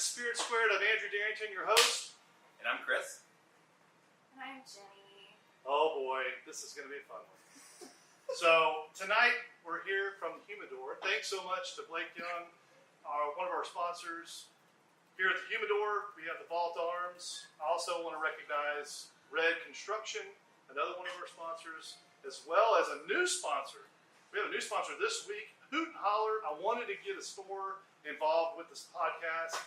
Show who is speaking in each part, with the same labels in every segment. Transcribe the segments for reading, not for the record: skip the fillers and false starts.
Speaker 1: to Spirit Squared. I'm Andrew Darrington, your host.
Speaker 2: And I'm Chris.
Speaker 3: And I'm Jenny.
Speaker 1: Oh boy, this is going to be a fun one. So tonight we're here from the Humidor. Thanks so much to Blake Young, one of our sponsors. Here at the Humidor, we have the Vault Arms. I also want to recognize Red Construction, another one of our sponsors, as well as a new sponsor. We have a new sponsor this week, Hoot and Holler. I wanted to get a store involved with this podcast.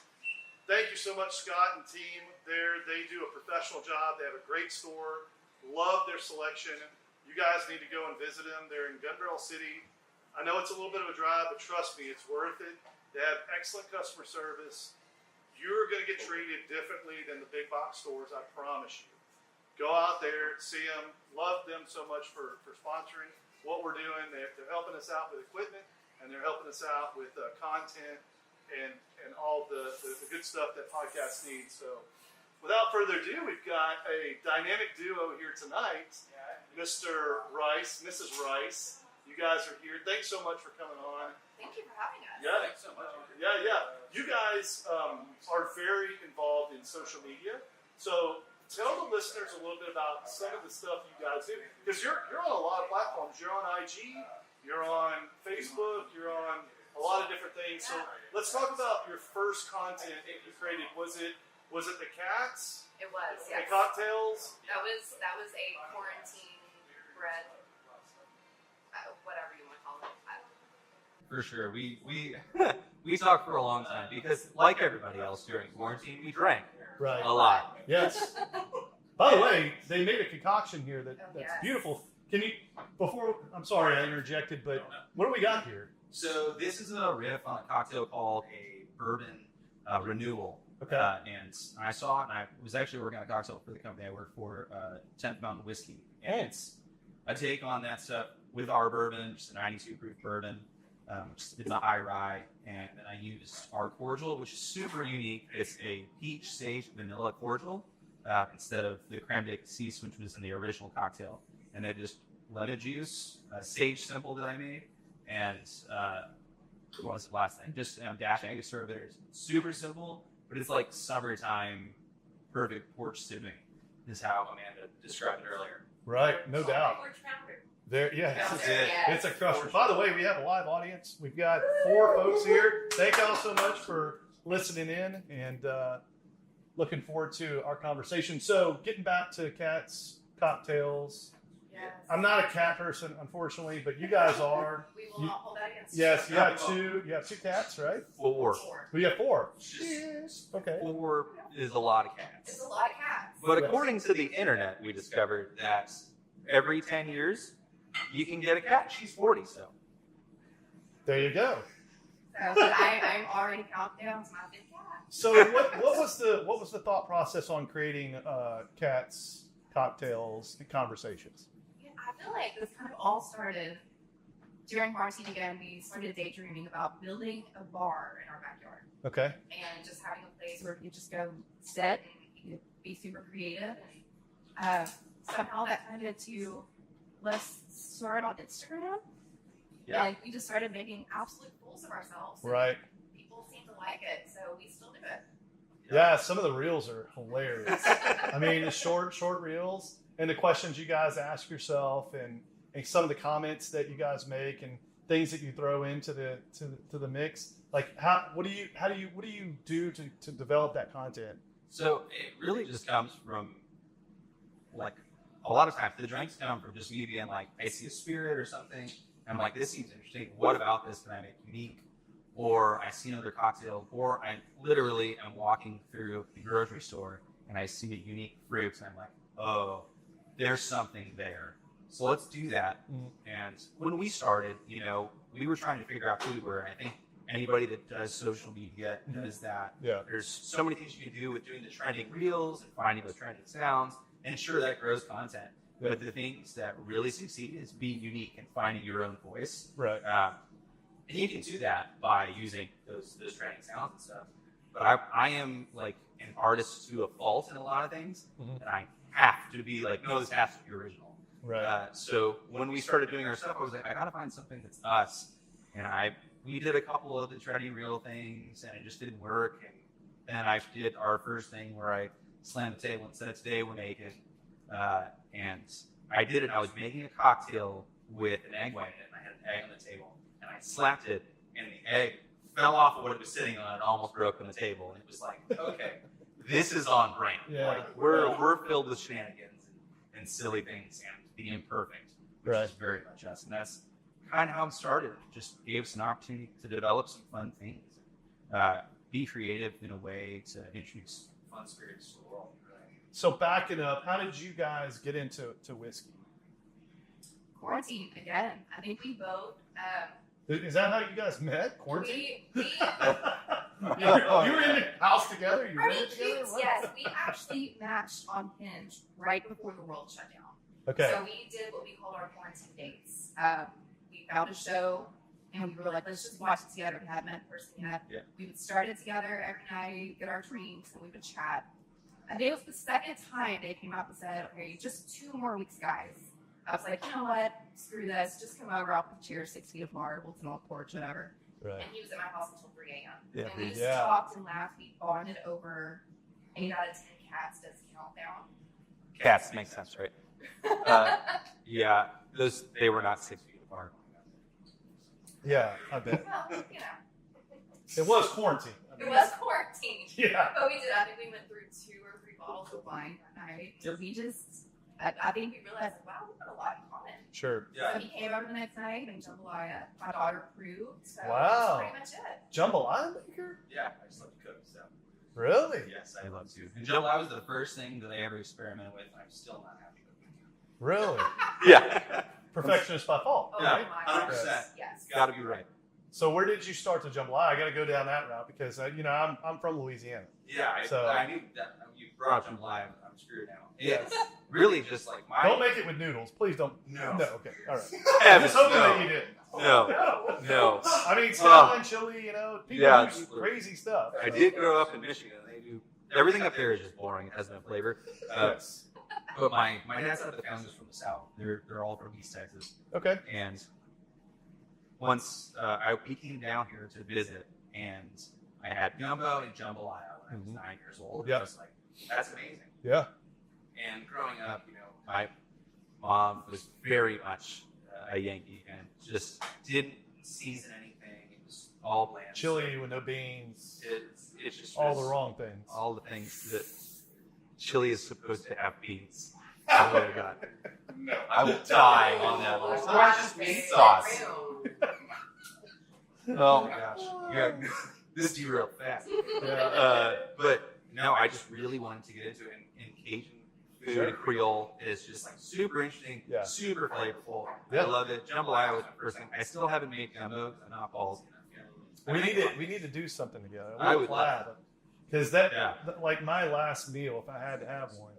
Speaker 1: Thank you so much, Scott and team there. They do a professional job. They have a great store. Love their selection. You guys need to go and visit them. They're in Gun Barrel City. I know it's a little bit of a drive, but trust me, it's worth it. They have excellent customer service. You're going to get treated differently than the big box stores, I promise you. Go out there, see them. Love them so much for sponsoring what we're doing. They're helping us out with equipment, and they're helping us out with content and all the good stuff that podcasts need. So without further ado, we've got a dynamic duo here tonight. Mr. Rice, Mrs. Rice. You guys are here. Thanks so much for coming on.
Speaker 3: Thank you for having us.
Speaker 1: Yeah,
Speaker 2: Thanks so much.
Speaker 1: Yeah. You guys are very involved in social media. So tell the listeners a little bit about some of the stuff you guys do. Because you're on a lot of platforms. You're on IG, you're on Facebook, you're on a lot of different things. So let's talk about your first content that you created. Was it the cats?
Speaker 3: It was,
Speaker 1: The
Speaker 3: yes.
Speaker 1: cocktails?
Speaker 3: That was a quarantine bread, whatever you want to call it.
Speaker 2: For sure. We talked for a long time because, like everybody else during quarantine, we drank
Speaker 1: Right.
Speaker 2: a lot.
Speaker 1: Yes. By the way, they made a concoction here that's
Speaker 3: yes.
Speaker 1: beautiful. Can you, I'm sorry I interjected, but what do we got here?
Speaker 2: So this is a riff on a cocktail called a bourbon renewal.
Speaker 1: Okay.
Speaker 2: And I saw it, and I was actually working on a cocktail for the company I work for, 10th Mountain Whiskey. And it's a take on that stuff with our bourbon, just a 92 proof bourbon. It's a high rye, and then I used our cordial, which is super unique. It's a peach sage vanilla cordial instead of the creme de cassis, which was in the original cocktail. And then just lemon juice, sage simple that I made, and what was the last thing? Just dashed Angostura bitters. Super simple, but it's like summertime, perfect porch sipping. Is how Amanda described it earlier.
Speaker 1: Right, no doubt. There, it's a crusher. By the way, we have a live audience. We've got 4 folks here. Thank y'all so much for listening in and looking forward to our conversation. So, getting back to cats, cocktails.
Speaker 3: Yes.
Speaker 1: I'm not a cat person, unfortunately, but you guys are.
Speaker 3: We will not hold that against
Speaker 1: Yes,
Speaker 3: you.
Speaker 1: you have two. You have 2 cats, right?
Speaker 2: 4.
Speaker 1: We have 4.
Speaker 2: Just
Speaker 1: Okay.
Speaker 2: 4 is a lot of
Speaker 3: It's
Speaker 2: cats.
Speaker 3: a lot of cats.
Speaker 2: But according to the internet, we discovered that every 10 years, you can get a cat. She's 40, so.
Speaker 1: There you go.
Speaker 3: So, but I'm already counting down to my big cat.
Speaker 1: So, what was the thought process on creating cats, cocktails, and conversations?
Speaker 3: Yeah, I feel like this kind of all started during quarantine again. We started daydreaming about building a bar in our backyard
Speaker 1: Okay.
Speaker 3: and just having a place where you just go sit and you could be super creative. And somehow that turned into let's start on Instagram.
Speaker 2: Yeah.
Speaker 3: And we just started making absolute fools of ourselves. And
Speaker 1: Right.
Speaker 3: people seem to like it, so we still do it.
Speaker 1: Yeah, some of the reels are hilarious. I mean, the short reels and the questions you guys ask yourself, and some of the comments that you guys make, and things that you throw into the mix. Like, what do you do to develop that content?
Speaker 2: So it really just comes from, like, a lot of times the drinks come from just me being like, I see a spirit or something. I'm like, this seems interesting. What about this can I make unique? Or I see another cocktail, or I literally am walking through the grocery store and I see a unique fruit, and I'm like, oh, there's something there. So let's do that.
Speaker 1: Mm.
Speaker 2: And when we started, we were trying to figure out who we were. And I think anybody that does social media does that.
Speaker 1: Yeah.
Speaker 2: There's so many things you can do with doing the trending reels and finding those trending sounds. And sure, that grows content. But the things that really succeed is being unique and finding your own voice.
Speaker 1: Right.
Speaker 2: And you can do that by using those trending sounds and stuff. But I am like an artist to a fault in a lot of things.
Speaker 1: Mhm.
Speaker 2: And I have to be like, no, this has to be original.
Speaker 1: Right.
Speaker 2: So when we started doing our stuff, I was like, I gotta find something that's us. And we did a couple of the trending reel things, and it just didn't work. And then I did our first thing where I slammed the table and said, "Today we're making," and I did it. I was making a cocktail with an egg white in it, and I had an egg on the table, and I slapped it, and the egg fell off of what it was sitting on and almost broke on the table. And it was like, okay, this is on brand.
Speaker 4: Yeah.
Speaker 2: Like, we're filled with shenanigans and silly things and being imperfect, which
Speaker 4: Right.
Speaker 2: is very much us. And that's kind of how it started. It just gave us an opportunity to develop some fun things, be creative in a way to introduce fun spirits to the world.
Speaker 4: So backing up, how did you guys get into whiskey?
Speaker 3: Quarantine again. I think we both.
Speaker 4: Is that how you guys met? Quarantine?
Speaker 3: We
Speaker 4: You were in the house together? You
Speaker 3: Are
Speaker 4: rented
Speaker 3: we
Speaker 4: together?
Speaker 3: cute?
Speaker 4: What?
Speaker 3: Yes, we actually matched on Hinge right before the world shut down.
Speaker 4: Okay.
Speaker 3: So we did what we called our quarantine dates. We found a show and we were like, let's just watch it together. We hadn't met in person yet.
Speaker 2: Yeah.
Speaker 3: We would start it together every night, get our drinks, and we would chat. And it was the second time they came up and said, okay, just 2 more weeks, guys. I was like, you know what? Screw this. Just come over. I'll put chairs 6 feet apart. We'll sit on the porch, whatever.
Speaker 4: Right.
Speaker 3: And he was at my house until 3 a.m.
Speaker 2: Yeah.
Speaker 3: And we just
Speaker 4: Yeah.
Speaker 3: talked and laughed. We bonded over 8 out of 10 cats does countdown.
Speaker 2: Cats makes sense, right? Yeah, they were not 6 feet apart.
Speaker 4: Yeah, I bet.
Speaker 3: Well, you know,
Speaker 4: It was quarantine. I
Speaker 3: it
Speaker 4: mean,
Speaker 3: was quarantine.
Speaker 4: Yeah.
Speaker 3: But we did. I think we went through 2 or 3 bottles of wine that night. So we just, I think we realized, wow, we got a lot in common.
Speaker 4: Sure.
Speaker 3: So he came over the next night and jambalaya. My daughter approved. So
Speaker 4: Wow.
Speaker 3: that's pretty much it.
Speaker 4: Jambalaya maker?
Speaker 2: Yeah, I just love to cook, so.
Speaker 4: Really?
Speaker 2: Yes, I love to. And jambalaya was the first thing that I ever experimented with, and I'm still not happy with it.
Speaker 4: Really?
Speaker 2: Yeah.
Speaker 4: Perfectionist by fault.
Speaker 3: Oh
Speaker 2: Yeah,
Speaker 3: my
Speaker 2: 100%.
Speaker 3: gosh. Yes.
Speaker 2: Gotta be right.
Speaker 4: So where did you start the jambalaya? I got to go down that route because I'm from Louisiana.
Speaker 2: Yeah,
Speaker 4: So-
Speaker 2: I knew that you brought up jambalaya, I'm screwed now.
Speaker 4: Yes.
Speaker 2: It's really just like my.
Speaker 4: Don't make it with noodles, please. Don't.
Speaker 2: No.
Speaker 4: No. Okay. All right. I'm
Speaker 2: Heavens,
Speaker 4: just hoping
Speaker 2: no.
Speaker 4: that you did.
Speaker 2: No. No.
Speaker 4: I mean, skyline chili. People
Speaker 2: Yeah,
Speaker 4: do crazy stuff.
Speaker 2: I did grow up in Michigan. They do everything up there is just boring. It has no flavor.
Speaker 4: Yes.
Speaker 2: But my dad's side of the family is from the South. They're all from East Texas.
Speaker 4: Okay.
Speaker 2: And once we came down here to visit, and I had gumbo and jambalaya when I was 9 years old.
Speaker 4: Yeah.
Speaker 2: I was like, that's amazing.
Speaker 4: Yeah.
Speaker 2: And growing up, my mom was very much a Yankee and just didn't season anything. It was all bland.
Speaker 4: Chili with no beans.
Speaker 2: It's just
Speaker 4: All
Speaker 2: was
Speaker 4: the wrong things.
Speaker 2: all the things that chili is supposed to have beans. Oh my god.
Speaker 1: No.
Speaker 2: I will die on that. Or it's just meat sauce. Oh my gosh. Yeah, this derailed fast.
Speaker 4: Yeah.
Speaker 2: But no, I just really wanted to get into it. And Cajun food and Creole is just like super interesting,
Speaker 4: Yeah.
Speaker 2: super flavorful.
Speaker 4: Yeah.
Speaker 2: I love it. Jambalaya was the first thing. I still haven't made gumbo. I'm not balls.
Speaker 4: We need to do something together.
Speaker 2: I would love
Speaker 4: because like my last meal, if I had to have one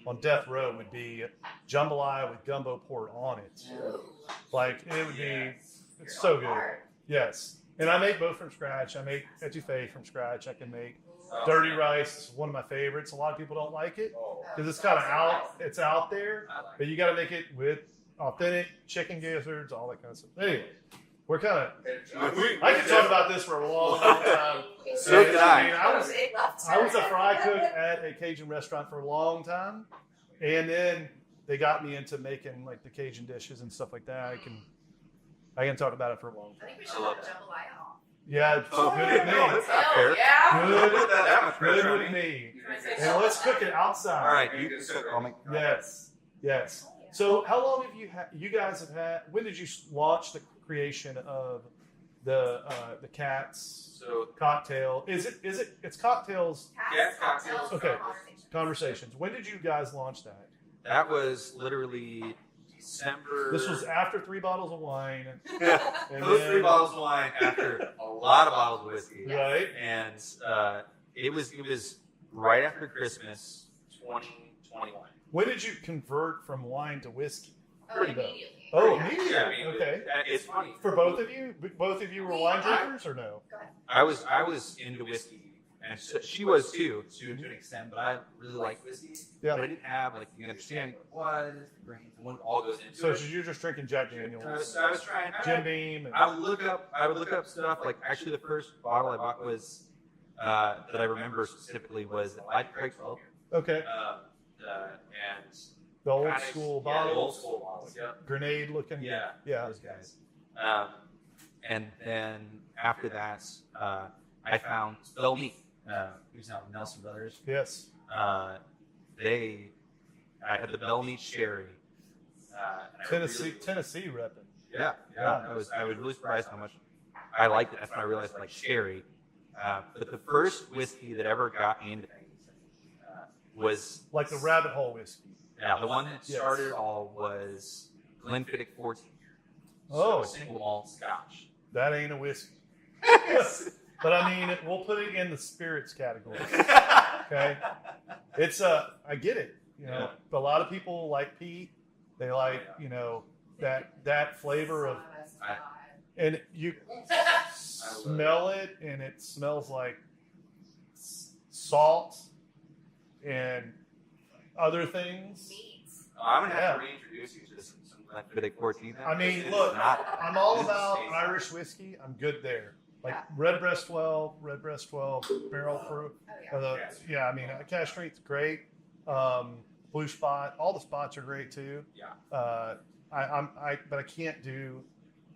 Speaker 4: on death row, would be jambalaya with gumbo poured on it. Like it would be, it's so good. Yes, and I make both from scratch. I make etouffee from scratch. I can make dirty rice. It's one of my favorites. A lot of people don't like it because it's kind of out. It's out there, but you got to make it with authentic chicken gizzards, all that kind of stuff. Anyway. We're kind of. I could talk about this for a long time.
Speaker 2: So could I.
Speaker 4: mean, I was a fry cook at a Cajun restaurant for a long time, and then they got me into making like the Cajun dishes and stuff like that. I can talk about it for a long
Speaker 3: I
Speaker 4: time.
Speaker 3: think we should have jambalaya off.
Speaker 4: Yeah, it's
Speaker 2: Oh,
Speaker 4: good with me.
Speaker 2: no, that's not fair.
Speaker 3: Yeah.
Speaker 4: Good,
Speaker 2: Put that much
Speaker 4: good
Speaker 2: pressure on
Speaker 4: with
Speaker 2: me.
Speaker 4: me. And let's cook it outside.
Speaker 2: All right, you can cook. I'll make.
Speaker 4: Yes. Yes. So, how long have you guys have had? When did you launch the creation of the Cats
Speaker 2: So
Speaker 4: cocktail? It's cocktails
Speaker 2: Yes, cocktails.
Speaker 4: Okay. conversations. When did you guys launch that?
Speaker 2: that was literally December.
Speaker 4: This was after 3 bottles of wine,
Speaker 2: Yeah.
Speaker 4: and
Speaker 2: Those
Speaker 4: then-
Speaker 2: 3 bottles of wine after a lot of bottles of whiskey.
Speaker 4: right?
Speaker 2: And it was right after Christmas 2021.
Speaker 4: When did you convert from wine to whiskey?
Speaker 2: Pretty good.
Speaker 3: Immediately.
Speaker 4: Oh,
Speaker 3: Yeah.
Speaker 4: immediately.
Speaker 2: Yeah, I mean,
Speaker 4: Okay.
Speaker 2: It's funny.
Speaker 4: For both of you? Both of you were wine drinkers or no?
Speaker 2: I was into whiskey, and so she was too, to an extent. But I really like whiskey.
Speaker 4: Yeah.
Speaker 2: But I didn't have the understanding of what is the grains and what all goes into
Speaker 4: So
Speaker 2: it.
Speaker 4: you're just drinking Jack
Speaker 2: I
Speaker 4: Daniels,
Speaker 2: was trying.
Speaker 4: Jim Beam, and
Speaker 2: I would look up stuff. Like actually, the first bottle I bought was that I remember specifically was the Light Craig 12.
Speaker 4: Okay.
Speaker 2: And
Speaker 4: The old
Speaker 2: kinda-
Speaker 4: school
Speaker 2: yeah,
Speaker 4: bottles.
Speaker 2: the old school bottles. Yep.
Speaker 4: Grenade looking.
Speaker 2: Yeah.
Speaker 4: Yeah.
Speaker 2: Those guys. And then after that, I found Bell Meat, who's now Nelson Brothers.
Speaker 4: Yes.
Speaker 2: I had the Bell Meat Sherry. And I
Speaker 4: Tennessee repping.
Speaker 2: Yeah. I was really surprised how much I liked it. That's when I realized I like sherry. But the first whiskey that ever got me into was
Speaker 4: Like the Rabbit Hole whiskey.
Speaker 2: the one that started it all was Glenfiddich 14.
Speaker 4: Oh.
Speaker 2: So single malt Scotch.
Speaker 4: That ain't a whiskey. But I mean, we'll put it in the spirits category. Okay. It's I get it. You know, a lot of people like peat. They like, you know, that flavor of, and you smell it, and it smells like salt and other things.
Speaker 2: I'm gonna have to reintroduce you to some Glenfiddich 14.
Speaker 4: I mean, look, I'm all about Irish whiskey. I'm good there. Like Redbreast 12, barrel proof. I mean, Cash Street's great. Blue Spot, all the spots are great too.
Speaker 2: Yeah.
Speaker 4: But I can't do.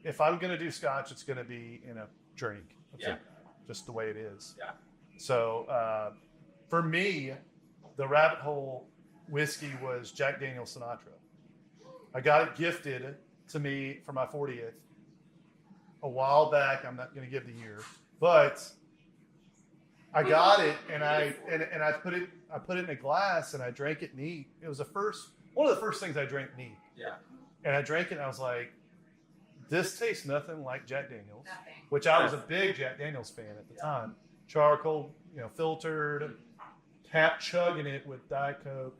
Speaker 4: If I'm gonna do Scotch, it's gonna be in a drink. That's it. Just the way it is.
Speaker 2: Yeah.
Speaker 4: So for me, the Rabbit Hole whiskey was Jack Daniel's Sinatra. I got it gifted to me for my 40th a while back. I'm not going to give the year, but I got it and I put it in a glass and I drank it neat. It was one of the first things I drank neat.
Speaker 2: Yeah.
Speaker 4: And I drank it and I was like, this tastes nothing like Jack Daniel's,
Speaker 3: Nothing.
Speaker 4: which I was a big Jack Daniel's fan at the time. Charcoal, filtered, chugging it with Diet Coke.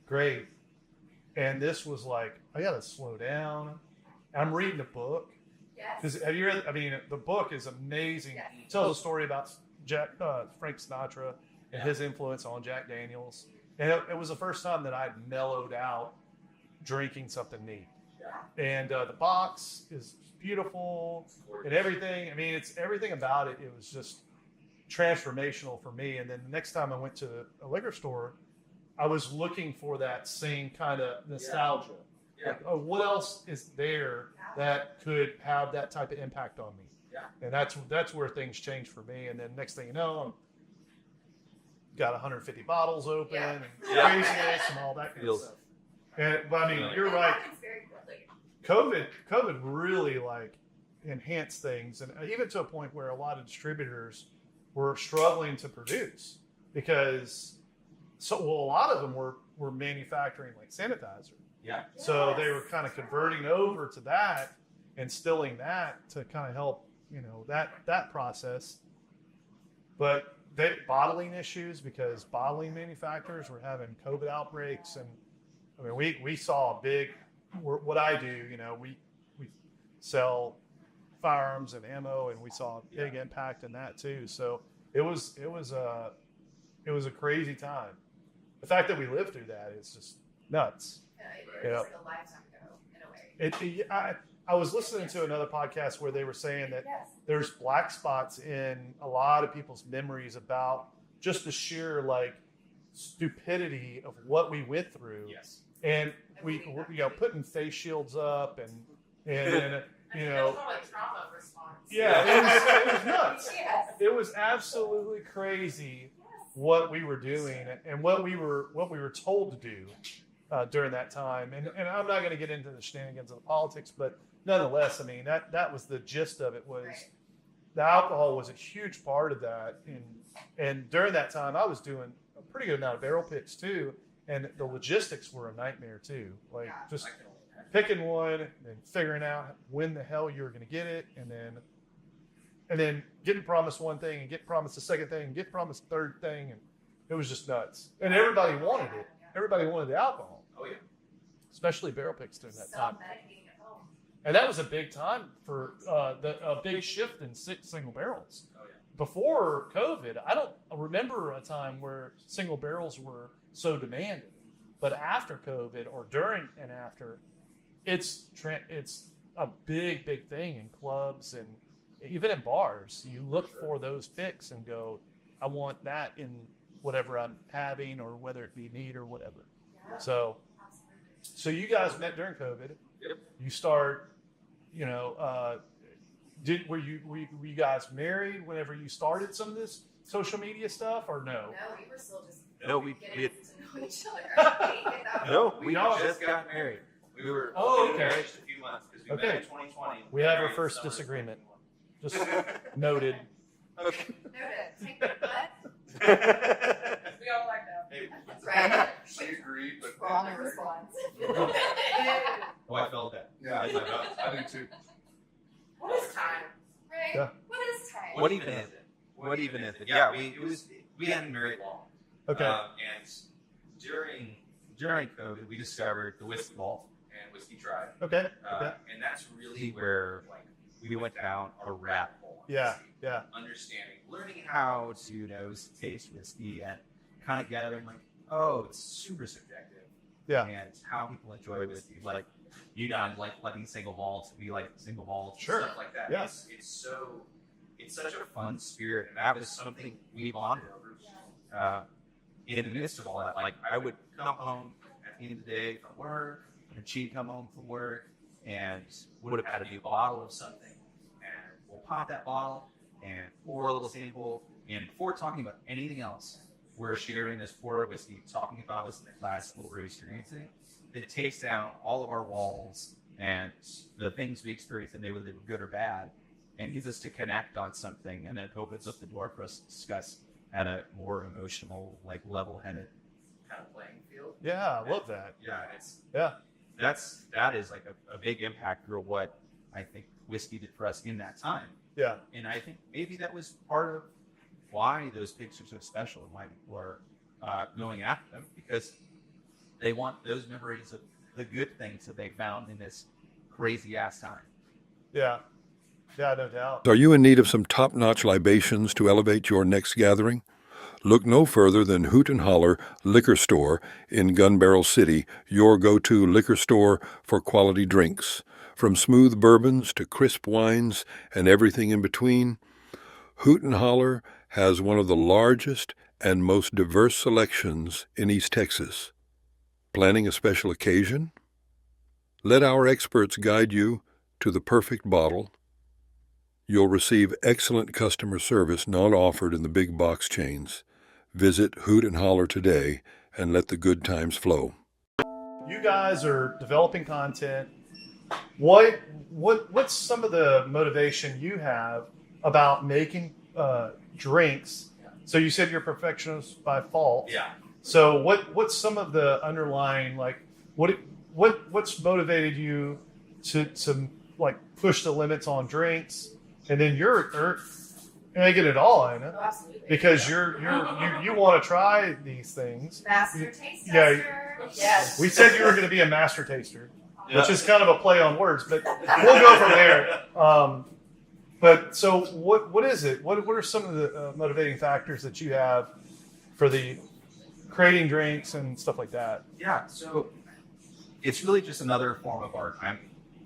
Speaker 4: Great. And this was like, I got to slow down. I'm reading a book. Because have you read? I mean, the book is amazing.
Speaker 3: Yes.
Speaker 4: It tells a story about Frank Sinatra and his influence on Jack Daniel's. And it was the first time that I'd mellowed out drinking something neat.
Speaker 2: Yeah.
Speaker 4: And the box is beautiful and everything. I mean, it's everything about it. It was just transformational for me. And then the next time I went to a liquor store, I was looking for that same kind of nostalgia.
Speaker 2: Yeah.
Speaker 4: Like, oh, what else is there that could have that type of impact on me?
Speaker 2: Yeah.
Speaker 4: And that's where things changed for me. And then next thing you know, I'm got 150 bottles open and craziness and all that kind of stuff. But I mean, you're right. COVID really enhanced things, and even to a point where a lot of distributors were struggling to produce because a lot of them were manufacturing like sanitizer.
Speaker 2: Yeah.
Speaker 4: So they were kind of converting over to that and stilling that to kind of help, that process. But bottling issues because bottling manufacturers were having COVID outbreaks. And I mean, we saw a big, what I do, we sell firearms and ammo, and we saw a big impact in that too. So it was a crazy time. The fact that we lived through that is just nuts.
Speaker 3: It's like a lifetime ago, in a way.
Speaker 4: I was listening to another podcast where they were saying that there's black spots in a lot of people's memories about just the sheer stupidity of what we went through.
Speaker 2: Yes.
Speaker 4: And we putting face shields up and
Speaker 3: Trauma response.
Speaker 4: Yeah, it was nuts.
Speaker 3: Yes.
Speaker 4: It was absolutely crazy what we were doing and what we were told to do during that time. And I'm not going to get into the shenanigans of the politics, but nonetheless, I mean that was the gist of it. Was the alcohol was a huge part of that, and during that time I was doing a pretty good amount of barrel picks too, and the logistics were a nightmare too. Just picking one and figuring out when the hell you were going to get it, and then getting promised one thing and getting promised the second thing and getting promised the third thing, and it was just nuts. And everybody wanted it. Everybody wanted the alcohol.
Speaker 2: Oh yeah.
Speaker 4: Especially barrel picks during that time.
Speaker 3: Self-medicating at home.
Speaker 4: And that was a big time for a big shift in single barrels.
Speaker 2: Oh yeah.
Speaker 4: Before COVID, I don't remember a time where single barrels were so demanded. But after COVID, or during and after, it's a big thing in clubs and even in bars. You look for those picks and go, I want that in whatever I'm having, or whether it be neat or whatever. So you guys met during COVID.
Speaker 2: Yep.
Speaker 4: You start, were you guys married whenever you started some of this social media stuff, or no?
Speaker 3: No, we were still just
Speaker 2: we
Speaker 3: getting to know each other.
Speaker 2: no, we
Speaker 4: Y'all
Speaker 2: just got married. We were
Speaker 4: okay.
Speaker 2: married a few months because we met in 2020.
Speaker 4: We have our first disagreement. Just noted.
Speaker 2: Okay.
Speaker 3: Noted. Take the butt.
Speaker 5: We all like that.
Speaker 3: That's right.
Speaker 6: She agreed, but
Speaker 3: Wrong response.
Speaker 2: Oh, I felt that.
Speaker 6: Yeah, I do too.
Speaker 5: What is time?
Speaker 3: Right?
Speaker 4: Yeah.
Speaker 3: What is time?
Speaker 2: What even is it? What even is it? Yeah, we hadn't married long.
Speaker 4: Okay.
Speaker 2: And during COVID, we discovered the Whiskey Vault and Whiskey Tribe.
Speaker 4: Okay.
Speaker 2: And that's really where we went down a rabbit hole.
Speaker 4: Yeah. Yeah.
Speaker 2: Understanding, learning how to taste whiskey and kind of gathering oh, it's super subjective.
Speaker 4: Yeah.
Speaker 2: And how people enjoy whiskey. Like, you don't like liking single malts, we like single malts,
Speaker 4: Sure.
Speaker 2: stuff like that.
Speaker 4: Yeah.
Speaker 2: It's such a fun spirit, and that was something we bonded over. In the midst of all that, I would come home at the end of the day from work, and she'd come home from work, and would have had a new bottle of something, and we'll pop that bottle and pour a little sample, and before talking about anything else, we're sharing this pour of whiskey, talking about this in the class, what we're experiencing. It takes down all of our walls and the things we experience, and they were good or bad, and gets us to connect on something, and it opens up the door for us to discuss at a more emotional, level-headed kind of playing field.
Speaker 4: Yeah, I love that.
Speaker 2: Yeah, that is a big impact for what I think whiskey did for us in that time.
Speaker 4: Yeah.
Speaker 2: And I think maybe that was part of why those pigs are so special and why people are going after them, because they want those memories of the good things that they found in this crazy ass time.
Speaker 4: Yeah. Yeah, no doubt.
Speaker 7: Are you in need of some top-notch libations to elevate your next gathering? Look no further than Hoot and Holler Liquor Store in Gun Barrel City, your go-to liquor store for quality drinks. From smooth bourbons to crisp wines and everything in between, Hoot and Holler has one of the largest and most diverse selections in East Texas. Planning a special occasion? Let our experts guide you to the perfect bottle. You'll receive excellent customer service not offered in the big box chains. Visit Hoot and Holler today and let the good times flow.
Speaker 4: You guys are developing content. What's some of the motivation you have about making drinks? So you said you're a perfectionist by fault.
Speaker 2: Yeah.
Speaker 4: So what's some of the underlying what's motivated you to push the limits on drinks? And then you're making it all, Anna,
Speaker 3: Absolutely.
Speaker 4: because you want to try these things.
Speaker 3: Master taste
Speaker 4: Yeah.
Speaker 3: tester. Yes.
Speaker 4: We said you were going to be a master taster, which is kind of a play on words, but we'll go from there. But so what is it? What are some of the motivating factors that you have for the creating drinks and stuff like that?
Speaker 2: Yeah, so it's really just another form of art. I'm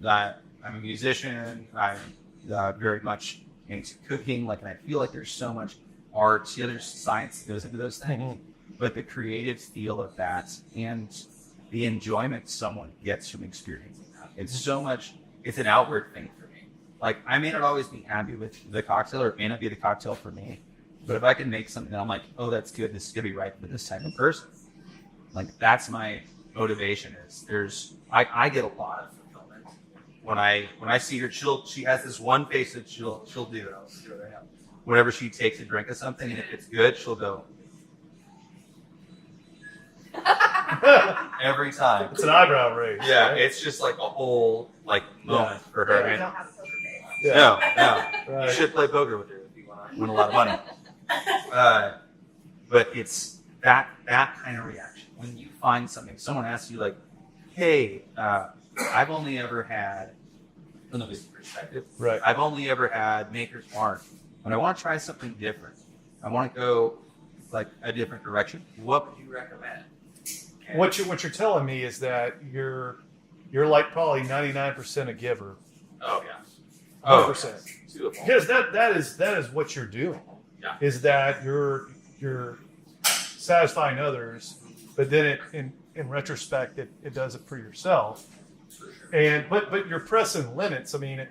Speaker 2: a musician. I'm very much into cooking, and I feel like there's so much art, there's science that goes into those things, but the creative feel of that and the enjoyment someone gets from experiencing that. It's an outward thing for me. I may not always be happy with the cocktail, or it may not be the cocktail for me, but if I can make something that I'm like, oh, that's good, this is gonna be right for this type of person, that's my motivation. I get a lot of fulfillment when I see her. She has this one face that she'll do it. I'll see her right now. Whenever she takes a drink of something and if it's good, she'll go. Every time.
Speaker 4: It's an eyebrow raise.
Speaker 2: Yeah,
Speaker 4: right?
Speaker 2: it's just a whole moment for her.
Speaker 3: We
Speaker 2: And
Speaker 3: don't have a poker face.
Speaker 4: Yeah.
Speaker 2: no.
Speaker 4: Right.
Speaker 2: You should play poker with her if you want to win a lot of money. But it's that kind of reaction. When you find something, someone asks you hey, I've only ever had, from the perspective,
Speaker 4: Right.
Speaker 2: I've only ever had Maker's Mark, but I want to try something different. I want to go a different direction. What would you recommend? And
Speaker 4: What you're telling me is that you're probably 99% a giver.
Speaker 2: Oh yeah.
Speaker 4: 100%.
Speaker 2: Two of them.
Speaker 4: Because that is what you're doing.
Speaker 2: Yeah.
Speaker 4: is that you're satisfying others, but then in retrospect, it does it for yourself. And but you're pressing limits. I mean,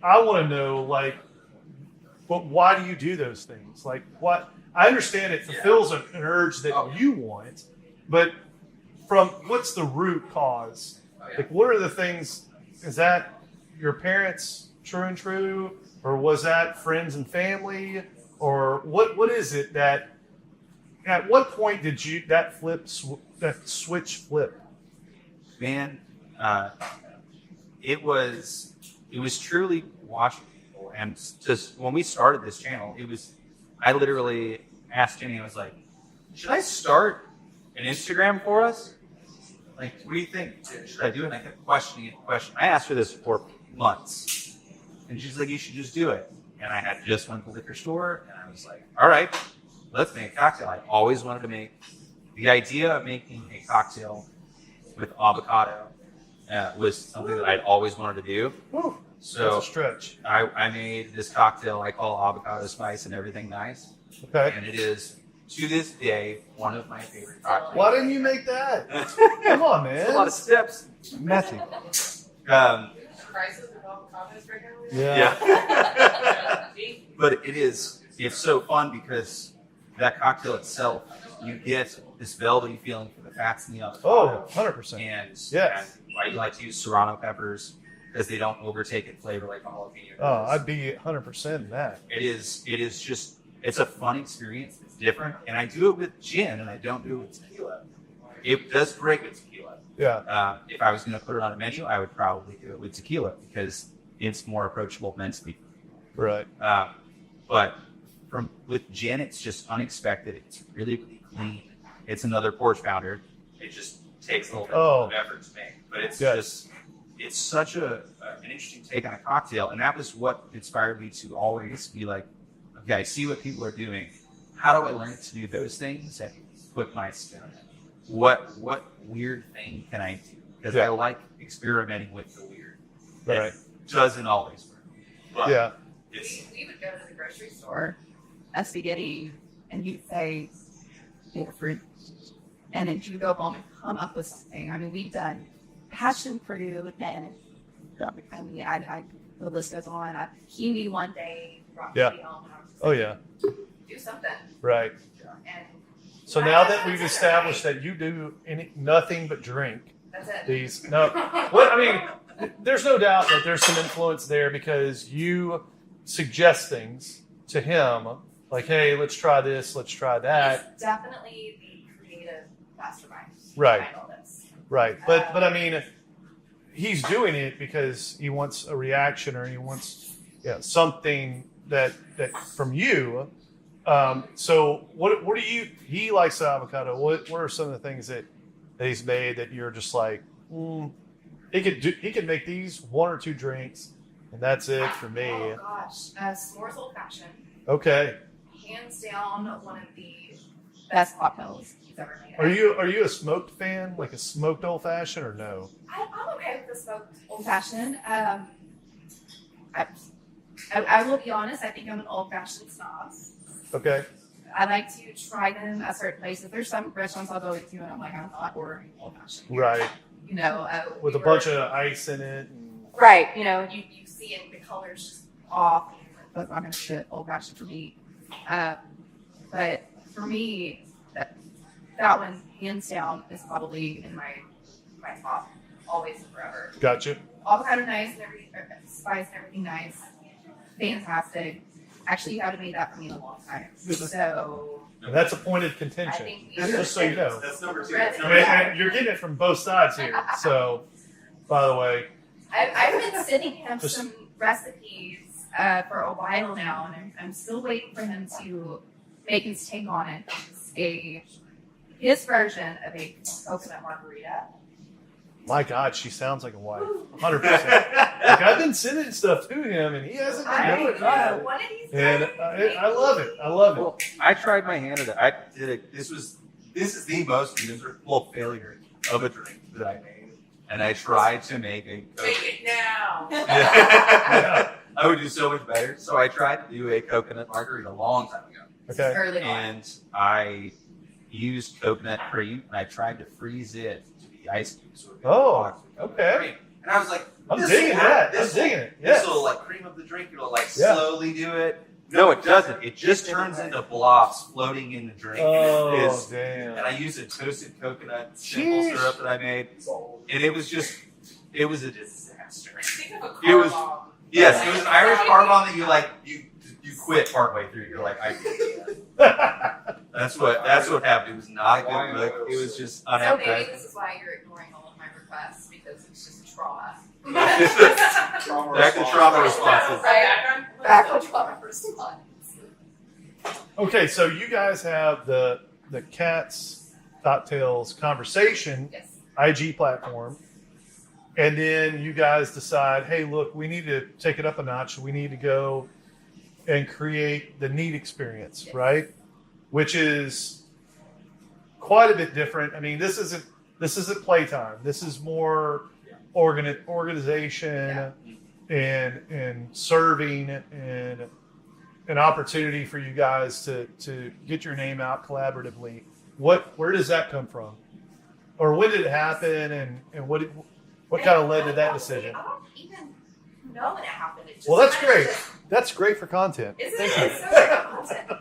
Speaker 4: I want to know like, but why do you do those things? Like what? I understand it fulfills an urge that you want, but from what's the root cause? Like, what are the things? Is that your parents true and true, or was that friends and family, or what is it that? At what point did you that switch flip?
Speaker 2: Man, it was truly watching people, and just when we started this channel, I literally asked Jenni, I was like, should I start an Instagram for us? Like, what do you think? Should I do it? And I kept questioning. I asked her this for months, and she's like, you should just do it. And I had just went to the liquor store, and I was like, all right, let's make a cocktail. I always wanted to make the idea of making a cocktail with avocado was something that I'd always wanted to do.
Speaker 4: Whew,
Speaker 2: so
Speaker 4: that's a stretch.
Speaker 2: I made this cocktail I call avocado spice and everything nice.
Speaker 4: Okay.
Speaker 2: And it is, to this day, one of my favorite cocktails.
Speaker 4: Why didn't you make that? Come on, man.
Speaker 2: It's a lot of steps.
Speaker 4: Messy.
Speaker 5: Prices of avocados right now?
Speaker 2: Yeah. But it's so fun because that cocktail itself, you get this velvety feeling for the fats in the avocado.
Speaker 4: Oh, 100%.
Speaker 2: And,
Speaker 4: Yes.
Speaker 2: and I like to use serrano peppers because they don't overtake in flavor like a jalapeno.
Speaker 4: Oh, I'd be 100% in that.
Speaker 2: It is just, it's a fun experience. It's different. And I do it with gin and I don't do it with tequila. It does great with tequila.
Speaker 4: Yeah.
Speaker 2: If I was going to put it on a menu, I would probably do it with tequila because it's more approachable mentally.
Speaker 4: Right.
Speaker 2: But with gin, it's just unexpected. It's really, really clean. It's another porch pounder. It just takes a little bit of effort to make. But it's it's such an interesting take on a cocktail. And that was what inspired me to always be like, okay, I see what people are doing. How do I learn to do those things and put my spin on it? What weird thing can I do? Because I like experimenting with the weird.
Speaker 4: Right.
Speaker 2: It doesn't always work. But
Speaker 4: Yeah.
Speaker 3: We would go to the grocery store as spaghetti, and you'd say, fruit. And then you go home and come up with something. I mean, we've done passion fruit, and I mean, the list goes on. Kiwi one day, broccoli home.
Speaker 4: Oh, yeah.
Speaker 3: Do something.
Speaker 4: Right.
Speaker 3: And
Speaker 4: So now that we've established that you do nothing but drink,
Speaker 3: that's it.
Speaker 4: there's no doubt that there's some influence there because you suggest things to him like, hey, let's try this, let's try that.
Speaker 3: It's definitely the creative mastermind.
Speaker 4: Right.
Speaker 3: behind all this.
Speaker 4: Right. But I mean, he's doing it because he wants a reaction or he wants something that from you. So what do you? He likes the avocado. What are some of the things that he's made that you're just like, he could make these one or two drinks, and that's it for me.
Speaker 3: Oh gosh, s'mores old fashioned.
Speaker 4: Okay.
Speaker 3: Hands down, one of the best cocktails he's ever made.
Speaker 4: Are you a smoked fan, like a smoked old fashioned, or no?
Speaker 3: I'm okay with the smoked old fashioned. I will be honest. I think I'm an old fashioned snob.
Speaker 4: Okay.
Speaker 3: I like to try them at certain places. There's some restaurants I'll go to, and I'm like, I'm not ordering old fashioned.
Speaker 4: Right.
Speaker 3: You know,
Speaker 4: With a bunch of ice in it.
Speaker 3: Right. You know, you see it, the colors just off. But I'm gonna shit old fashioned for me. But for me, that one hands down is probably in my top, always and forever.
Speaker 4: Gotcha.
Speaker 3: Avocado nice and everything, spice and everything nice, fantastic. Actually, you haven't made that for me in a long time. So
Speaker 4: And that's a point of
Speaker 3: I
Speaker 4: contention.
Speaker 3: think
Speaker 4: Just so you know.
Speaker 2: That's number two.
Speaker 3: That's
Speaker 4: I mean, and you're getting it from both sides here. So, by the way,
Speaker 3: I've been sending him
Speaker 4: Just-
Speaker 3: some recipes for a while now, and I'm still waiting for him to make his take on it. It's his version of a coconut margarita.
Speaker 4: my God, she sounds like a wife. 100%. Like, I've been sending stuff to him, and he hasn't
Speaker 3: I
Speaker 4: been doing
Speaker 3: know.
Speaker 4: it.
Speaker 3: One of these
Speaker 4: And
Speaker 3: days,
Speaker 4: I love it. I love it.
Speaker 2: Well, I tried my hand at it. I did it. This is the most miserable failure of a drink that I made, and I tried to make a.
Speaker 5: Take it now.
Speaker 4: Yeah.
Speaker 2: I would do so much better. So I tried to do a coconut margarita a long time ago.
Speaker 4: Okay.
Speaker 3: Early on.
Speaker 2: And I used coconut cream and I tried to freeze it to be ice cubes. So it would be
Speaker 4: Oh,
Speaker 2: boxed with coconut
Speaker 4: okay.
Speaker 2: cream. And I was like,
Speaker 4: I'm
Speaker 2: this
Speaker 4: digging
Speaker 2: will
Speaker 4: that.
Speaker 2: work.
Speaker 4: I'm digging it.
Speaker 2: This
Speaker 4: Yes.
Speaker 2: will like cream up the drink. It'll like
Speaker 4: Yeah.
Speaker 2: slowly do it. No, it doesn't. It just turns into blobs floating in the drink.
Speaker 4: Oh,
Speaker 2: It's-
Speaker 4: damn.
Speaker 2: and I used a toasted coconut simple
Speaker 4: Sheesh.
Speaker 2: syrup that I made. And it was a disaster.
Speaker 5: Think of a car
Speaker 2: It was-
Speaker 5: bomb.
Speaker 2: Yes, it was an Irish car bomb that you quit partway through. You're like, I That's what happened. It was not a good look. It was just
Speaker 3: So maybe
Speaker 2: unappetizing.
Speaker 3: this is why you're ignoring all of my requests, because it's just trauma.
Speaker 2: Back to trauma responses.
Speaker 5: Right.
Speaker 3: Back to trauma response.
Speaker 4: Okay, so you guys have the Cats Cocktails Conversation
Speaker 3: Yes.
Speaker 4: IG platform, and then you guys decide, hey, look, we need to take it up a notch. We need to go and create the Neat experience,
Speaker 3: Yes.
Speaker 4: right? Which is quite a bit different. I mean, this isn't playtime. This is more organization and serving and an opportunity for you guys to get your name out collaboratively. Where does that come from? Or when did it happen, and what kind of led to that decision?
Speaker 3: I don't even know when it happened. It just
Speaker 4: Well, that's
Speaker 3: kinda
Speaker 4: great.
Speaker 3: just-
Speaker 4: That's great for content.
Speaker 3: Isn't
Speaker 4: Thank
Speaker 3: it?
Speaker 4: you.
Speaker 3: It's so great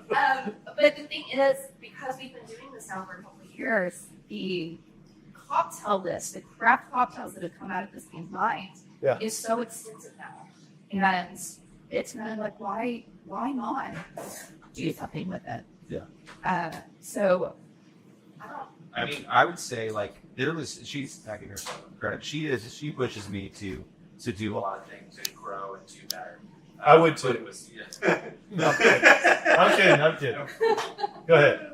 Speaker 3: content. But the thing is, because we've been doing this now for a couple of years, the cocktail list, the craft cocktails that have come out of this man's mind,
Speaker 4: Yeah.
Speaker 3: is so extensive now. And it's kind of like, why not do something with it?
Speaker 2: Yeah.
Speaker 3: So, I don't.
Speaker 2: I mean, I would say like she's not giving herself credit. She pushes me to do a lot of things and grow and do better.
Speaker 4: I would too.
Speaker 2: But it was, yeah.
Speaker 4: No, I'm kidding. Go ahead.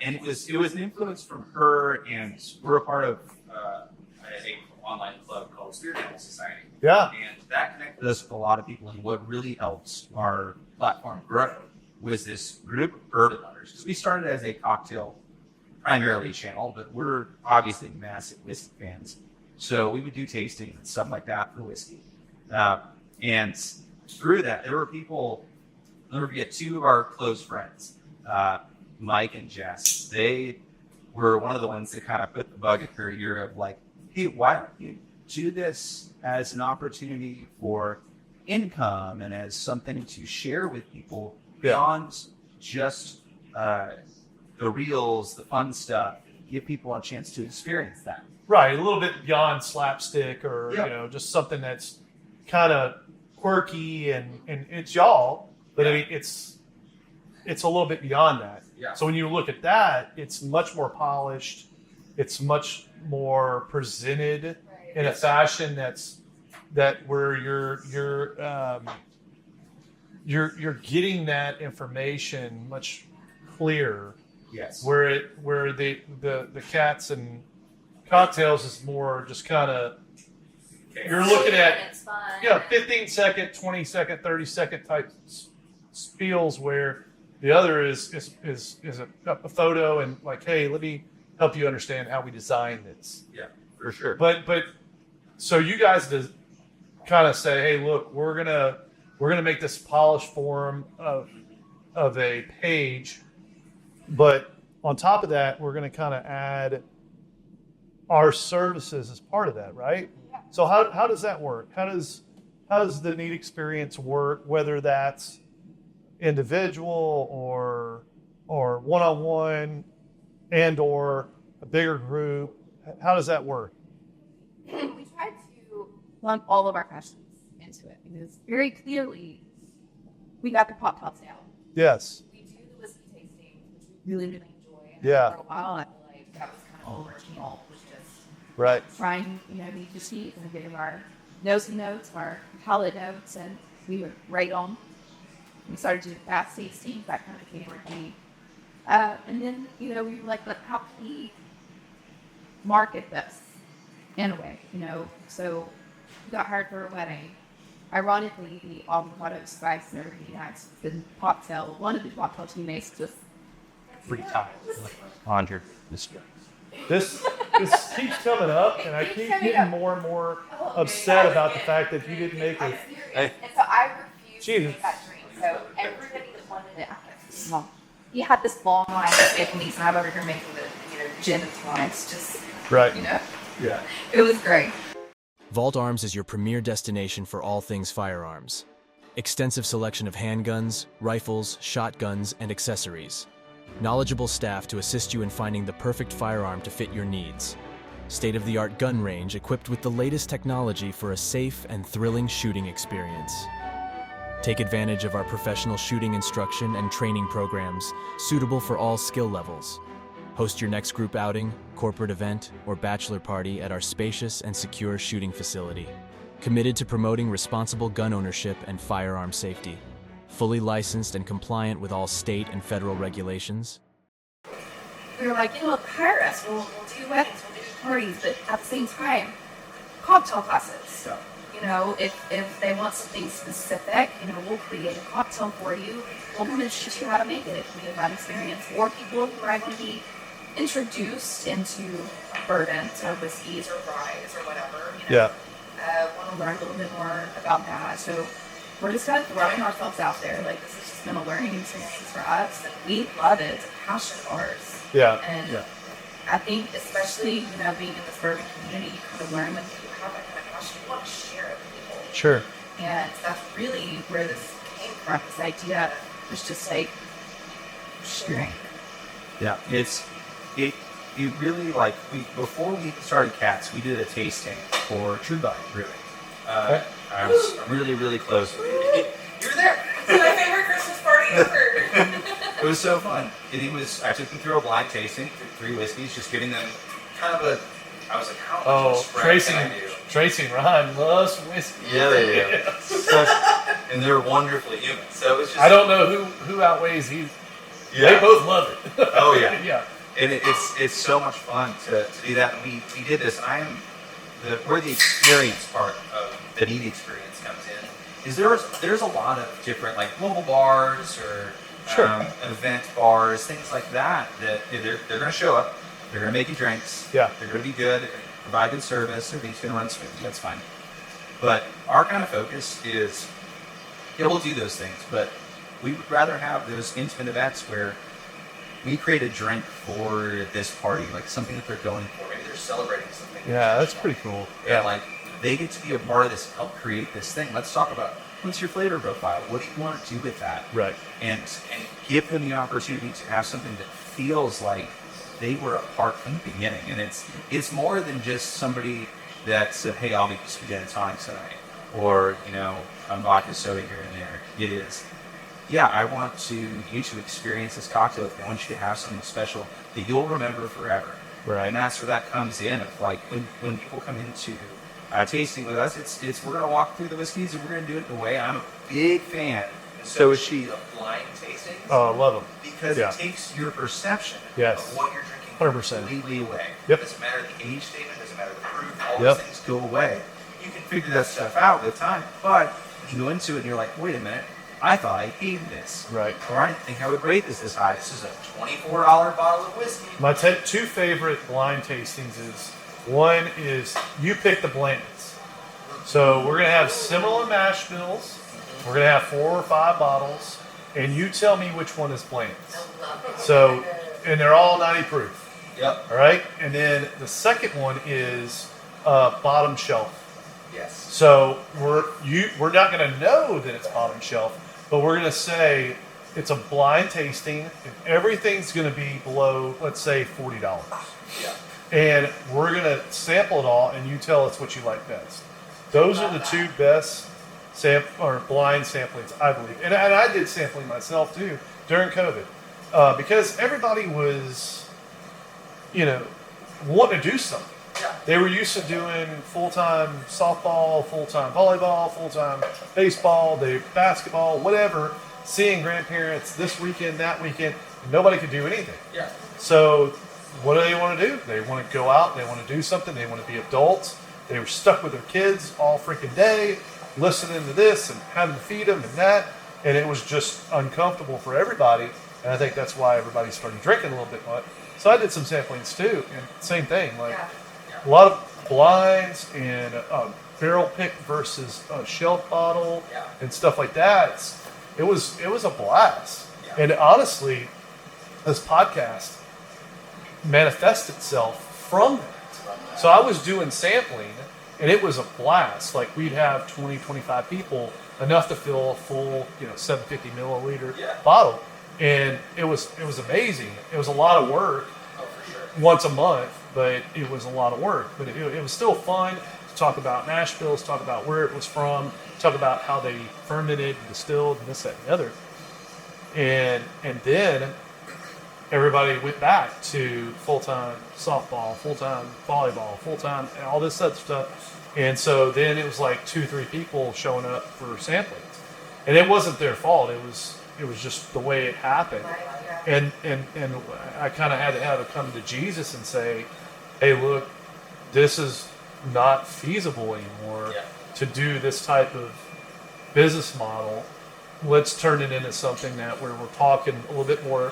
Speaker 2: And it was an influence from her, and we're a part of an online club called Spirit Animal Society.
Speaker 4: Yeah.
Speaker 2: And that connected us with a lot of people. And what really helped our platform grow was this group of bourbon lovers. Because we started as a cocktail primarily channel, but we're obviously massive whiskey fans. So we would do tasting and stuff like that for whiskey. And through that, there were people, I'll never forget, two of our close friends, Mike and Jess. They were one of the ones that kind of put the bug in her ear of like, hey, why don't you do this as an opportunity for income and as something to share with people beyond just the reels, the fun stuff, give people a chance to experience that.
Speaker 4: Right, a little bit beyond slapstick or
Speaker 2: Yeah.
Speaker 4: just something that's kind of quirky and it's y'all, but I mean it's a little bit beyond that.
Speaker 2: Yeah.
Speaker 4: So when you look at that, it's much more polished, it's much more presented in a fashion that where you're getting that information much clearer.
Speaker 2: Yes.
Speaker 4: Where the Cats and Cocktails is more just kind of you're looking at
Speaker 3: It's fun.
Speaker 4: 15 second, 20 second, 30 second type spiels, where the other is a photo and like, hey, let me help you understand how we designed this.
Speaker 2: Yeah, for sure.
Speaker 4: But so you guys kind of say, hey, look, we're gonna make this polished form of a page, but on top of that, we're gonna kind of add our services as part of that, right? So how does that work? How does the Neat experience work? Whether that's individual or one-on-one and or a bigger group, how does that work?
Speaker 3: We tried to lump all of our questions into it because very clearly we got the pop tops down.
Speaker 4: Yes.
Speaker 3: We do the whiskey tasting, which we really enjoy. And
Speaker 4: Yeah.
Speaker 3: For a while, I feel like that was kind of all our channel, was just
Speaker 4: Right.
Speaker 3: trying, be just eat and give our nosy notes, our palate notes, and we would write on. We started doing fast tasting, that kind of became our thing. And then, we were like, how can we market this in a way, So we got hired for a wedding. Ironically, the avocado spice and everything that's been cocktail, one of the cocktails we made just
Speaker 2: 3 times. 100.
Speaker 4: This keeps coming up, and I keep getting more and more upset about the fact that you didn't make it.
Speaker 3: And so I
Speaker 4: Jesus.
Speaker 3: That drink. So everybody that wanted it, he had this long line of Vietnamese, and I'm over here making the gin and tonics. Just
Speaker 4: Right.
Speaker 2: Yeah.
Speaker 3: it was great.
Speaker 8: Vault Arms is your premier destination for all things firearms. Extensive selection of handguns, rifles, shotguns, and accessories. Knowledgeable staff to assist you in finding the perfect firearm to fit your needs. State-of-the-art gun range equipped with the latest technology for a safe and thrilling shooting experience. Take advantage of our professional shooting instruction and training programs suitable for all skill levels. Host your next group outing, corporate event, or bachelor party at our spacious and secure shooting facility. Committed to promoting responsible gun ownership and firearm safety. Fully licensed and compliant with all state and federal regulations.
Speaker 3: We were like, hire us. We'll do weddings, we'll do parties, but at the same time, cocktail classes.
Speaker 2: Yeah.
Speaker 3: If they want something specific, we'll create a cocktail for you. We'll come and teach you how to make it. It can be a fun experience. Or people who are going to be introduced into bourbons or whiskeys or ryes or whatever. Want to learn a little bit more about that. So we're just kind of throwing ourselves out there. Like, this has just been a learning experience for us. And we love it. It's a passion of ours.
Speaker 4: Yeah.
Speaker 3: And I think, especially, being in this bourbon community, you kind of learn when you have that kind of passion, you want to share it with people.
Speaker 4: Sure.
Speaker 3: And that's really where this came from. This idea was just like sharing.
Speaker 2: Yeah, it really, like, before we started Cats, we did a tasting for True Bite Brewing. I was really, really close.
Speaker 5: You were there. It's my favorite Christmas party ever.
Speaker 2: It was so fun. I took them through a blind tasting, through 3 whiskeys, just giving them kind of I was like, how much
Speaker 4: Tracy,
Speaker 2: can I do?
Speaker 4: Tracy and Ryan loves whiskey.
Speaker 2: Yeah, they do. And they're wonderfully human. So it was just.
Speaker 4: I don't know who outweighs he.
Speaker 2: Yeah.
Speaker 4: They both love it.
Speaker 2: Oh, yeah.
Speaker 4: Yeah.
Speaker 2: And it's so much fun to do that. And we did this, and where the experience part of the neat experience comes in is there's a lot of different, like, mobile bars or event bars, things like that they're going to show up, they're going to make you drinks,
Speaker 4: Yeah.
Speaker 2: they're going to be good, they're going to provide good service, everything's going to run smooth. That's fine. But our kind of focus is, we'll do those things, but we would rather have those intimate events where we create a drink for this party, like something that they're going for. Maybe they're celebrating something.
Speaker 4: Yeah, that's pretty cool.
Speaker 2: And like, they get to be a part of this, help create this thing. Let's talk about, what's your flavor profile? What do you want to do with that?
Speaker 4: Right.
Speaker 2: And give them the opportunity to have something that feels like they were a part from the beginning. And it's more than just somebody that said, hey, I'll make you some gin and tonic tonight. Or, I'm vodka soda here and there. It is. Yeah, I want you to experience this cocktail. I want you to have something special that you'll remember forever.
Speaker 4: Right.
Speaker 2: And that's where that comes in. Of like, when people come into tasting with us, it's we're going to walk through the whiskeys and we're going to do it the way I'm a big fan. And so is she. Of blind tastings.
Speaker 4: Oh, I love them.
Speaker 2: Because it takes your perception
Speaker 4: Yes.
Speaker 2: of what you're drinking
Speaker 4: 100%.
Speaker 2: completely away.
Speaker 4: Yep.
Speaker 2: Doesn't matter the age statement, doesn't matter the proof, all
Speaker 4: Yep.
Speaker 2: those things go away. You can figure that stuff out with time, but you go into it and you're like, wait a minute, I thought I hated this.
Speaker 4: Right.
Speaker 2: Or I didn't think I would rate this high. This is a $24 bottle of whiskey.
Speaker 4: My 2 favorite blind tastings is, one is you pick the blends. So we're going to have similar mash bills. We're going to have 4 or 5 bottles, and you tell me which one is blends. So, and they're all 90 proof.
Speaker 2: Yep.
Speaker 4: All right. And then the second one is bottom shelf.
Speaker 2: Yes.
Speaker 4: So we're not going to know that it's bottom shelf, but we're going to say it's a blind tasting, and everything's going to be below, let's say, $40.
Speaker 2: Yeah.
Speaker 4: And we're going to sample it all, and you tell us what you like best. Those are the 2 best blind samplings, I believe. And I did sampling myself, too, during COVID, because everybody was, wanting to do something.
Speaker 2: Yeah.
Speaker 4: They were used to doing full-time softball, full-time volleyball, full-time baseball, basketball, whatever, seeing grandparents this weekend, that weekend, and nobody could do anything.
Speaker 2: Yeah.
Speaker 4: So what do they want to do? They want to go out, they want to do something, they want to be adults. They were stuck with their kids all freaking day, listening to this and having to feed them and that, and it was just uncomfortable for everybody, and I think that's why everybody started drinking a little bit much. So I did some samplings too, and same thing, like a lot of blinds and barrel pick versus a shelf bottle
Speaker 2: Yeah.
Speaker 4: and stuff like that. It was a blast.
Speaker 2: Yeah.
Speaker 4: And honestly, this podcast manifests itself from that. So I was doing sampling, and it was a blast. Like, we'd have 20, 25 people, enough to fill a full, 750 milliliter
Speaker 2: Yeah.
Speaker 4: bottle. And it was amazing. It was a lot of work
Speaker 2: Oh, for sure.
Speaker 4: once a month, but it was a lot of work. But it was still fun to talk about mash bills, talk about where it was from, talk about how they fermented and distilled and this, that, and the other. And then everybody went back to full-time softball, full-time volleyball, full-time, all this other stuff. And so then it was like 2-3 people showing up for sampling. And it wasn't their fault. It was just the way it happened. And I kind of had to have it come to Jesus and say, hey, look, this is not feasible anymore
Speaker 2: Yeah.
Speaker 4: to do this type of business model. Let's turn it into something that where we're talking a little bit more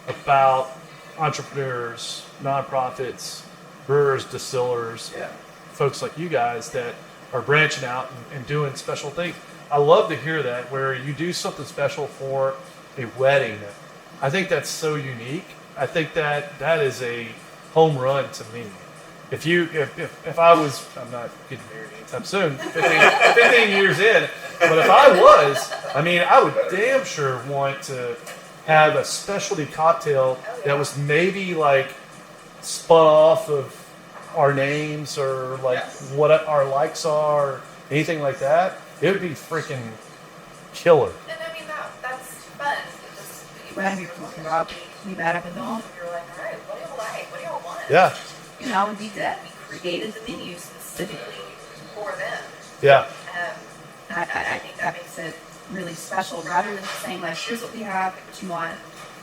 Speaker 4: about entrepreneurs, nonprofits, brewers, distillers,
Speaker 2: Yeah.
Speaker 4: folks like you guys that are branching out and doing special things. I love to hear that, where you do something special for a wedding. I think that's so unique. I think that is a home run to me. If I was, I'm not getting married anytime soon, 15 years in, but if I was, I would damn sure want to have a specialty cocktail that was maybe like spun off of our names or like what our likes are, or anything like that. It would be freaking killer.
Speaker 3: And that's fun. When we were talking about we met up in the home, we were like, all right, what do y'all like? What do y'all want?
Speaker 4: Yeah.
Speaker 3: And we did. We created the menu specifically for them.
Speaker 4: Yeah.
Speaker 3: I think that makes it really special, rather than just saying, like, here's what we have, what you want.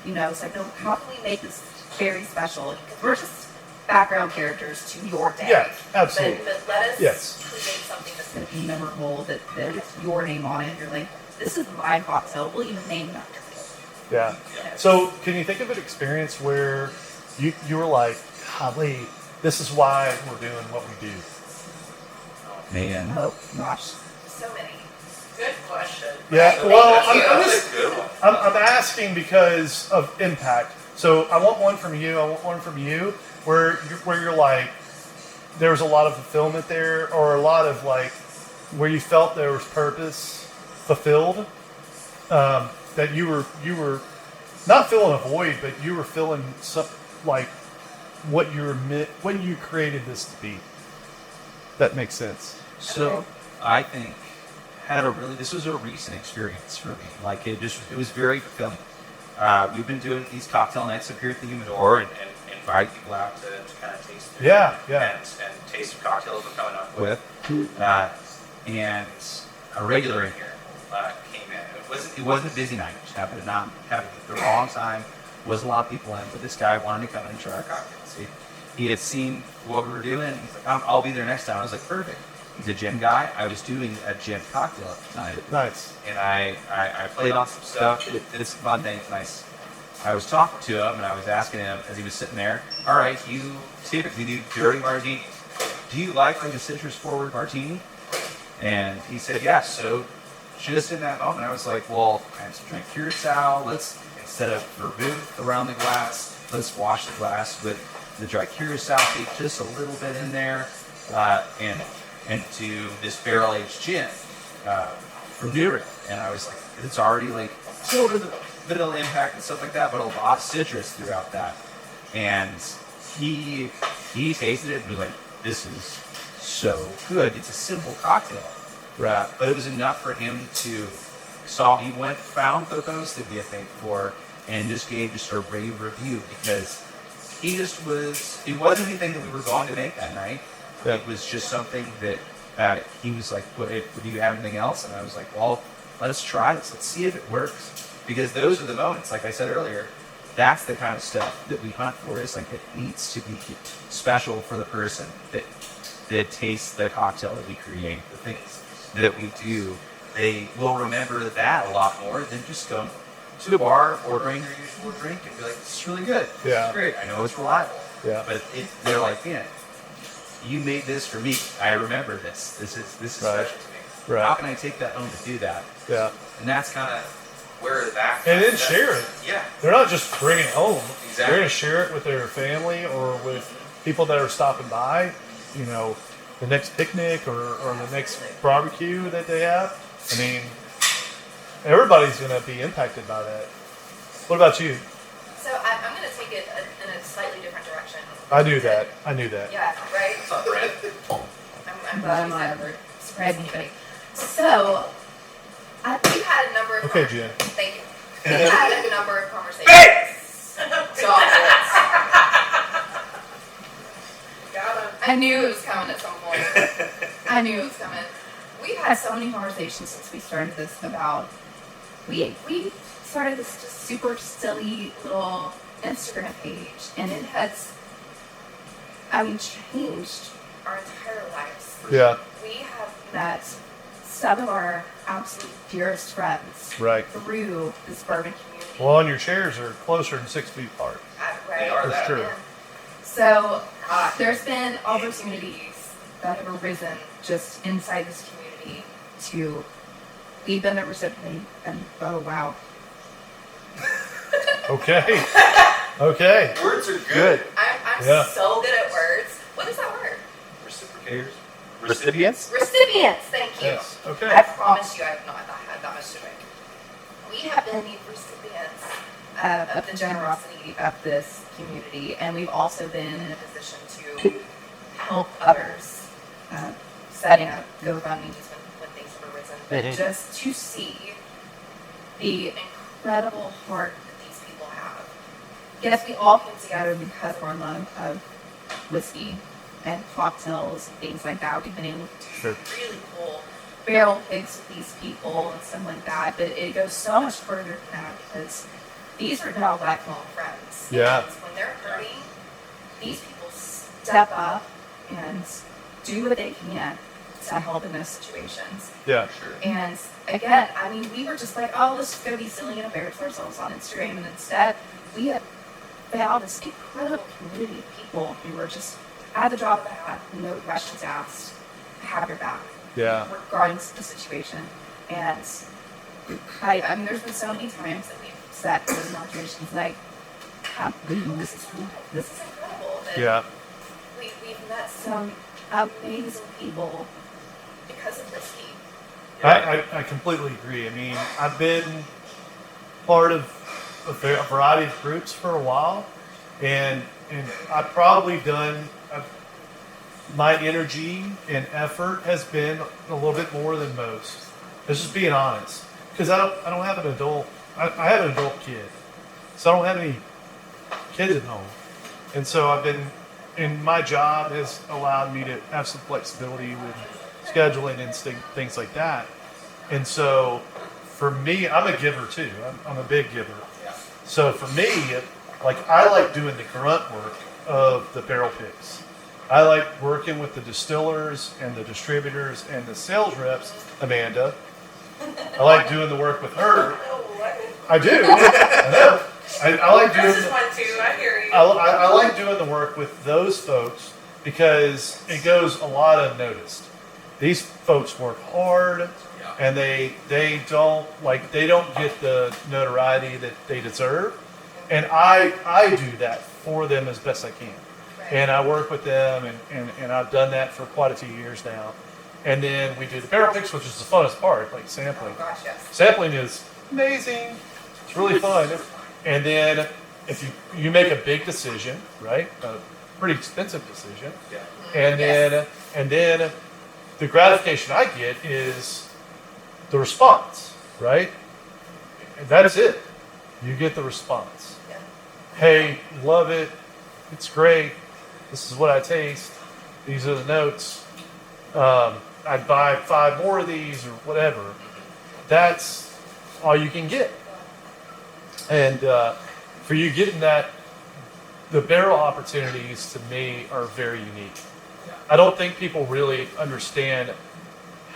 Speaker 3: It's like, no, how can we make this very special? Because we're just background characters to your day.
Speaker 4: Yeah, absolutely.
Speaker 3: But let us
Speaker 4: Yes.
Speaker 3: create something that's going to be memorable, that it's your name on it. You're like, this is my cocktail. We'll even name it after you.
Speaker 4: Yeah. So can you think of an experience where you were like, golly, this is why we're doing what we do?
Speaker 2: Man.
Speaker 3: Oh, gosh. So many.
Speaker 5: Good question.
Speaker 4: Yeah, well,
Speaker 6: That's a good one.
Speaker 4: I'm asking because of impact. So I want one from you. I want one from you where you're like, there was a lot of fulfillment there, or a lot of like where you felt there was purpose fulfilled. That you were not filling a void, but you were filling some, like what you were meant when you created this to be. That makes sense.
Speaker 2: So I think this was a recent experience for me. Like it was very fulfilling. We've been doing these cocktail nights up here at the Humidor and invite people out to kind of taste their and taste some cocktails we're coming up with. And a regular in here came in. It wasn't a busy night. Just happened to not have it the wrong time. Was a lot of people in, but this guy wanted to come in and try our cocktails. He had seen what we were doing. He's like, I'll be there next time. I was like, perfect. He's a gin guy. I was doing a gin cocktail at the time.
Speaker 4: Nice.
Speaker 2: And I played on some stuff. It's fun thing. Nice. I was talking to him and I was asking him as he was sitting there, all right, you typically do dirty martini. Do you like a citrus forward martini? And he said, yes. So just in that moment, I was like, well, I have some drink curacao. Let's, instead of vermouth around the glass, let's wash the glass with the dry curacao, take just a little bit in there, and do this barrel-aged gin from Newry. And I was like, it's already like still with a vanilla impact and stuff like that, but a lot of citrus throughout that. And he tasted it and was like, this is so good. It's a simple cocktail. Right. But it was enough for him to he found Coco's to be a thing for, and just gave just a rave review because it wasn't anything that we were going to make that night. Yeah. It was just something that he was like, do you have anything else? And I was like, well, let us try this. Let's see if it works. Because those are the moments, like I said earlier, that's the kind of stuff that we hunt for. Is like, it needs to be special for the person that tastes the cocktail that we create, the things that we do. They will remember that a lot more than just going to the bar, ordering their usual drink, and be like, this is really good.
Speaker 4: Yeah.
Speaker 2: This is great. I know it's reliable.
Speaker 4: Yeah.
Speaker 2: But they're like, yeah, you made this for me. I remember this. This is
Speaker 4: Right.
Speaker 2: special to me.
Speaker 4: Right.
Speaker 2: How can I take that home to do that?
Speaker 4: Yeah.
Speaker 2: And that's kind of where that.
Speaker 4: And then share it.
Speaker 2: Yeah.
Speaker 4: They're not just bringing it home.
Speaker 2: Exactly.
Speaker 4: They're going to share it with their family or with people that are stopping by. You know, the next picnic or the next barbecue that they have. I mean, everybody's going to be impacted by that. What about you?
Speaker 9: So I'm going to take it in a slightly different direction.
Speaker 4: I knew that.
Speaker 9: Yeah, right?
Speaker 2: What's up, Brad?
Speaker 9: I'm glad I'm not ever surprised anybody. So, we've had a number of
Speaker 4: Okay, Jen.
Speaker 9: Thank you. We've had a number of conversations. Stop it.
Speaker 5: Got him.
Speaker 9: I knew it was coming at some point. I knew it was coming. We've had so many conversations since we started this about we started this just super silly little Instagram page, and it has changed our entire lives.
Speaker 4: Yeah.
Speaker 9: We have met some of our absolute dearest friends
Speaker 4: Right.
Speaker 9: through this bourbon community.
Speaker 4: Well, and your chairs are closer than 6 feet apart.
Speaker 9: Right?
Speaker 2: They are
Speaker 4: That's true.
Speaker 9: And so there's been opportunities that have arisen just inside this community to we've been a recipient and oh wow.
Speaker 4: Okay. Okay.
Speaker 2: Words are
Speaker 4: Good.
Speaker 9: I'm
Speaker 4: Yeah.
Speaker 9: so good at words. What is that word?
Speaker 2: Reciprocators. Recipients.
Speaker 9: Recipients, thank you.
Speaker 4: Yes. Okay.
Speaker 9: I promise you I have not had that much to drink. We have been the recipients of the generosity of this community, and we've also been in a position to help others, setting up GoFundMes when things have arisen. But just to see the incredible heart that these people have. Yes, we all came together because of our love of whiskey and cocktails and things like that. We've been able to do
Speaker 4: Sure.
Speaker 9: really cool barrel pigs with these people and stuff like that. But it goes so much further than that because these are now lifelong friends.
Speaker 4: Yeah.
Speaker 9: And when they're hurting, these people step up and do what they can to help in those situations.
Speaker 4: Yeah.
Speaker 9: And again, I mean, we were just like, oh, let's just go be silly and embarrass ourselves on Instagram. And instead, we have found this incredible community of people who were just at the drop of a hat, no questions asked, have your back,
Speaker 4: Yeah.
Speaker 9: regarding the situation. And I mean, there's been so many times that we've sat in those conversations like, this is incredible. That
Speaker 4: Yeah.
Speaker 9: we've met some amazing people because of whiskey.
Speaker 4: I completely agree. I mean, I've been part of a variety of groups for a while, and I've probably done my energy and effort has been a little bit more than most. Let's just being honest, because I don't have an adult. I have an adult kid, so I don't have any kids at home, and so I've been. And my job has allowed me to have some flexibility with scheduling and things like that. And so for me, I'm a giver too. I'm a big giver. So for me, like I like doing the grunt work of the barrel picks. I like working with the distillers and the distributors and the sales reps, Amanda. I like doing the work with her. I do. I know. I like doing.
Speaker 5: This is one too. I hear you.
Speaker 4: I like doing the work with those folks because it goes a lot unnoticed. These folks work hard, and they don't get the notoriety that they deserve, and I do that for them as best I can, and I work with them, and I've done that for quite a few years now, and then we do the barrel picks, which is the funnest part, like sampling.
Speaker 9: Oh gosh, yes.
Speaker 4: Sampling is amazing. It's really fun. And then if you make a big decision, right? A pretty expensive decision.
Speaker 2: Yeah.
Speaker 4: And then the gratification I get is the response, right? And that's it. You get the response.
Speaker 9: Yeah.
Speaker 4: Hey, love it. It's great. This is what I taste. These are the notes. I'd buy 5 more of these or whatever. That's all you can get. And for you getting that, the barrel opportunities to me are very unique. I don't think people really understand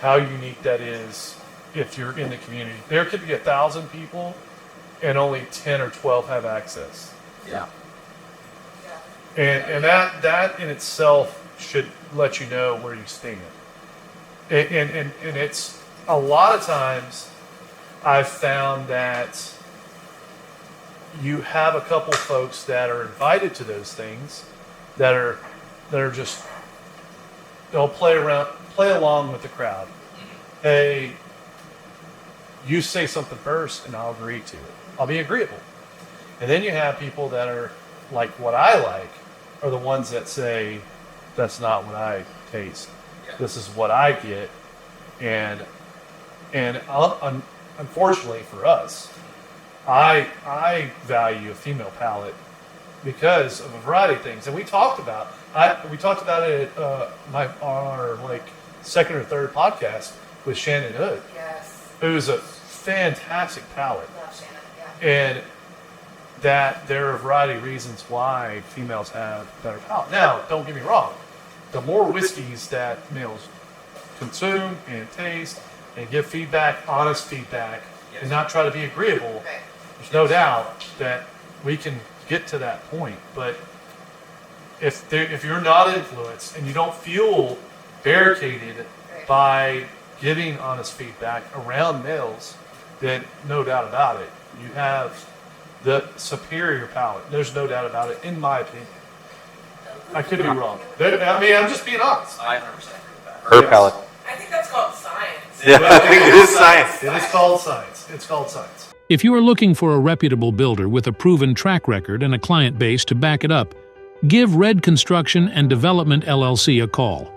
Speaker 4: how unique that is if you're in the community. There could be 1,000 people and only 10 or 12 have access.
Speaker 2: Yeah.
Speaker 4: And that in itself should let you know where you stand. And it's a lot of times I've found that you have a couple folks that are invited to those things that are just, they'll play along with the crowd. Hey, you say something first and I'll agree to it. I'll be agreeable. And then you have people that are like what I like are the ones that say, that's not what I taste.
Speaker 2: Yeah.
Speaker 4: This is what I get. And unfortunately for us, I value a female palate because of a variety of things. And we talked about it at our like second or third podcast with Shannon Hood.
Speaker 9: Yes.
Speaker 4: Who's a fantastic palate.
Speaker 9: Love Shannon, yeah.
Speaker 4: And that there are a variety of reasons why females have better palate. Now, don't get me wrong. The more whiskeys that males consume and taste and give feedback, honest feedback, and not try to be agreeable,
Speaker 9: Right.
Speaker 4: there's no doubt that we can get to that point. But if you're not influenced and you don't feel barricaded
Speaker 9: Right.
Speaker 4: by giving honest feedback around males, then no doubt about it, you have the superior palate. There's no doubt about it, in my opinion. I could be wrong. I mean, I'm just being honest.
Speaker 2: I 100% agree with that.
Speaker 5: Her
Speaker 4: Yes.
Speaker 5: palate.
Speaker 9: I think that's called science.
Speaker 5: Yeah, I think it is science.
Speaker 4: It is called science. It's called science.
Speaker 10: If you are looking for a reputable builder with a proven track record and a client base to back it up, give Red Construction and Development LLC a call.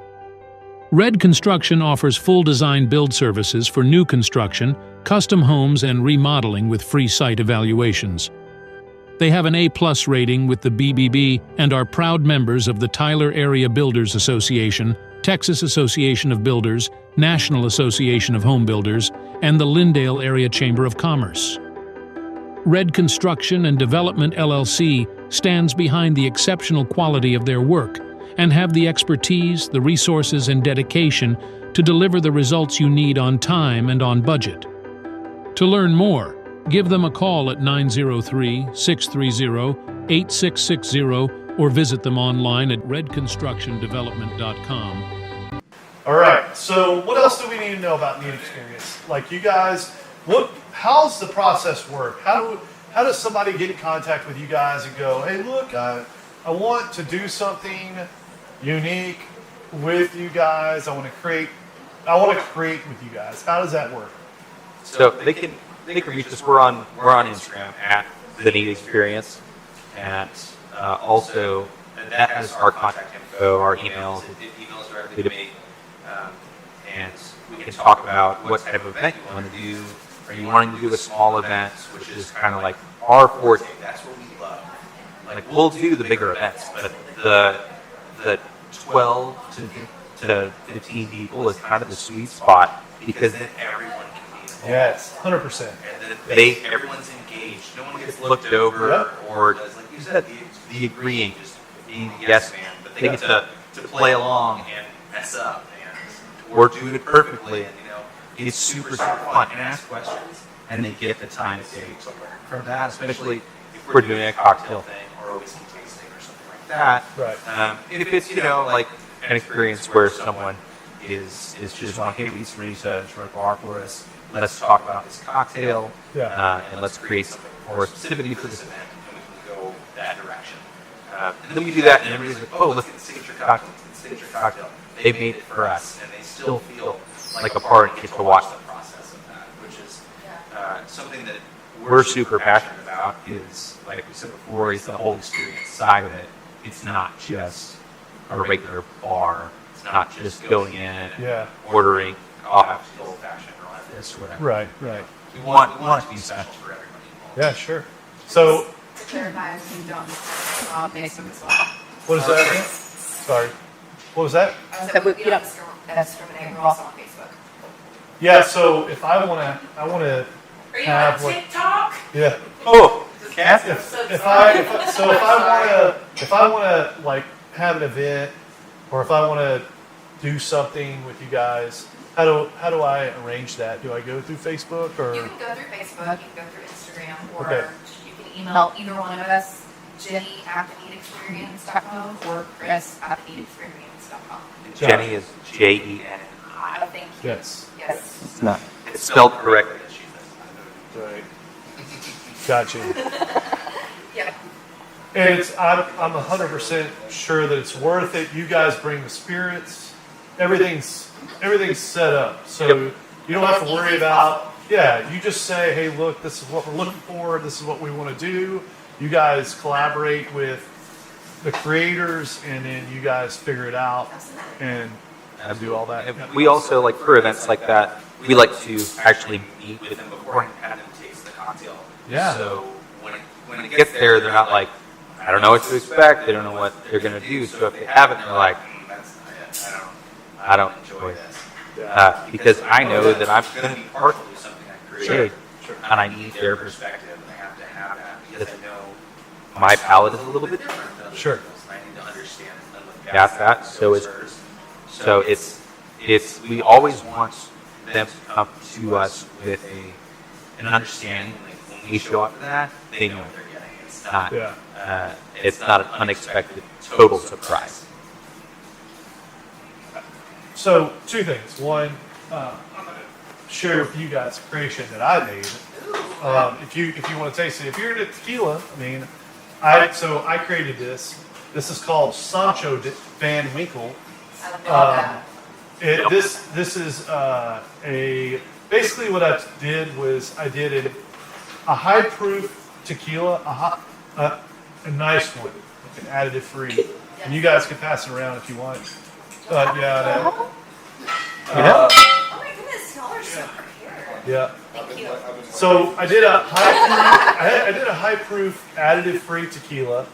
Speaker 10: Red Construction offers full design build services for new construction, custom homes, and remodeling with free site evaluations. They have an A+ rating with the BBB and are proud members of the Tyler Area Builders Association, Texas Association of Builders, National Association of Home Builders, and the Lindale Area Chamber of Commerce. Red Construction and Development LLC stands behind the exceptional quality of their work and have the expertise, the resources, and dedication to deliver the results you need on time and on budget. To learn more, give them a call at 903-630-8660 or visit them online at redconstructiondevelopment.com.
Speaker 4: All right. So, what else do we need to know about need experience? Like, you guys, how's the process work? How does somebody get in contact with you guys and go, hey, look, I want to do something unique with you guys. I want to create with you guys. How does that work?
Speaker 5: So they can reach us. We're on Instagram at The Need Experience, and also that has our contact info, our emails. It emails directly to me, and we can talk about what type of event you want to do. Are you wanting to do a small event, which is kind of like our forte? That's what we love. Like, we'll do the bigger events, but the 12 to 15 people is kind of the sweet spot, because then everyone can be involved.
Speaker 4: Yes, 100%.
Speaker 5: And then everyone's engaged. No one gets looked over or does, like you said, the agreeing, just being the yes man. But they get to play along and mess up, or do it perfectly, and it's super, super fun, and ask questions, and they get the time to take from that, especially if we're doing a cocktail thing or a whiskey tasting or something like that.
Speaker 4: Right.
Speaker 5: If it's, like an experience where someone is just like, hey, we need some research or a bar for us, let's talk about this cocktail, and let's create something more specifically for this event, and we can go that direction. And then we do that, and everybody's like, oh, look at the signature cocktail. They made it for us, and they still feel like a part and get to watch the process of that, which is something that we're super passionate about. Is, like we said before, is the whole experience side of it. It's not just a regular bar. It's not just going in and ordering, I'll have the old fashioned or I'll have this or whatever.
Speaker 4: Right.
Speaker 5: We want it to be special for everybody.
Speaker 4: Yeah, sure. So,
Speaker 3: To clarify, we don't make them as well.
Speaker 4: what is that? Sorry. What was that?
Speaker 9: I said, we don't discriminate. We're also on Facebook.
Speaker 4: Yeah, so if I want to
Speaker 9: Are you
Speaker 4: have
Speaker 9: on TikTok?
Speaker 4: yeah.
Speaker 5: Oh, Cass?
Speaker 4: If I want to like have an event, or if I want to do something with you guys, how do I arrange that? Do I go through Facebook or?
Speaker 9: You can go through Facebook, you can go through Instagram, or
Speaker 4: Okay.
Speaker 9: you can email either one of us.
Speaker 3: Jenni@theneedexperience.com or Chris@theneedexperience.com.
Speaker 5: Jenni is Jen.
Speaker 3: Oh, thank you.
Speaker 4: Yes.
Speaker 3: Yes.
Speaker 5: It's not. It's spelled correctly.
Speaker 4: Right. Gotcha.
Speaker 3: Yeah.
Speaker 4: And I'm 100% sure that it's worth it. You guys bring the spirits. Everything's set up, so you don't have to worry about. Yeah, you just say, hey, look, this is what we're looking for. This is what we want to do. You guys collaborate with the creators, and then you guys figure it out and do all that.
Speaker 5: We also, like, for events like that, we like to actually meet with them beforehand and have them taste the cocktail.
Speaker 4: Yeah.
Speaker 5: So when it gets there, they're not like, I don't know what to expect. They don't know what they're going to do. So if they have it, they're like, that's not it. I don't enjoy this. Because I know that I'm going to be part of something I created, and I need their perspective, and I have to have that because I know my palate is a little bit different than others.
Speaker 4: Sure.
Speaker 5: And I need to understand and look past that. So it's we always want them to come to us with an understanding. Like when we show up to that, they know what they're getting. It's not an unexpected total surprise.
Speaker 4: So, two things. One, I'm going to share with you guys a creation that I made. If you want to taste it, if you're into tequila, I mean, I created this. This is called Sancho Van Winkle. This is basically what I did was I did a high proof tequila, a nice one, like an additive free, and you guys can pass it around if you want. But yeah,
Speaker 3: Oh my goodness, y'all are so prepared.
Speaker 4: yeah.
Speaker 3: Thank you.
Speaker 4: So I did a high proof additive free tequila,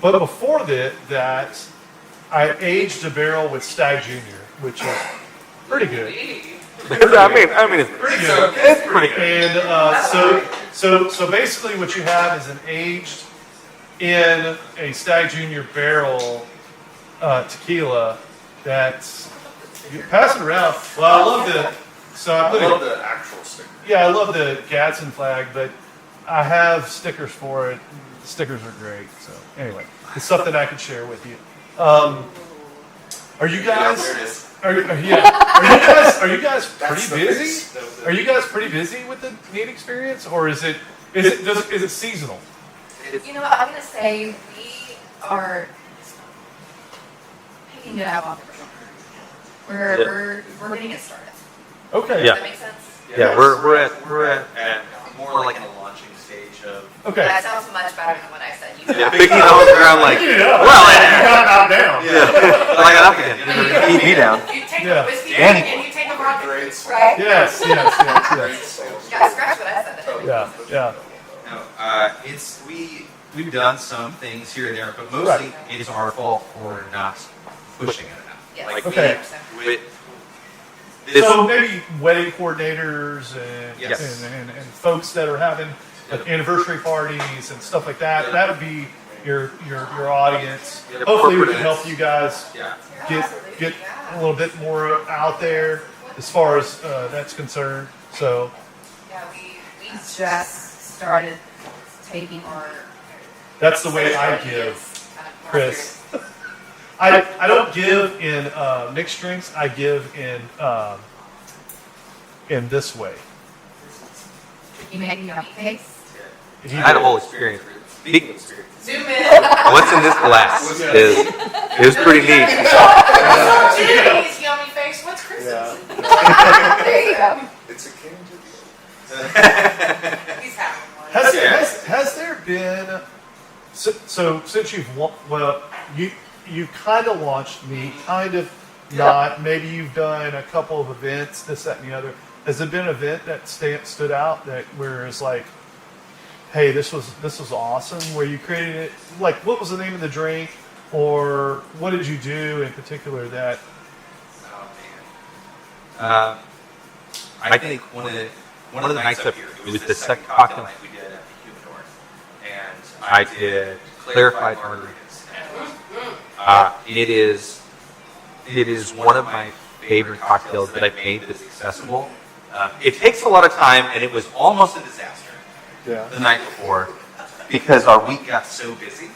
Speaker 4: but before that I aged a barrel with Stag Junior, which is pretty good.
Speaker 5: I mean, it's
Speaker 4: Pretty good.
Speaker 5: It's pretty good.
Speaker 4: And so basically, what you have is an aged in a Stag Junior barrel tequila that's you pass it around. Well, I love the
Speaker 6: the actual sticker.
Speaker 4: Yeah, I love the Gadsden flag, but I have stickers for it. Stickers are great. So anyway, it's something I could share with you. Are you guys? Are you guys pretty busy? Are you guys pretty busy with the Need Experience, or is it seasonal?
Speaker 3: You know what, I'm going to say we are picking it up on the We're getting it started.
Speaker 4: Okay.
Speaker 5: Yeah.
Speaker 3: Does that make sense?
Speaker 5: Yeah, we're at more like in the launching stage of.
Speaker 4: Okay.
Speaker 3: That sounds much better than what I said.
Speaker 5: Yeah, picking it all around like. Well,
Speaker 4: You got knocked down.
Speaker 5: yeah. Like up again. Keep me down.
Speaker 3: You take
Speaker 4: Yeah.
Speaker 3: a whiskey
Speaker 5: Danny.
Speaker 3: and you take a vodka,
Speaker 6: Great.
Speaker 3: right?
Speaker 4: Yes.
Speaker 3: You gotta scratch what I said.
Speaker 4: Yeah.
Speaker 2: No, we've done some things here and there, but mostly it is our fault for not pushing it enough.
Speaker 3: Yes.
Speaker 2: Like
Speaker 4: Okay.
Speaker 2: this,
Speaker 4: So maybe wedding coordinators and,
Speaker 2: Yes.
Speaker 4: and folks that are having like anniversary parties and stuff like that. That would be your audience.
Speaker 2: Yeah,
Speaker 4: Hopefully, we
Speaker 2: corporate
Speaker 4: can help
Speaker 2: events.
Speaker 4: you guys
Speaker 2: yeah.
Speaker 4: get a little bit more out there as far as that's concerned. So
Speaker 3: Yeah, we just started taking our.
Speaker 4: that's the way I give, Chris. I don't give in mixed drinks. I give in this way.
Speaker 3: You making your face?
Speaker 5: I had a whole experience. Speaking of experience,
Speaker 3: Zoom in.
Speaker 5: what's in this glass is pretty neat.
Speaker 3: Jenni's yummy face. What's Chris's? There you go.
Speaker 6: It's a king
Speaker 3: He's having one.
Speaker 4: Has there been so since you kind of launched me, kind of not. Maybe you've done a couple of events, this, that, and the other. Has there been an event that stood out that where it's like, hey, this was awesome, where you created it? Like, what was the name of the drink, or what did you do in particular that?
Speaker 2: Oh man. I think one of the nights up here, it was the second cocktail night we did at the Humidor, and I did clarified margaritas. It is one of my favorite cocktails that I've made that's accessible. It takes a lot of time, and it was almost a disaster
Speaker 4: Yeah.
Speaker 2: the night before
Speaker 5: because our week got so busy,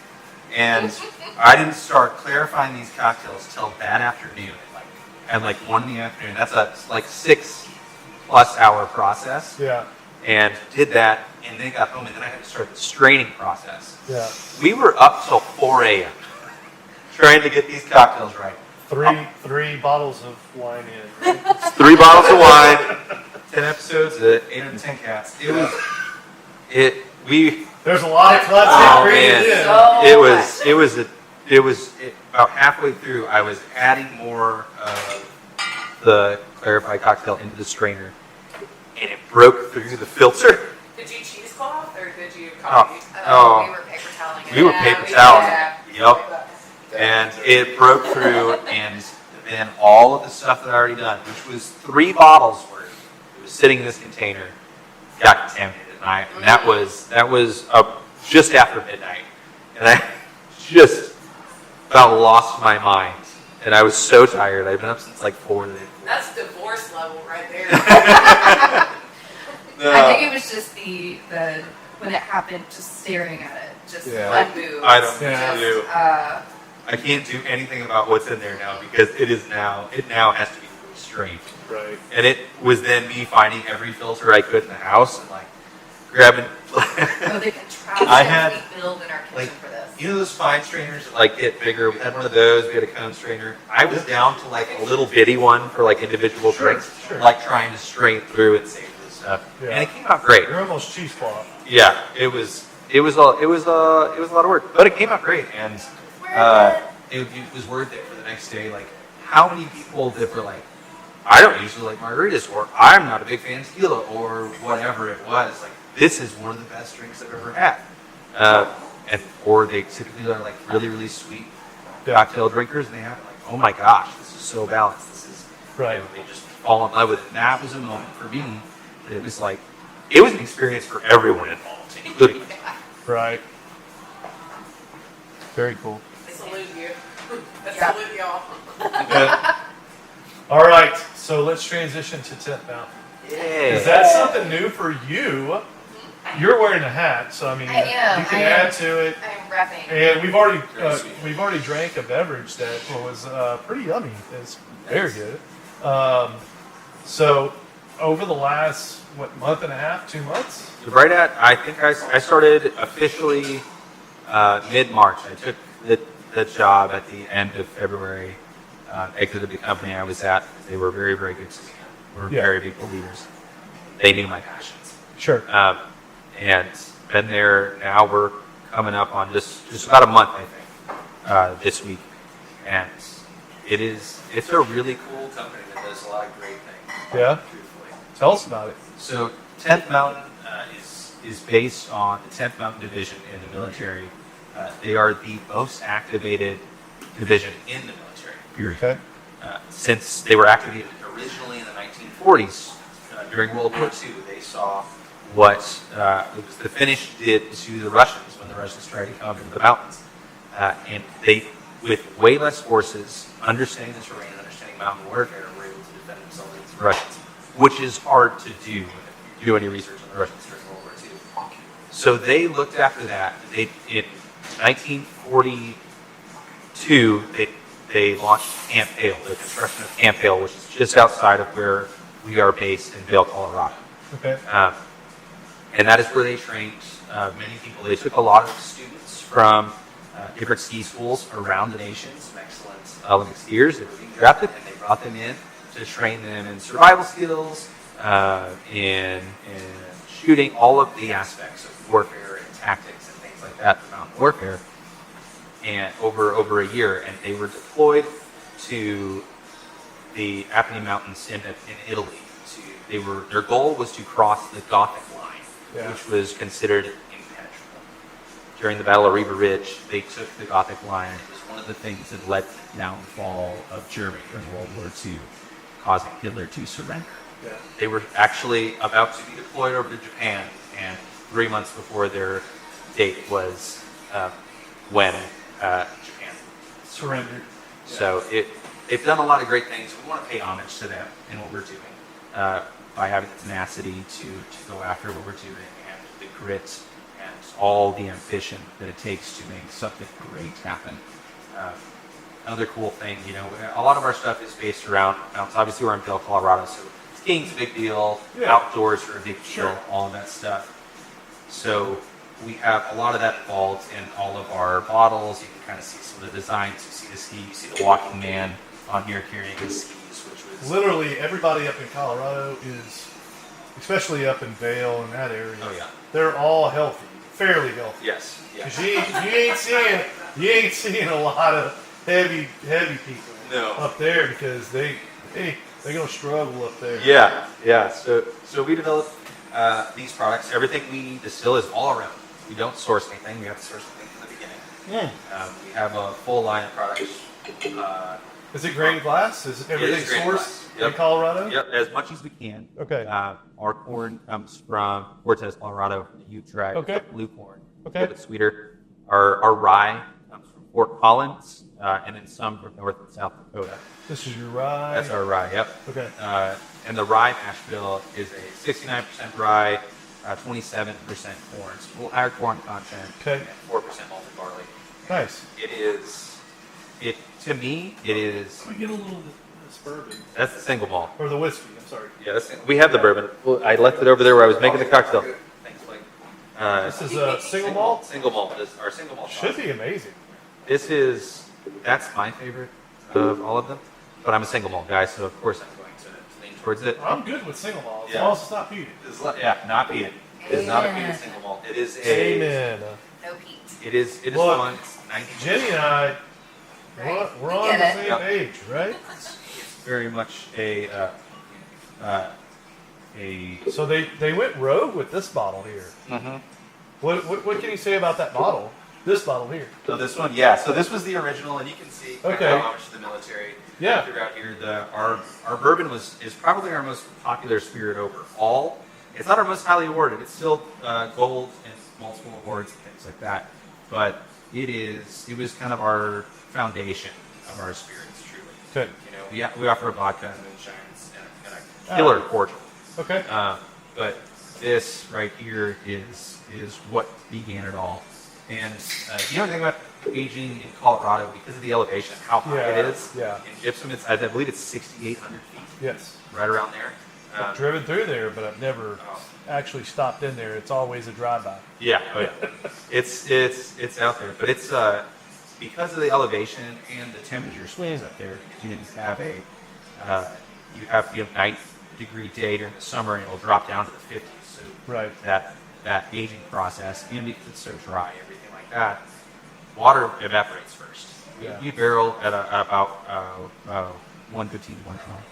Speaker 5: and I didn't start clarifying these cocktails till that afternoon, at like 1 in the afternoon. That's a like 6+ hour process.
Speaker 4: Yeah.
Speaker 5: And did that, and then got home, and then I had to start the straining process.
Speaker 4: Yeah.
Speaker 5: We were up till 4 a.m. trying to get these cocktails right.
Speaker 4: Three bottles of wine in. Right?
Speaker 5: 3 bottles of wine, 10 episodes, 8 and 10 cats.
Speaker 4: There's a lot of cuts
Speaker 5: Oh
Speaker 4: created in.
Speaker 5: man, it was about halfway through. I was adding more of the clarified cocktail into the strainer, and it broke through the filter.
Speaker 9: Did you cheesecloth or did you
Speaker 5: Oh,
Speaker 9: copy?
Speaker 5: oh.
Speaker 9: We were paper toweling it.
Speaker 5: We were paper toweling. Yep. And it broke through, and then all of the stuff that I already done, which was 3 bottles worth, it was sitting in this container, got contaminated. And that was just after midnight, and I just about lost my mind, and I was so tired. I'd been up since like 4 the day before.
Speaker 9: That's divorce level right there.
Speaker 3: I think it was just the when it happened, just staring at it, just one move.
Speaker 5: I don't do.
Speaker 3: Uh,
Speaker 5: I can't do anything about what's in there now because it now has to be restrained.
Speaker 4: Right.
Speaker 5: And it was then me finding every filter I could in the house and like grabbing.
Speaker 3: the contraptions
Speaker 5: I had,
Speaker 3: we build in our kitchen
Speaker 5: like,
Speaker 3: for this.
Speaker 5: you know those fine strainers that like get bigger? We had one of those. We had a cone strainer. I was down to like a little bitty one for like individual drinks, like trying to strain through and save this stuff, and it came out great.
Speaker 4: You're almost cheesecloth.
Speaker 5: Yeah, it was a lot of work, but it came out great, and it was worth it for the next day. Like, how many people that were like, I don't usually like margaritas, or I'm not a big fan of tequila, or whatever it was. Like, this is one of the best drinks I've ever had. Or they typically are like really, really sweet cocktail drinkers, and they have like, oh my gosh, this is so balanced. This is
Speaker 4: right.
Speaker 5: They just fall in love with it. And that was a moment for me. It was like, it was an experience for everyone involved, including me.
Speaker 4: Right. Very cool.
Speaker 9: Salute you. Salute y'all.
Speaker 4: All right, so let's transition to 10th Mountain.
Speaker 5: Yeah.
Speaker 4: Is that something new for you? You're wearing a hat, so I mean,
Speaker 3: I am.
Speaker 4: you can add to it.
Speaker 3: I'm repping.
Speaker 4: And we've already drank a beverage that was pretty yummy. It's very good. So over the last month and a half, 2 months?
Speaker 5: Right at, I think I started officially mid-March. I took the job at the end of February. Exited the company I was at. They were very, very good to me. We're very big believers. They knew my passions.
Speaker 4: Sure.
Speaker 5: And been there now. We're coming up on just about a month, I think, this week. And it's a really cool company that does a lot of great things.
Speaker 4: Yeah.
Speaker 5: Truthfully.
Speaker 4: Tell us about it.
Speaker 5: So 10th Mountain is based on the 10th Mountain Division in the military. They are the most activated division in the military, period.
Speaker 4: Okay.
Speaker 5: Since they were activated originally in the 1940s, during World War II, they saw what the Finnish did to the Russians when the Russians tried to come into the mountains. And they, with way less forces, understanding the terrain, understanding mountain warfare, were able to defend themselves against the Russians, which is hard to do if you do any research on the Russians during World War II. So they looked after that. In 1942, they launched Camp Hale, the construction of Camp Hale, which is just outside of where we are based in Vail, Colorado.
Speaker 4: Okay.
Speaker 5: And that is where they trained many people. They took a lot of students from different ski schools around the nation, some excellent Olympic skiers that were being drafted, and they brought them in to train them in survival skills, in shooting, all of the aspects of warfare and tactics and things like that around warfare. And over a year, and they were deployed to the Apennine Mountains in Italy. Their goal was to cross the Gothic line, which was considered impenetrable. During the Battle of Riva Ridge, they took the Gothic line. It was one of the things that led to the downfall of Germany during World War II, causing Hitler to surrender.
Speaker 4: Yeah.
Speaker 5: They were actually about to be deployed over to Japan, and 3 months before their date was when Japan
Speaker 4: surrendered.
Speaker 5: So they've done a lot of great things. We want to pay homage to them in what we're doing by having the tenacity to go after what we're doing and the grit and all the ambition that it takes to make something great happen. Another cool thing, you know, a lot of our stuff is based around mountains. Obviously, we're in Vail, Colorado, so skiing's a big deal.
Speaker 4: Yeah.
Speaker 5: Outdoors are a big deal. All of that stuff. So we have a lot of that involved in all of our bottles. You can kind of see some of the designs. You see the ski. You see the walking man on here carrying his skis, which was
Speaker 4: Literally everybody up in Colorado is, especially up in Vail and that area.
Speaker 5: Oh yeah.
Speaker 4: They're all healthy, fairly healthy.
Speaker 5: Yes. Yeah.
Speaker 4: 'Cause you ain't seeing a lot of heavy people up there because they're gonna struggle up there.
Speaker 5: Yeah. So we developed these products. Everything we distill is all around. We don't source anything. We have to source anything from the beginning. We have a full line of products.
Speaker 4: Is it grain glass? Is everything
Speaker 5: grain
Speaker 4: sourced
Speaker 5: glass. Yep.
Speaker 4: in Colorado?
Speaker 5: Yep, as much as we can.
Speaker 4: Okay.
Speaker 5: Our corn comes from Cortez, Colorado. You try
Speaker 4: Okay.
Speaker 5: blue corn.
Speaker 4: Okay.
Speaker 5: A little bit sweeter. Our rye comes from Fort Collins, and then some from North and South Dakota.
Speaker 4: This is your rye.
Speaker 5: That's our rye. Yep.
Speaker 4: Okay.
Speaker 5: And the rye mash bill is a 69% rye, 27% corn. So a little higher corn content.
Speaker 4: Okay.
Speaker 5: And 4% malted barley.
Speaker 4: Nice.
Speaker 5: To me, it is.
Speaker 4: Can we get a little of this bourbon?
Speaker 5: That's the single malt.
Speaker 4: Or the whiskey, I'm sorry.
Speaker 5: Yeah, we have the bourbon. Well, I left it over there where I was making the cocktail. Thanks, Blake.
Speaker 4: This is a single malt?
Speaker 5: Single malt. This is our single malt.
Speaker 4: Should be amazing.
Speaker 5: That's my favorite of all of them. But I'm a single malt guy, so of course I'm going to lean towards it.
Speaker 4: I'm good with single malt. As
Speaker 5: Yeah.
Speaker 4: long as it's not peated.
Speaker 5: Not peated. It is not a peated single malt. It is a.
Speaker 4: Amen.
Speaker 9: No peat.
Speaker 5: It is
Speaker 4: Look,
Speaker 5: fun. It's 19.
Speaker 4: Jenny and I,
Speaker 9: Right.
Speaker 4: we're
Speaker 9: We
Speaker 4: on
Speaker 9: get
Speaker 4: the
Speaker 9: it.
Speaker 4: same
Speaker 5: Yep.
Speaker 4: page, right?
Speaker 5: It's very much a.
Speaker 4: So they went rogue with this bottle here.
Speaker 5: Mhm.
Speaker 4: What can you say about that bottle? This bottle here.
Speaker 5: So this one, yeah. So this was the original, and you can see
Speaker 4: Okay.
Speaker 5: how much the military
Speaker 4: Yeah.
Speaker 5: throughout here. Our bourbon is probably our most popular spirit overall. It's not our most highly awarded. It's still gold and multiple awards and things like that. But it was kind of our foundation of our spirits, truly.
Speaker 4: Okay.
Speaker 5: You know, we offer a vodka and moonshines and a killer cordial.
Speaker 4: Okay.
Speaker 5: But this right here is what began it all. And you know the thing about aging in Colorado, because of the elevation, how high it is.
Speaker 4: Yeah.
Speaker 5: In gypsum, I believe it's 6,800 feet.
Speaker 4: Yes.
Speaker 5: Right around there.
Speaker 4: I've driven through there, but I've never actually stopped in there. It's always a drive-by.
Speaker 5: Yeah, oh yeah. it's out there, but it's because of the elevation and the temperature swings up there. You have you have 90-degree day during the summer, and it'll drop down to the 50s. So
Speaker 4: Right.
Speaker 5: that aging process, and because it's so dry, everything like that, water evaporates first.
Speaker 4: Yeah.
Speaker 5: You barrel at about 115, 120,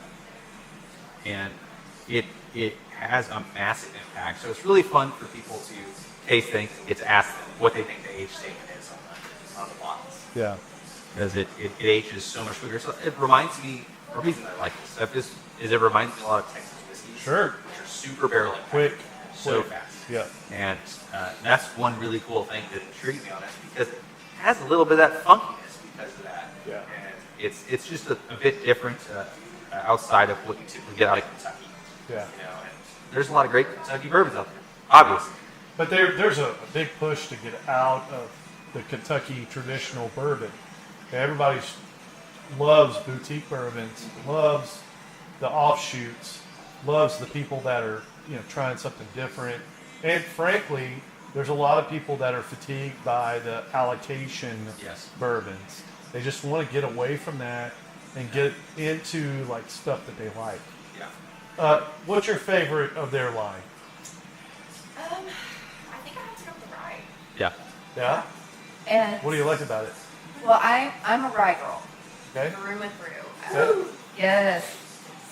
Speaker 5: and it has a massive impact. So it's really fun for people to taste things, get to ask them what they think the age statement is on the bottles,
Speaker 4: Yeah.
Speaker 5: because it ages so much quicker. So it reminds me, a reason I like this stuff is it reminds me a lot of Texas whiskey.
Speaker 4: Sure.
Speaker 5: Which are super barrel impact,
Speaker 4: Quick.
Speaker 5: so
Speaker 4: quick.
Speaker 5: fast.
Speaker 4: Yeah.
Speaker 5: And that's one really cool thing that intrigued me on it, because it has a little bit of that funkiness because of that.
Speaker 4: Yeah.
Speaker 5: And it's just a bit different outside of what you typically get out of Kentucky.
Speaker 4: Yeah.
Speaker 5: You know, and there's a lot of great Kentucky bourbons out there, obviously.
Speaker 4: But there's a big push to get out of the Kentucky traditional bourbon. Everybody loves boutique bourbons, loves the offshoots, loves the people that are trying something different. And frankly, there's a lot of people that are fatigued by the allocation
Speaker 5: Yes.
Speaker 4: bourbons. They just want to get away from that and get into like stuff that they like.
Speaker 5: Yeah.
Speaker 4: What's your favorite of their line?
Speaker 9: I think I have to go with the rye.
Speaker 5: Yeah.
Speaker 4: Yeah.
Speaker 3: And
Speaker 4: What do you like about it?
Speaker 3: well, I'm a rye girl,
Speaker 4: Okay.
Speaker 3: through and through.
Speaker 4: Okay.
Speaker 3: Yes.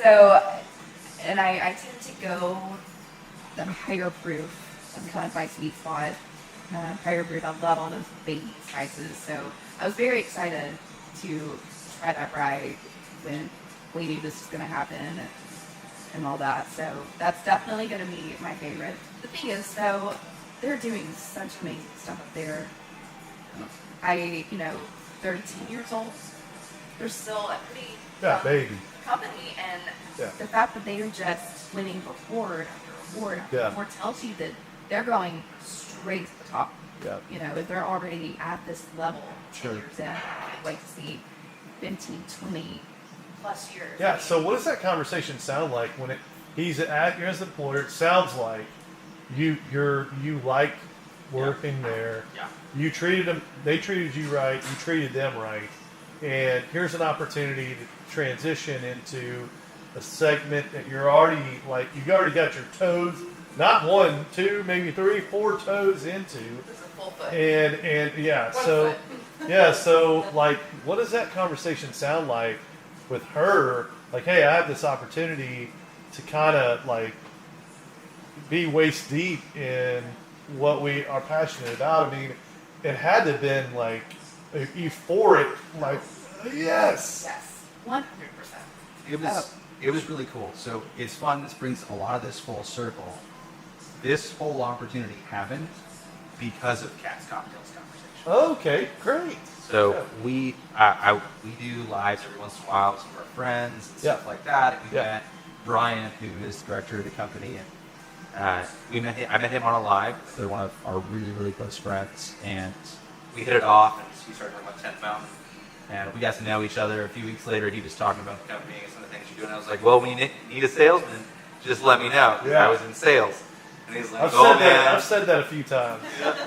Speaker 3: So, and I tend to go the higher proof. Sometimes my sweet spot. Higher proof. I love all those baby spices. So I was very excited to try that rye when we knew this was going to happen and all that. So that's definitely going to be my favorite. The thing is, though, they're doing such amazing stuff up there. 13 years old. They're still a pretty
Speaker 4: Yeah,
Speaker 3: young
Speaker 4: baby.
Speaker 3: company, and
Speaker 4: Yeah.
Speaker 3: the fact that they are just winning award after award after
Speaker 4: Yeah.
Speaker 3: award tells you that they're going straight to the
Speaker 2: top.
Speaker 4: Yeah.
Speaker 3: You know, if they're already at this level,
Speaker 2: Sure.
Speaker 3: years in, I'd like to see 15, 20 plus years.
Speaker 4: Yeah. So what does that conversation sound like when he's at you as an employer? It sounds like you like working there.
Speaker 2: Yeah.
Speaker 4: You treated them. They treated you right. You treated them right. And here's an opportunity to transition into a segment that you're already like you already got your toes, not 1, 2, maybe 3, 4 toes into.
Speaker 9: It's a full foot.
Speaker 4: And yeah,
Speaker 9: One
Speaker 4: so
Speaker 9: foot.
Speaker 4: yeah, so like, what does that conversation sound like with her? Like, hey, I have this opportunity to kind of like be waist deep in what we are passionate about. I mean, it had to have been like euphoric, like yes.
Speaker 3: Yes, 100%.
Speaker 2: It was really cool. So it's fun. This brings a lot of this full circle. This whole opportunity happened because of Cat's Cocktails conversation.
Speaker 4: Okay, great.
Speaker 5: So we do lives every once in a while with some of our friends and stuff like that. And we met Brian, who is the director of the company, and I met him on a live. They're one of our really, really close friends, and we hit it off. And he started talking about 10th Mountain, and we got to know each other. A few weeks later, he was talking about the company and some of the things you're doing. I was like, well, when you need a salesman, just let me know.
Speaker 4: Yeah.
Speaker 2: I was in sales. And he's like,
Speaker 4: I've said that a few times.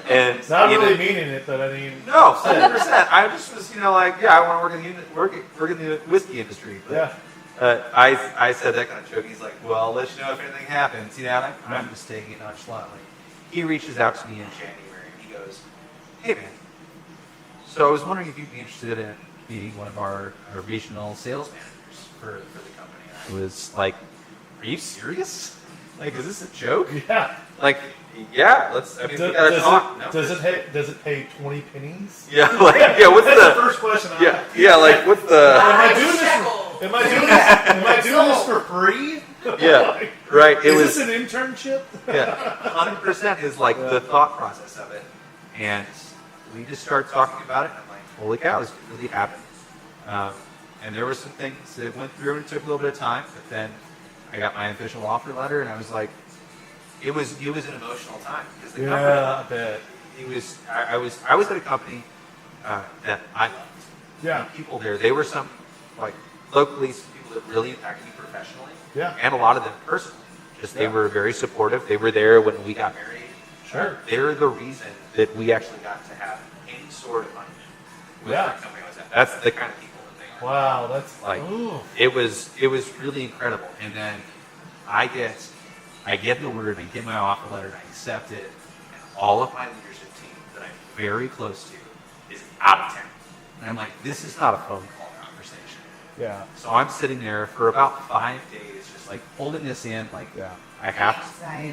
Speaker 5: And
Speaker 4: Not really meaning it, but I mean.
Speaker 2: No, 100%. I just was, I want to work in the whiskey industry. But, I said that kind of joke. He's like, well, I'll let you know if anything happens. And I'm just taking it nonchalantly. He reaches out to me in January and he goes, hey man, so I was wondering if you'd be interested in being one of our regional sales managers for the company. And I was like, are you serious? Like, is this a joke?
Speaker 4: Yeah.
Speaker 2: Like, yeah, let's. I mean, we gotta talk. No?
Speaker 4: Does it pay 20 pennies?
Speaker 2: Yeah, like, what's
Speaker 4: That's the first question.
Speaker 2: Yeah, like, what's the?
Speaker 4: Am I doing this for free?
Speaker 2: Yeah, right.
Speaker 4: Is this an internship?
Speaker 2: Yeah, 100% is like the thought process of it, and we just started talking about it. And I'm like, holy cow, this really happened. And there were some things that went through and it took a little bit of time, but then I got my official offer letter, and I was like, it was an emotional time because the company.
Speaker 4: I bet.
Speaker 2: I was at a company that I loved.
Speaker 4: Yeah.
Speaker 2: The people there, they were some like locally some people that really impacted me professionally.
Speaker 4: Yeah.
Speaker 2: And a lot of them personally. Just they were very supportive. They were there when we got married.
Speaker 4: Sure.
Speaker 2: They're the reason that we actually got to have any sort of money with that company I was at. That's the kind of people that they are.
Speaker 4: Wow, that's
Speaker 2: like it was really incredible. And then I get the word, I get my offer letter, and I accept it, and all of my leadership team that I'm very close to is out of town. And I'm like, this is not a phone call conversation.
Speaker 4: Yeah.
Speaker 2: So I'm sitting there for about 5 days, just like holding this in, like I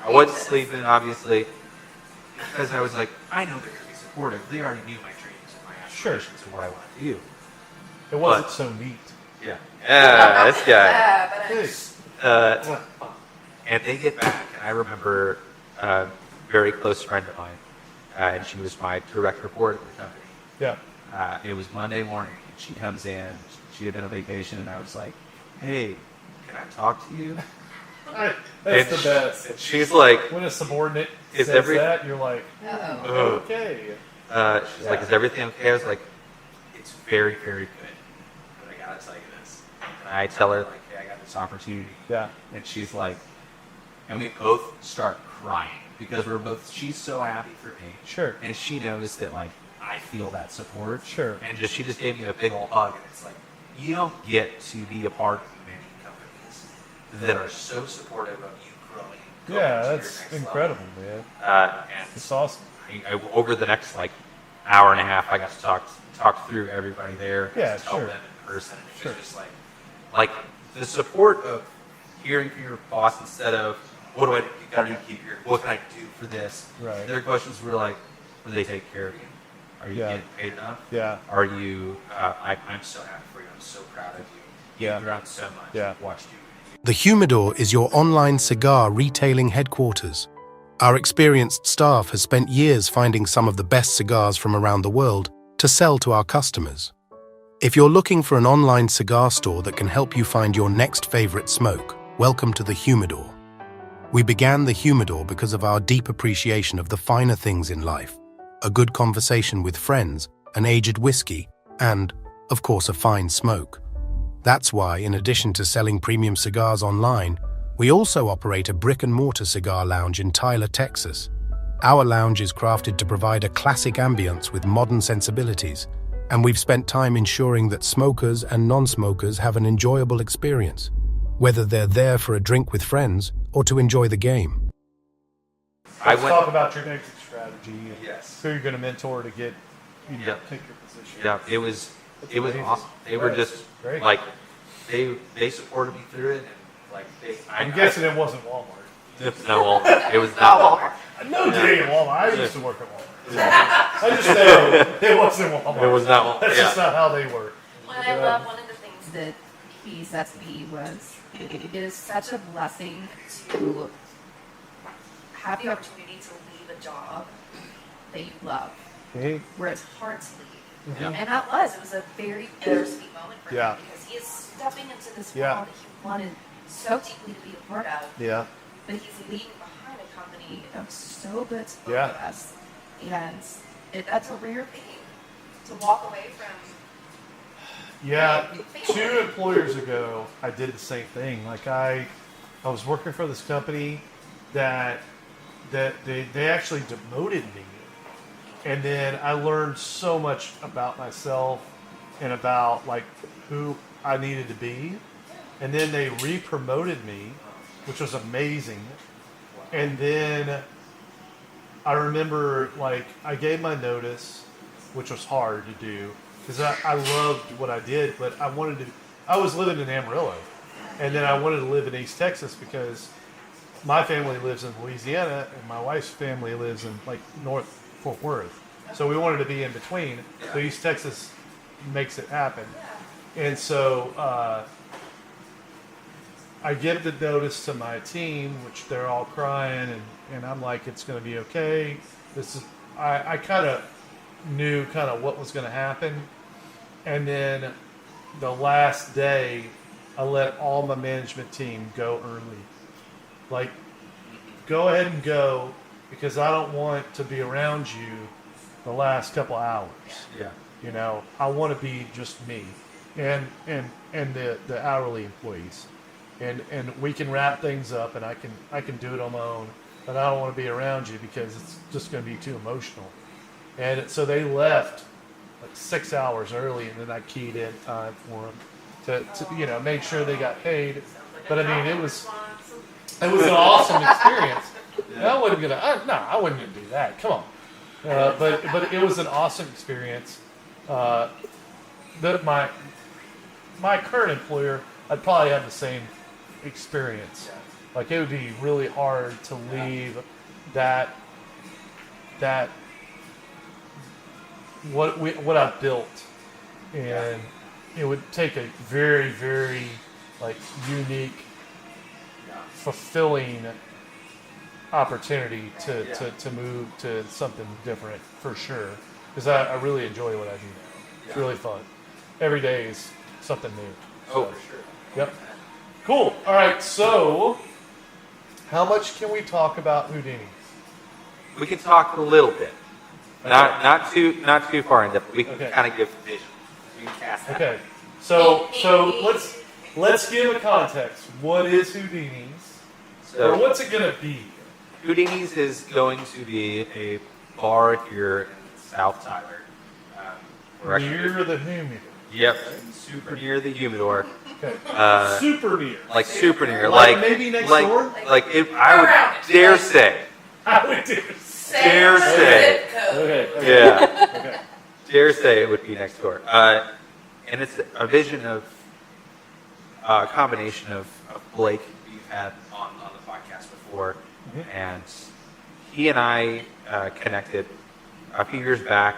Speaker 2: wasn't sleeping, obviously, because I was like, I know they're going to be supportive. They already knew my dreams and my aspirations and what I want to do.
Speaker 4: It wasn't so neat.
Speaker 2: Yeah. This guy. And they get back, and I remember a very close friend of mine, and she was my direct report at the company.
Speaker 4: Yeah.
Speaker 2: It was Monday morning, and she comes in. She had been on vacation, and I was like, hey, can I talk to you?
Speaker 4: That's the best.
Speaker 2: And she's like,
Speaker 4: when a subordinate
Speaker 2: says
Speaker 4: that, you're like,
Speaker 2: okay. She's like, is everything okay? I was like, it's very, very good. But I gotta tell you this. And I tell her, like, hey, I got this opportunity.
Speaker 4: Yeah.
Speaker 2: And she's like, and we both start crying because she's so happy for me.
Speaker 4: Sure.
Speaker 2: And she knows that, like, I feel that support.
Speaker 4: Sure.
Speaker 2: And she just gave me a big old hug. And it's like, you don't get to be a part of many companies that are so supportive of you growing.
Speaker 4: Yeah, that's incredible, man.
Speaker 2: And
Speaker 4: it's awesome.
Speaker 2: Over the next like hour and a half, I got to talk through everybody there.
Speaker 4: Yeah,
Speaker 2: tell
Speaker 4: sure.
Speaker 2: them in person. And it was just like the support of hearing from your boss instead of what do I got to do to keep here? What can I do for this?
Speaker 4: Right.
Speaker 2: Their questions were like, will they take care of you? Are you getting paid enough?
Speaker 4: Yeah.
Speaker 2: Are you? I'm so happy for you. I'm so proud of you. You've grown so much.
Speaker 4: Yeah.
Speaker 2: I've watched you.
Speaker 11: The Humidor is your online cigar retailing headquarters. Our experienced staff has spent years finding some of the best cigars from around the world to sell to our customers. If you're looking for an online cigar store that can help you find your next favorite smoke, welcome to the Humidor. We began the Humidor because of our deep appreciation of the finer things in life, a good conversation with friends, an aged whiskey, and, of course, a fine smoke. That's why, in addition to selling premium cigars online, we also operate a brick-and-mortar cigar lounge in Tyler, Texas. Our lounge is crafted to provide a classic ambience with modern sensibilities, and we've spent time ensuring that smokers and non-smokers have an enjoyable experience, whether they're there for a drink with friends or to enjoy the game.
Speaker 4: Let's talk about your exit strategy and
Speaker 5: Yes.
Speaker 4: who you're going to mentor to get,
Speaker 5: Yep.
Speaker 4: take your position.
Speaker 5: Yeah, it was awesome. They were just
Speaker 4: Great.
Speaker 5: like they supported me through it, and like
Speaker 4: I'm guessing it wasn't Walmart.
Speaker 5: No, it was not Walmart.
Speaker 4: No dang Walmart. I used to work at Walmart. I just know it wasn't Walmart.
Speaker 5: It was not Walmart.
Speaker 4: That's just not how they work.
Speaker 9: Well, I love one of the things that he said to me was, it is such a blessing to have the opportunity to leave a job that you love, where it's hard to leave.
Speaker 5: Yeah.
Speaker 9: And that it was a very bittersweet moment for him because he is stepping into this world that he wanted so deeply to be a part of.
Speaker 4: Yeah.
Speaker 9: But he's leaving behind a company that was so good to both
Speaker 4: Yeah.
Speaker 9: of us. And that's a rare thing to walk away from.
Speaker 4: Yeah, 2 employers ago, I did the same thing. Like I was working for this company that they actually demoted me, and then I learned so much about myself and about like who I needed to be, and then they re-promoted me, which was amazing. And then I remember like I gave my notice, which was hard to do. Because I loved what I did, but I was living in Amarillo, and then I wanted to live in East Texas because my family lives in Louisiana and my wife's family lives in like North Fort Worth. So we wanted to be in between. So East Texas makes it happen. And so I give the notice to my team, which they're all crying, and I'm like, it's going to be okay. I kind of knew kind of what was going to happen. And then the last day, I let all my management team go early. Like, go ahead and go because I don't want to be around you the last couple hours.
Speaker 5: Yeah.
Speaker 4: You know, I want to be just me and the hourly employees. And we can wrap things up and I can do it on my own, but I don't want to be around you because it's just going to be too emotional. And so they left like 6 hours early, and then I keyed in time for them to make sure they got paid. But I mean, it was an awesome experience. I wasn't I wouldn't gonna do that. Come on. But it was an awesome experience. My current employer, I'd probably have the same experience. Like it would be really hard to leave that what I built, and it would take a very, very like unique, fulfilling opportunity to move to something different for sure. Because I really enjoy what I do now. It's really fun. Every day is something new.
Speaker 5: Oh, for sure.
Speaker 4: Yep. Cool. All right. So, how much can we talk about Houdini?
Speaker 5: We can talk a little bit. Not too far in depth. We can kind of give vision. We can cast that.
Speaker 4: Okay. So let's give a context. What is Houdini's? Or what's it gonna be?
Speaker 5: Houdini's is going to be a bar here in South Tyler.
Speaker 4: Near the Humidor.
Speaker 5: Yep. Super near the Humidor.
Speaker 4: Okay. Super near.
Speaker 5: Like super near.
Speaker 4: Like maybe next door?
Speaker 5: I would dare say.
Speaker 4: I would dare
Speaker 5: say.
Speaker 4: Okay.
Speaker 5: Yeah.
Speaker 4: Okay.
Speaker 5: Dare say it would be next door. And it's a vision of a combination of Blake we've had on the podcast before, and he and I connected a few years back,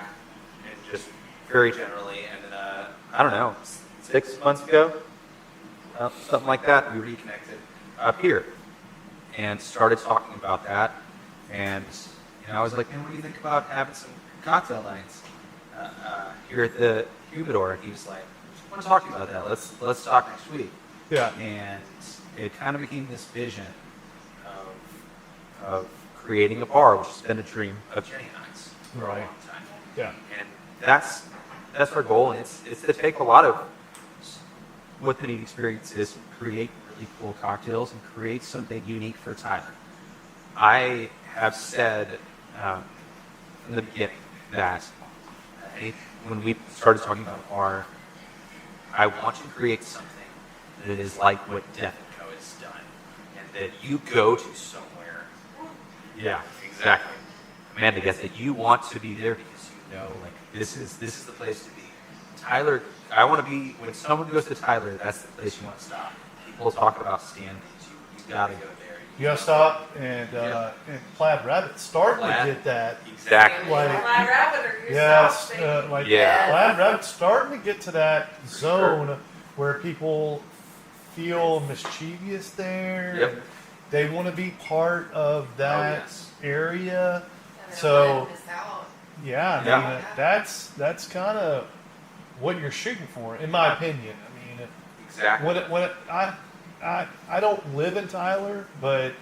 Speaker 5: and just very generally, and then I don't know, 6 months ago, something like that, we reconnected up here and started talking about that, and I was like, man, what do you think about having some cocktail nights here at the Humidor? And he was like, I want to talk to you about that. Let's talk next week.
Speaker 4: Yeah.
Speaker 5: And it kind of became this vision of of creating a bar, which has been a dream of Jenni and I's for a long time.
Speaker 4: Yeah.
Speaker 5: And that's our goal, and it's to take a lot of what the Neat experience is, create really cool cocktails and create something unique for Tyler. I have said from the beginning that when we started talking about bar, I want to create something that is like what Death & Co. has done, and that you go to somewhere. Yeah, exactly. Amanda gets it. You want to be there because you know, like, this is the place to be. Tyler, I want to be, when someone goes to Tyler, that's the place you want to stop. People talk about Stanley's. You got to go there.
Speaker 4: You gotta stop, and Plaid Rabbit starting to get that.
Speaker 5: Exactly.
Speaker 4: Like,
Speaker 12: Plaid Rabbit or
Speaker 4: yes,
Speaker 12: yourself,
Speaker 4: Plaid Rabbit starting to get to that zone where people feel mischievous there.
Speaker 5: Yep.
Speaker 4: They want to be part of that area. So, yeah, I mean, that's kind of what you're shooting for, in my opinion. I mean,
Speaker 5: exactly.
Speaker 4: I don't live in Tyler, but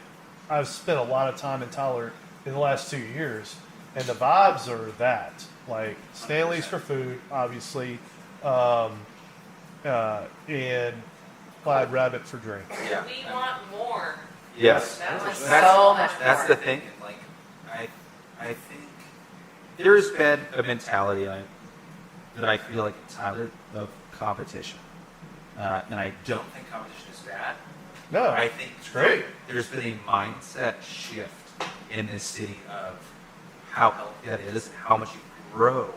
Speaker 4: I've spent a lot of time in Tyler in the last 2 years, and the vibes are that. Like Stanley's for food, obviously, and Plaid Rabbit for drink.
Speaker 5: Yeah.
Speaker 12: We want more.
Speaker 5: Yes. That's the thing. Like, I think there's been a mentality that I feel like in Tyler of competition, and I don't think competition is bad.
Speaker 4: No,
Speaker 5: I think
Speaker 4: it's great.
Speaker 5: There's been a mindset shift in this city of how healthy that is, and how much you grow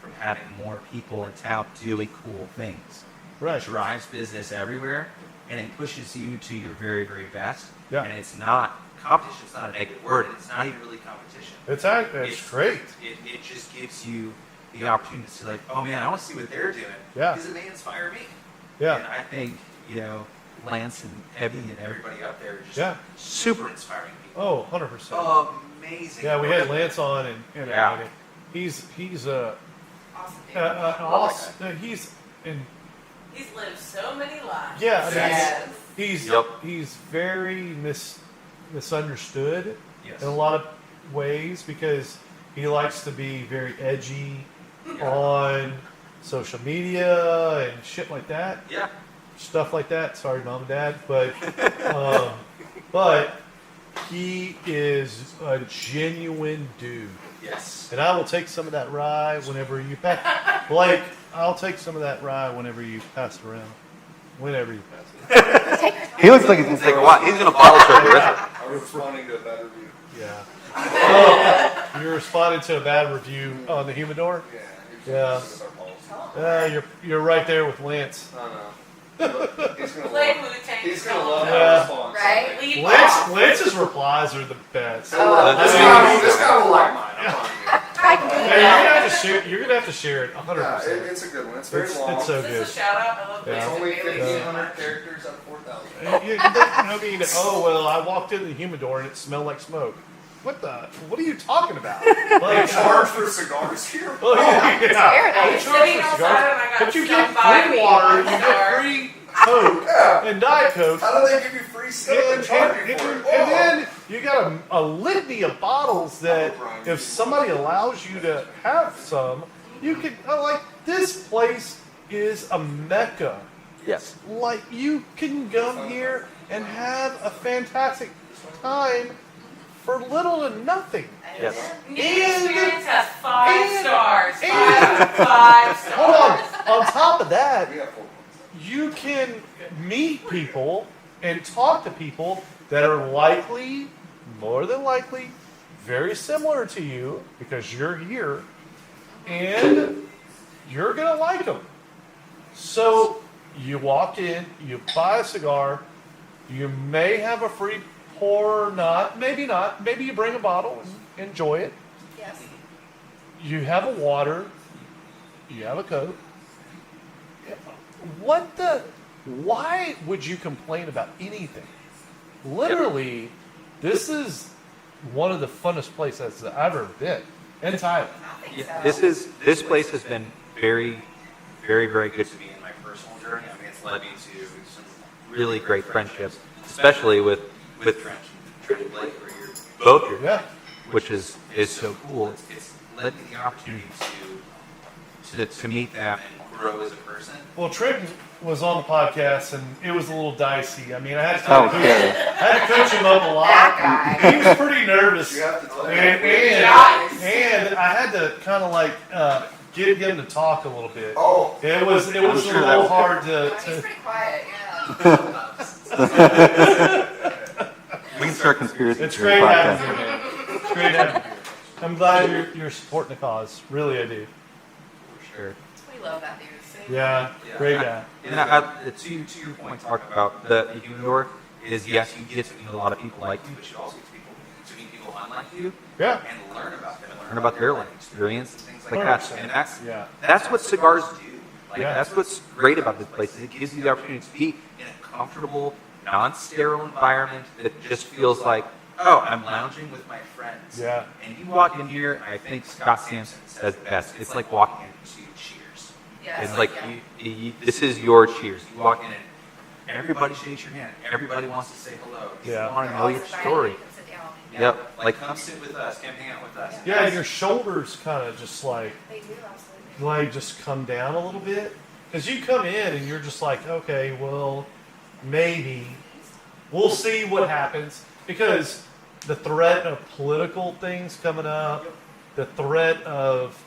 Speaker 5: from having more people in town doing cool things.
Speaker 4: Right.
Speaker 5: It drives business everywhere, and it pushes you to your very, very best.
Speaker 4: Yeah.
Speaker 5: And it's not, competition's not a negative word, and it's not even really competition.
Speaker 4: It's great.
Speaker 5: It just gives you the opportunity to see, like, oh man, I want to see what they're doing.
Speaker 4: Yeah.
Speaker 5: Because it may inspire me.
Speaker 4: Yeah.
Speaker 5: And I think, you know, Lance and Evie and everybody up there are just super inspiring people.
Speaker 4: Oh, 100%.
Speaker 5: Amazing.
Speaker 4: Yeah, we had Lance on, and he's awesome. He's
Speaker 12: lived so many lives.
Speaker 4: Yeah, I mean, he's very misunderstood in a lot of ways because he likes to be very edgy on social media and shit like that.
Speaker 5: Yeah.
Speaker 4: Stuff like that. Sorry, Mom and Dad, but he is a genuine dude.
Speaker 5: Yes.
Speaker 4: And I will take some of that rye whenever you pass. Blake, I'll take some of that rye whenever you pass it around. Whenever you pass it.
Speaker 5: He looks like he's going to take a while. He's going to bottle serve the rest of it.
Speaker 6: I'm responding to a bad review.
Speaker 4: Yeah. You're responding to a bad review on the humidor? Yeah. You're right there with Lance.
Speaker 6: He's gonna love that response.
Speaker 9: Right?
Speaker 4: Lance's replies are the best.
Speaker 6: This guy will like mine.
Speaker 4: You're gonna have to share it 100%.
Speaker 6: Yeah, it's a good one. It's very long.
Speaker 4: It's so
Speaker 12: Is
Speaker 4: good.
Speaker 12: this a shout out? I love
Speaker 6: It's
Speaker 12: this.
Speaker 6: only
Speaker 12: Really
Speaker 6: 1,500 characters out of 4,000.
Speaker 4: I mean, oh well, I walked into the humidor and it smelled like smoke. What are you talking about?
Speaker 6: They charge for cigars here.
Speaker 4: Oh, yeah.
Speaker 12: I'm sitting outside and I got
Speaker 4: But you get
Speaker 12: stuff by
Speaker 4: free
Speaker 12: me.
Speaker 4: water, you get free Coke and Diet Coke.
Speaker 6: How do they give you free stuff and charge you for it?
Speaker 4: And then you got a litany of bottles that if somebody allows you to have some, you can, like, this place is a mecca.
Speaker 5: Yes.
Speaker 4: Like, you can go here and have a fantastic time for little to nothing.
Speaker 5: Yes.
Speaker 12: Neat Experience has 5
Speaker 4: and-
Speaker 12: stars.
Speaker 4: and-
Speaker 12: 5 stars.
Speaker 4: Hold on. On top of that,
Speaker 6: We have 4 points.
Speaker 4: you can meet people and talk to people that are likely, more than likely, very similar to you because you're here and you're going to like them. So you walk in, you buy a cigar, you may have a free pour or not, maybe you bring a bottle and enjoy it.
Speaker 9: Yes.
Speaker 4: You have a water, you have a Coke. Why would you complain about anything? Literally, this is one of the funnest places I've ever been in Thailand.
Speaker 5: Yeah, this place has been very, very, very good to me in my personal journey. I mean, it's led me to some really great friendships, especially with Trent and Blake, where both your
Speaker 4: Yeah.
Speaker 5: which is so cool. It's led me the opportunity to meet them and grow as a person.
Speaker 4: Well, Trenton was on the podcast, and it was a little dicey. I mean, I had to, I had to coach him up a lot.
Speaker 3: That guy.
Speaker 4: He was pretty nervous,
Speaker 6: You have to tell
Speaker 4: and,
Speaker 6: him.
Speaker 4: and I had to kind of like get him to talk a little bit.
Speaker 6: Oh.
Speaker 4: It was a
Speaker 5: sure
Speaker 4: little
Speaker 5: that was
Speaker 4: hard
Speaker 9: He's
Speaker 4: to
Speaker 9: pretty quiet, yeah.
Speaker 5: We can start conspiracy
Speaker 4: It's
Speaker 5: theory
Speaker 4: great
Speaker 5: podcast.
Speaker 4: having you, man. It's great having you. I'm glad you're supporting the cause. Really, I do.
Speaker 5: For sure.
Speaker 9: We love that dude.
Speaker 4: Yeah, great guy.
Speaker 5: And to your point, talk about the humidor is yes, you get to meet a lot of people like you, but you also get to meet people unlike you.
Speaker 4: Yeah.
Speaker 5: And learn about them, and learn about their life experience and things like that.
Speaker 4: 100%.
Speaker 5: And
Speaker 4: Yeah.
Speaker 5: that's what cigars do. Like
Speaker 4: Yeah.
Speaker 5: that's what's great about this place. Is it gives you the opportunity to be in a comfortable, non-sterile environment that just feels like, oh, I'm lounging with my friends.
Speaker 4: Yeah.
Speaker 5: And you walk in here, I think Scott Sampson says it best. It's like walking into Cheers.
Speaker 9: Yeah,
Speaker 5: It's like this is your Cheers. You walk in and everybody shakes your hand. Everybody wants to say hello.
Speaker 4: Yeah.
Speaker 5: They want to know your story. Yep. Like come sit with us. Come hang out with us.
Speaker 4: Yeah, and your shoulders kind of just like
Speaker 9: They do, absolutely.
Speaker 4: just come down a little bit because you come in and you're just like, okay, well, maybe we'll see what happens because the threat of political things coming up, the threat of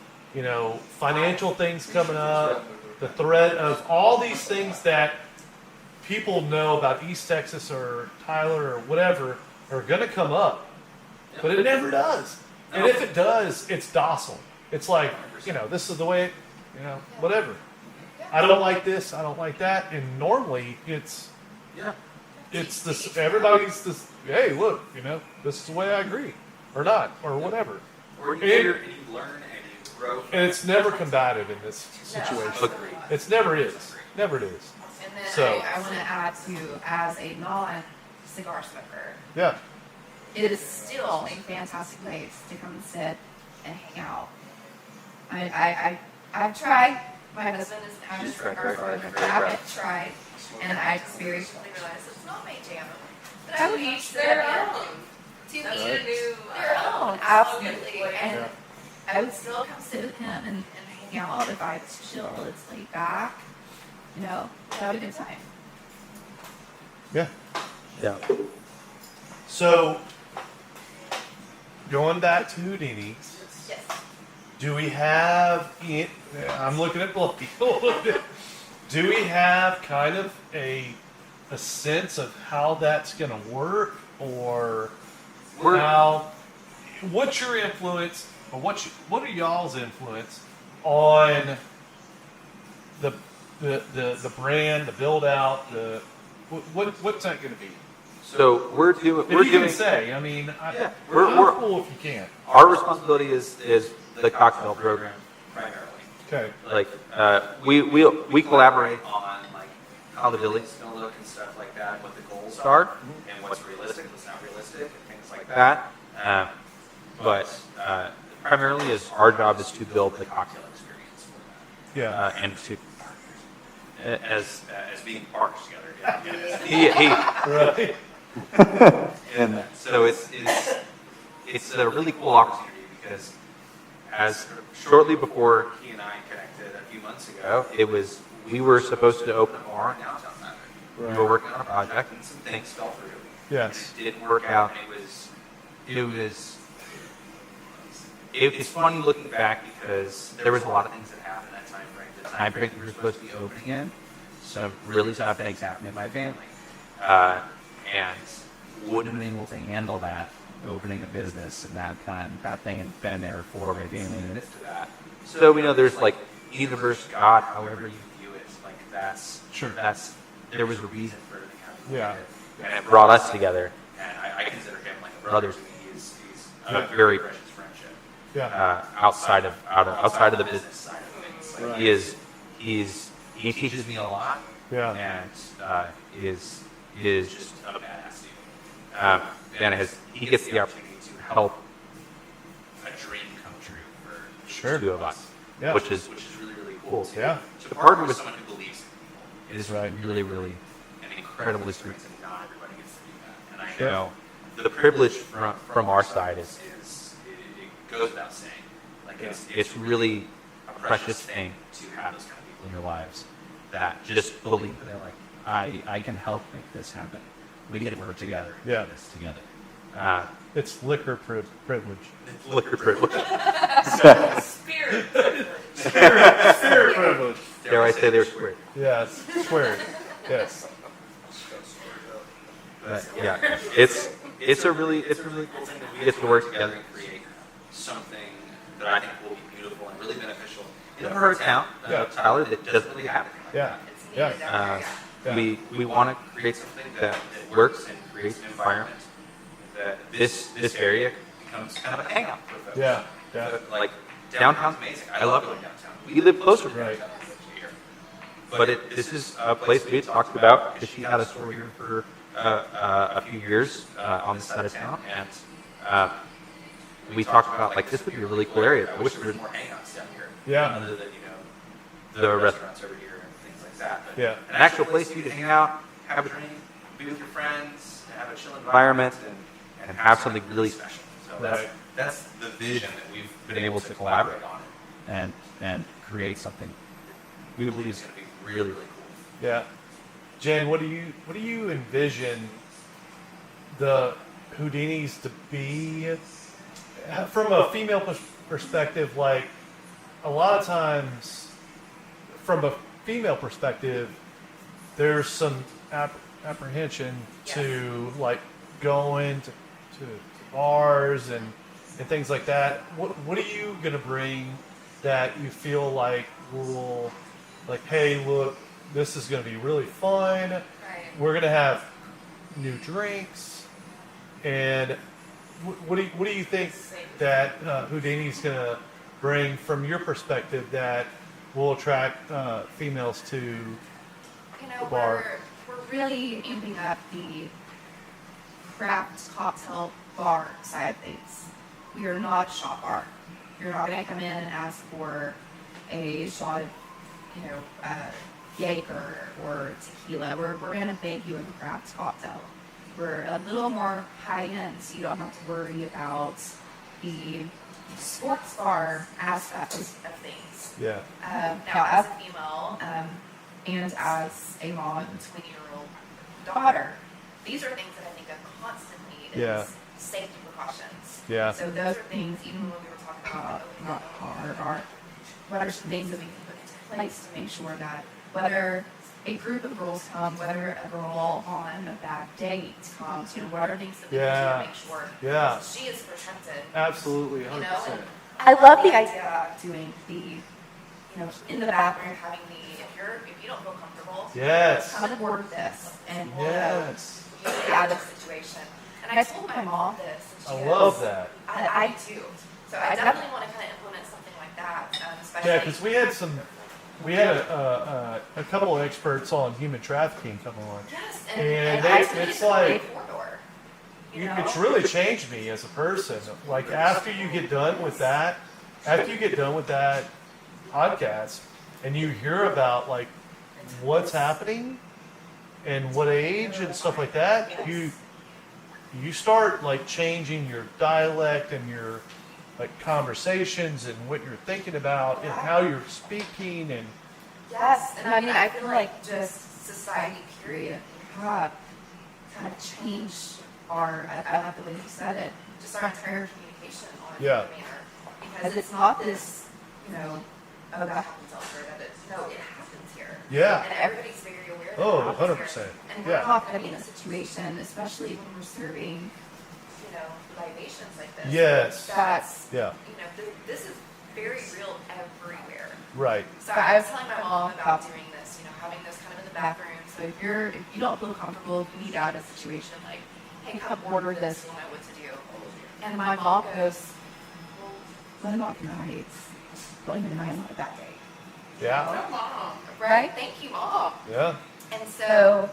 Speaker 4: financial things coming up, the threat of all these things that people know about East Texas or Tyler or whatever are going to come up, but it never does. And if it does, it's docile. It's like, this is the way, whatever. I don't like this, I don't like that, and normally it's this. Everybody's this. Hey, look, this is the way I agree, or not, or whatever.
Speaker 5: Or you hear and you learn and you grow.
Speaker 4: And it's never combative in this situation. It's never is. Never it is.
Speaker 9: And then
Speaker 4: So-
Speaker 9: I want to add to, as a non-cigar smoker,
Speaker 4: Yeah.
Speaker 3: It is still a fantastic place to come and sit and hang out. I've tried. My husband is an avid cigar smoker, but I haven't tried, and I just very quickly realized it's not my jam. But I would each their own. To each their own, absolutely. And I would still come sit with him and hang out. The vibe's chill. It's laid back. Have a good time.
Speaker 4: Yeah.
Speaker 5: Yeah.
Speaker 4: So, going back to Houdini,
Speaker 9: Yes.
Speaker 4: do we have? I'm looking at Blakey a little bit. Do we have kind of a sense of how that's going to work, or how? What's your influence, or what are y'all's influence on the brand, the build out, what's that going to be?
Speaker 5: So we're doing.
Speaker 4: If you can say, I mean,
Speaker 5: we're
Speaker 4: cool if you can.
Speaker 5: Our responsibility is the cocktail program primarily.
Speaker 4: Okay.
Speaker 5: Like we collaborate on like how the building's going to look and stuff like that, what the goals are, and what's realistic, what's not realistic, and things like that. But primarily, our job is to build the cocktail experience for that.
Speaker 4: Yeah.
Speaker 5: And to as being partners together.
Speaker 4: Right.
Speaker 5: And so it's a really cool opportunity because as shortly before he and I connected a few months ago, we were supposed to open a bar in downtown Maverick. We were working on a project and some things fell through.
Speaker 4: Yes.
Speaker 5: It didn't work out. It's funny looking back because there was a lot of things that happened that time frame. The time frame we were supposed to be opening in, some really tough things happened in my family, and wouldn't have been able to handle that opening a business and that thing had been there for maybe a minute to that. So we know there's like universe, God, however you view it, like there was a reason for everything happening.
Speaker 4: Yeah.
Speaker 5: And it brought us together, and I consider him like a brother to me. He's a very precious friendship.
Speaker 4: Yeah.
Speaker 5: Outside of the business side of things, like
Speaker 4: Right.
Speaker 5: he teaches me a lot.
Speaker 4: Yeah.
Speaker 5: And is just a badass dude. And he gets the opportunity to help a dream come true for the two of us,
Speaker 4: Yeah.
Speaker 5: which is really really cool.
Speaker 4: Yeah.
Speaker 5: To partner with someone who believes in you is
Speaker 4: Right.
Speaker 5: really really an incredible experience, and not everybody gets to do that. And I
Speaker 4: Sure.
Speaker 5: know the privilege from our side is it goes without saying. Like it's really a precious thing to have those kind of people in your lives that just believe that they're like, I can help make this happen. We get to work together.
Speaker 4: Yeah.
Speaker 5: Do this together.
Speaker 4: It's liquor privilege.
Speaker 5: It's liquor privilege.
Speaker 12: Spirit.
Speaker 4: Spirit privilege.
Speaker 5: Dare I say they're squared?
Speaker 4: Yes, squared. Yes.
Speaker 5: But yeah, it's a really cool thing that we get to work together and create something that I think will be beautiful and really beneficial in our town, Tyler, that doesn't really have it.
Speaker 4: Yeah. Yeah.
Speaker 5: We want to create something that works and creates an environment that this area becomes kind of a hangout for folks.
Speaker 4: Yeah. Yeah.
Speaker 5: Like downtown's amazing. I love going downtown. We live closer to downtown here, but this is a place we had talked about because she had a store here for a few years on this side of town, and we talked about like this would be a really cool area. I wish there was more hangouts down here.
Speaker 4: Yeah.
Speaker 5: Other than the restaurants over here and things like that. But
Speaker 4: Yeah.
Speaker 5: an actual place for you to hang out, have a drink, be with your friends, have a chill environment, and have something really special. So that's the vision that we've been able to collaborate on and create something we believe is going to be really, really cool.
Speaker 4: Yeah. Jen, what do you envision the Houdinis to be from a female perspective? Like a lot of times, from a female perspective, there's some apprehension to like going to bars and things like that. What are you gonna bring that you feel like will, like, hey, look, this is gonna be really fun.
Speaker 9: Right.
Speaker 4: We're gonna have new drinks, and what do you think that Houdini's gonna bring from your perspective that will attract females to the bar?
Speaker 3: We're really aiming at the craft cocktail bar side of things. We are not a shop bar. You're not going to come in and ask for a shot of, Jaeger or tequila. We're going to make you a craft cocktail. We're a little more high end, so you don't have to worry about the sports bar aspect of things.
Speaker 4: Yeah.
Speaker 3: Now, as a female and as a mom of a 20-year-old daughter, these are things that I think a constant need is safety precautions.
Speaker 4: Yeah.
Speaker 3: So those are things, even when we were talking about opening up a car, or what are some things that we can put into place to make sure that whether a group of girls come, whether a girl on a bad date comes, what are things that we can do to make sure she is protected.
Speaker 4: Absolutely, 100%.
Speaker 3: I love the idea of doing the, in the bathroom, having the, if you don't feel comfortable, come on board with this, and we'll get out of the situation. And I told my mom this. And she
Speaker 4: love
Speaker 3: goes,
Speaker 4: that.
Speaker 3: I do. So I definitely want to kind of implement something like that. Especially
Speaker 4: Because we had a couple of experts on human trafficking come on.
Speaker 3: Yes,
Speaker 4: and it's like, it's really changed me as a person. Like after you get done with that podcast, and you hear about like what's happening and what age and stuff like that, you start like changing your dialect and your like conversations and what you're thinking about and how you're speaking and
Speaker 3: I feel like just society period kind of changed our, I love the way you said it, just our entire communication on a manner. Because it's not this, oh, that happens elsewhere. No, it happens here.
Speaker 4: Yeah.
Speaker 3: And everybody's very aware that it happens
Speaker 4: 100%.
Speaker 3: here. And we're not going to be in a situation, especially when we're serving, libations like this.
Speaker 4: Yes.
Speaker 3: That's,
Speaker 4: yeah.
Speaker 3: This is very real everywhere.
Speaker 4: Right.
Speaker 3: So I was telling my mom about doing this, having this kind of in the bathroom. So if you don't feel comfortable, if you need out of a situation, like, hey, come order this, you'll know what to do. And my mom goes, well, let him off your nights. Don't even know I'm not that day.
Speaker 4: Yeah.
Speaker 3: Mom. Right? Thank you, Mom.
Speaker 4: Yeah.
Speaker 3: And so,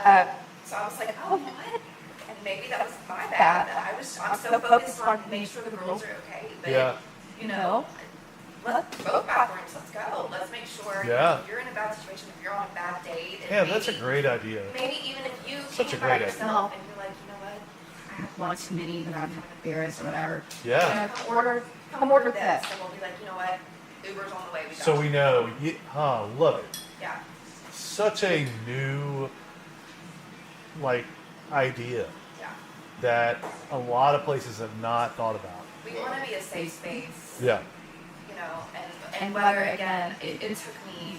Speaker 3: I was like, oh, what? And maybe that was my bad. I'm so focused on making sure the girls are okay. But, both bathrooms, let's go. Let's make sure if you're in a bad situation, if you're on a bad date.
Speaker 4: Yeah, that's a great idea.
Speaker 3: Maybe even if you
Speaker 4: Such
Speaker 3: came
Speaker 4: a
Speaker 3: by
Speaker 4: great
Speaker 3: yourself and you're like, you know what, one too many, then I'm embarrassed or whatever.
Speaker 4: Yeah.
Speaker 3: Come order this.
Speaker 9: And we'll be like, you know what? Uber's on the way. We got
Speaker 4: So
Speaker 9: you.
Speaker 4: we know. Love it.
Speaker 9: Yeah.
Speaker 4: Such a new, like, idea
Speaker 9: Yeah.
Speaker 4: that a lot of places have not thought about.
Speaker 9: We want to be a safe space.
Speaker 4: Yeah.
Speaker 9: You know,
Speaker 3: And whether, again, it took me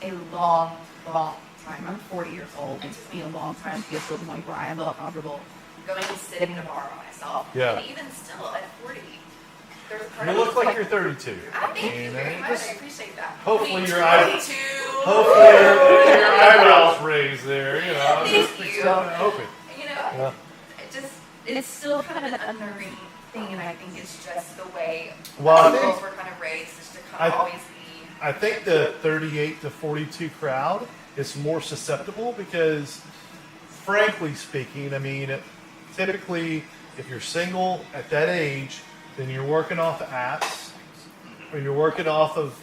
Speaker 3: a long time. I'm 40 years old. It took me a long time to get to the point where I felt comfortable
Speaker 9: going and sitting in a bar by myself.
Speaker 4: Yeah.
Speaker 9: And even still at 40, there's a part
Speaker 4: You
Speaker 9: of
Speaker 4: look
Speaker 9: me
Speaker 4: like
Speaker 9: that's
Speaker 4: you're 32.
Speaker 9: Thank you very much.
Speaker 4: Just
Speaker 9: I appreciate that.
Speaker 4: hopefully your
Speaker 9: Hopefully
Speaker 4: your eyebrows raised there. You know,
Speaker 9: Thank
Speaker 4: just
Speaker 9: you.
Speaker 4: hoping.
Speaker 9: You know, it's still kind of an unnerving thing, and I think it's just the way
Speaker 4: Well,
Speaker 9: girls were kind of raised, is to kind of always be.
Speaker 4: I think the 38 to 42 crowd is more susceptible because, frankly speaking, I mean, typically, if you're single at that age, then you're working off of apps, or you're working off of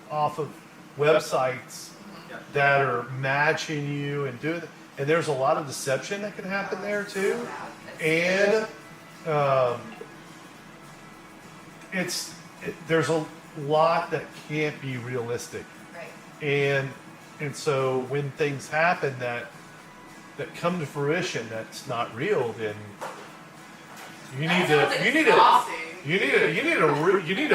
Speaker 4: off of websites that are matching you and doing. And there's a lot of deception that can happen there too, and there's a lot that can't be realistic.
Speaker 9: Right.
Speaker 4: And so when things happen that come to fruition that's not real, then you need a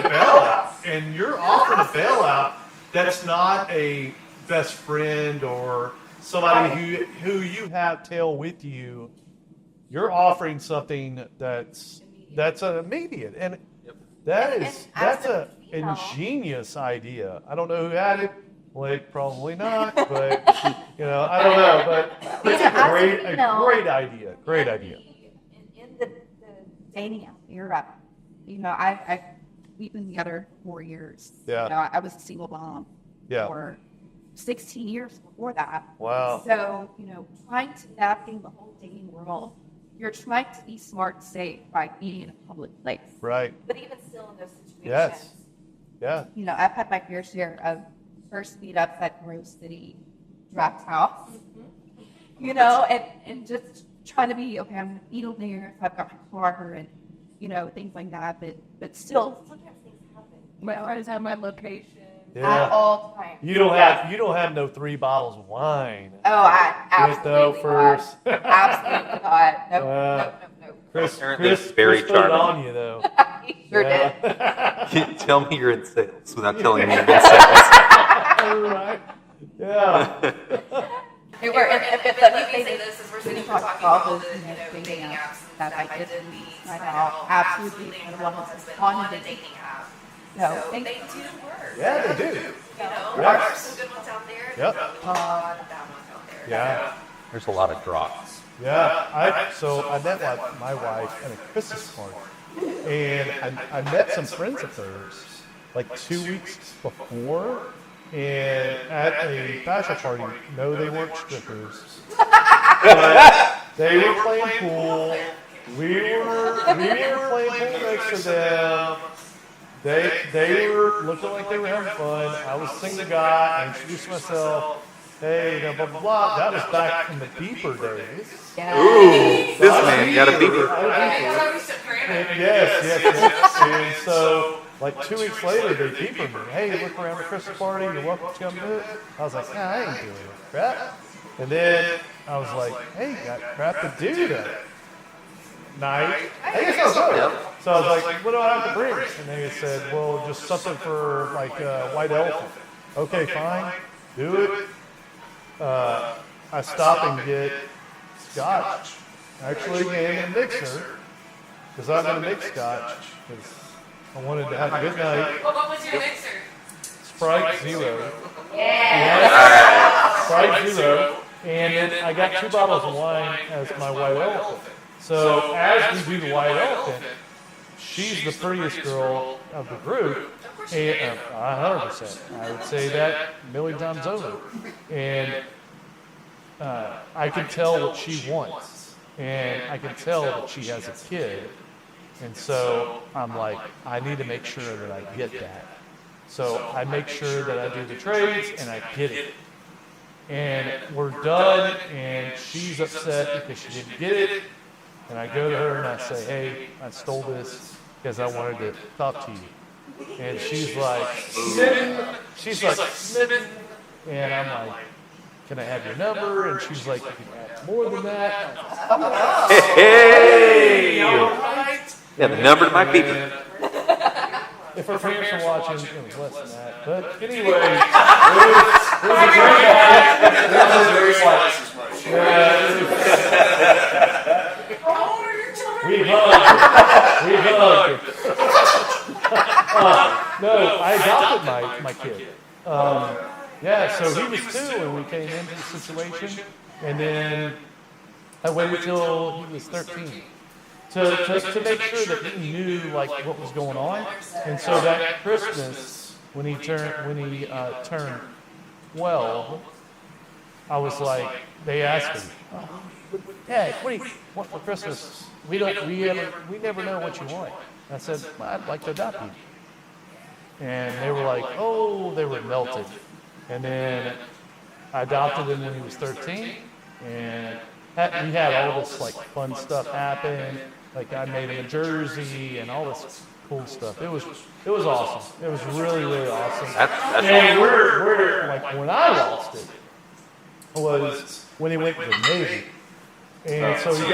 Speaker 4: bailout, and you're offering a bailout that's not a best friend or somebody who you have tail with you. You're offering something that's immediate, and that's an ingenious idea. I don't know who had it. Blake, probably not, but I don't know. But it's a great idea. Great idea.
Speaker 3: In the dating app era, we've been together 4 years.
Speaker 4: Yeah.
Speaker 3: I was a single mom for 16 years before that.
Speaker 4: Wow.
Speaker 3: So, trying to navigate the whole dating world, you're trying to be smart and safe by being in a public place.
Speaker 4: Right.
Speaker 3: But even still in those situations,
Speaker 4: Yes. Yeah.
Speaker 3: I've had my fair share of first meetups at Grove City Draft House. And just trying to be, okay, I'm going to eat over there, so I've got my car and, things like that. But still, sometimes things happen. But I always have my location at all times.
Speaker 4: You don't have no 3 bottles of wine.
Speaker 3: Oh, I absolutely
Speaker 4: first.
Speaker 3: not. Absolutely not. Nope.
Speaker 4: Chris
Speaker 5: very
Speaker 4: put it
Speaker 5: charming.
Speaker 4: on you though.
Speaker 3: He sure did.
Speaker 5: Tell me you're in sales without telling me you're in sales.
Speaker 4: Right. Yeah.
Speaker 9: Let me say this as we're sitting here talking about all the dating apps that I did meet. I know absolutely everyone has been on a dating app. So they do work.
Speaker 4: Yeah, they do.
Speaker 9: There are some good ones out there.
Speaker 4: Yep.
Speaker 9: A lot of bad ones out there.
Speaker 4: Yeah.
Speaker 5: There's a lot of drops.
Speaker 4: Yeah. I met my wife at a Christmas party, and I met some friends of hers like 2 weeks before. And at a bachelor party, no, they weren't strippers. But they were playing pool. We were playing pool next to them. They were looking like they were having fun. I was a single guy. I introduced myself. Hey, blah, blah, blah. That was back in the beeper days.
Speaker 5: Ooh, this man got a beeper.
Speaker 4: Yes. And so, like 2 weeks later, they beepered me. Hey, look around the Christmas party. You're welcome to come do it. I was like, I ain't doing crap. And then I was like, hey, got crap to do that night. I guess I'll go. So I was like, what do I have to bring? And they said, well, just something for like a white elephant. Okay, fine. Do it. I stop and get scotch. Actually, and a mixer. Because I'm going to mix scotch. Because I wanted to have a good night.
Speaker 12: Well, what was your mixer?
Speaker 4: Sprite Zero.
Speaker 12: Yeah.
Speaker 4: Sprite Zero. And then I got 2 bottles of wine as my white elephant. So as we do the white elephant, she's the prettiest girl of the group. And 100%. I would say that a million times over. And I can tell what she wants. And I can tell that she has a kid. And so I'm like, I need to make sure that I get that. So I make sure that I do the trades and I get it. and we're done, and she's upset because she didn't get it. And I go to her and I say, hey, I stole this because I wanted to talk to you. And she's like, smitten. And I'm like, can I have your number? And she's like, you can have more than that.
Speaker 5: Hey! Yeah, the number to my people.
Speaker 4: If her parents are watching, it was less than that. But anyway, it was a great We hugged. No, I adopted my kid. So he was 2 when we came into the situation, and then I waited till he was 13 to make sure that he knew like what was going on. And so that Christmas, when he turned 12, I was like, they asked me, Dad, what do you want for Christmas? We never know what you want. I said, well, I'd like to adopt you. And they were like, oh, they were melted. And then I adopted him when he was 13, and we had all this like fun stuff happen. Like I made him a jersey and all this cool stuff. It was awesome. It was really, really awesome. And we're like when I lost it was when he went to the Navy. And so he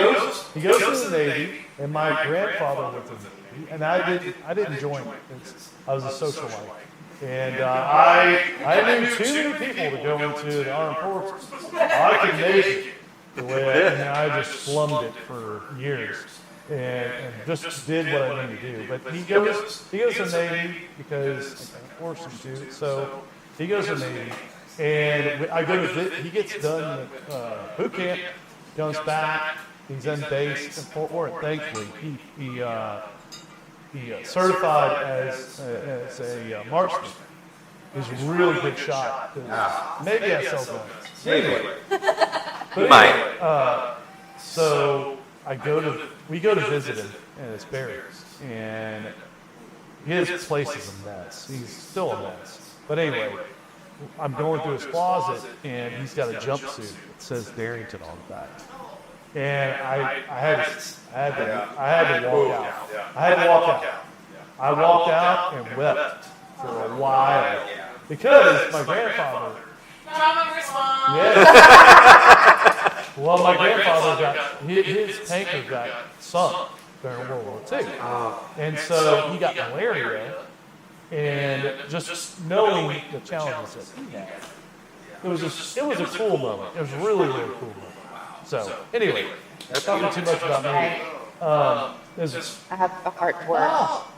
Speaker 4: goes to the Navy, and my grandfather went to the Navy, and I didn't join it. I was a socialite. And I knew too many people to go into the armed forces. I could make it the way and I just slummed it for years and just did what I needed to do. But he goes to the Navy because I forced him to. So he goes to the Navy, and I go to he gets done boot camp, comes back, he's in base in Fort Worth. Thankfully, he certified as a marksman. He's a really good shot. Maybe I sell guns. Anyway. But anyway, so we go to visit him at his barracks, and his place is a mess. He's still a mess. But anyway, I'm going through his closet, and he's got a jumpsuit that says Darrington on the back. And I had to walk out. I walked out and wept for a while because my grandfather.
Speaker 12: Trauma response.
Speaker 4: Yes. Well, my grandfather his tanker got sunk during World War II, and so he got malaria. And just knowing the challenges that he had, it was a cool moment. It was really, really cool moment. So, anyway, that's talking too much about me.
Speaker 9: I have a heart for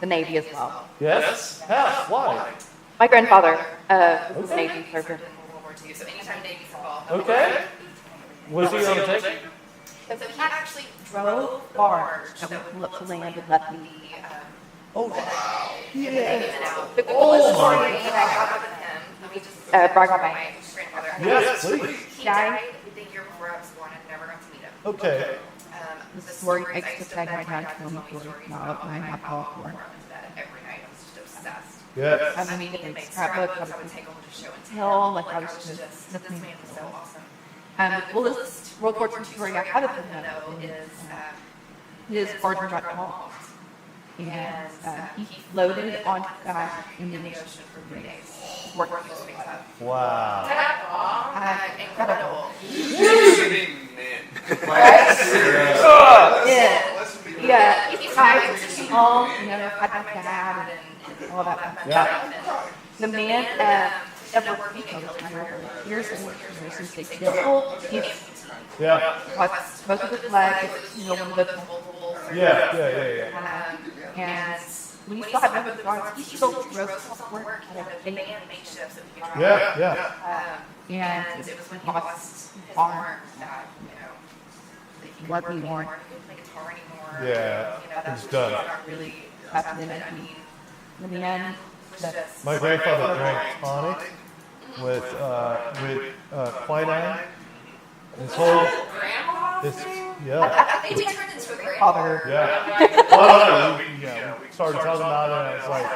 Speaker 9: the Navy as well.
Speaker 4: Yes? How? Why?
Speaker 9: My grandfather was a Navy servant.
Speaker 3: So anytime Navy's involved.
Speaker 4: Okay. Was he on the tank?
Speaker 3: So he actually drove barge that would look to land and left me. The coolest story that I got with him, let me just brag on my grandfather.
Speaker 4: Yes, please.
Speaker 3: He died the year before I was born and never got to meet him.
Speaker 4: Okay.
Speaker 3: The story I used to tag my dad to him before now I have all four. Every night I was just obsessed.
Speaker 4: Yes.
Speaker 3: I mean, it makes scrapbook, I would take home to show and tell, like I was just, this man was so awesome. The coolest World War II story I have of him though is his barge got bombed. And he floated on his back in the ocean for 3 days. Working his way up.
Speaker 4: Wow.
Speaker 3: Incredible. Yeah. He's tired. All, had my dad and all that stuff. The man that worked me for years and years since they did most of his leg, one of the multiple. And we still have members of ours. He still drove himself to work at a van makeshift so he could drive. And it was when he lost his farm that, he wasn't more. He couldn't play guitar anymore.
Speaker 4: It's done.
Speaker 3: Really happening. I mean, in the end,
Speaker 4: my grandfather drank tonic with quinine. His whole,
Speaker 3: Maybe turned into a grandfather.
Speaker 4: We started talking about it, and I was like,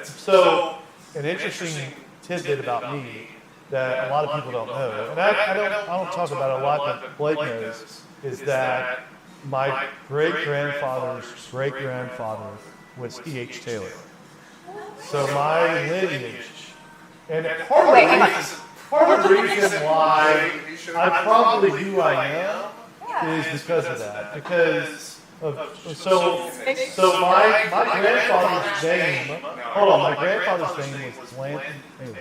Speaker 4: it's so an interesting tidbit about me that a lot of people don't know, and I don't talk about it a lot, but Blake knows, is that my great-grandfather's great-grandfather was E.H. Taylor. So my lineage, and part of the reason why I'm probably who I am is because of that. Because so my grandfather's name, my grandfather's name was Blanton Taylor.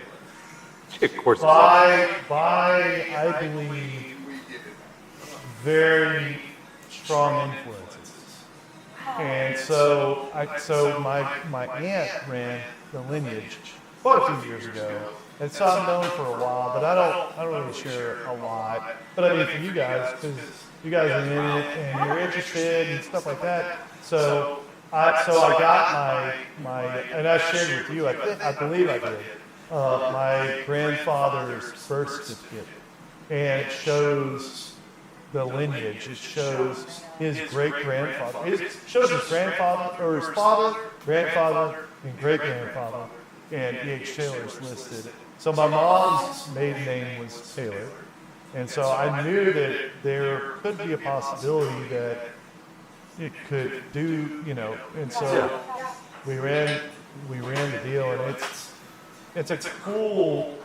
Speaker 5: Of course.
Speaker 4: By I believe very strong influences. And so my aunt ran the lineage quite a few years ago. And so I've known for a while, but I don't really share a lot. But I mean for you guys, because you guys are in it and you're interested and stuff like that. So I got my and I shared with you, I believe I did, my grandfather's birth certificate. And it shows the lineage. It shows his great-grandfather. It shows his grandfather, or his father, grandfather, and great-grandfather. And E.H. Taylor's listed. So my mom's maiden name was Taylor. And so I knew that there could be a possibility that it could do, and so we ran the deal, and it's a cool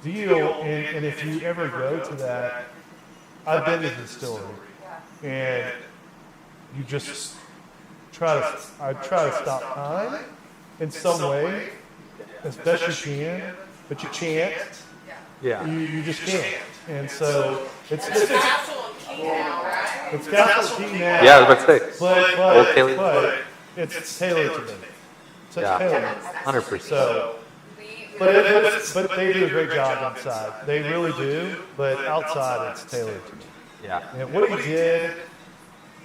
Speaker 4: deal, and if you ever go to that, I've been to the distillery, and you just try to stop time in some way, as best you can, but you can't.
Speaker 5: Yeah.
Speaker 4: You just can't. And so it's
Speaker 12: Castle and Key now, right?
Speaker 4: It's Castle Key now.
Speaker 5: Yeah, I was about to say.
Speaker 4: But it's tailored to me. So it's tailored.
Speaker 5: 100%.
Speaker 4: So, but they do a great job inside. They really do. But outside, it's tailored to me.
Speaker 5: Yeah.
Speaker 4: And what he did,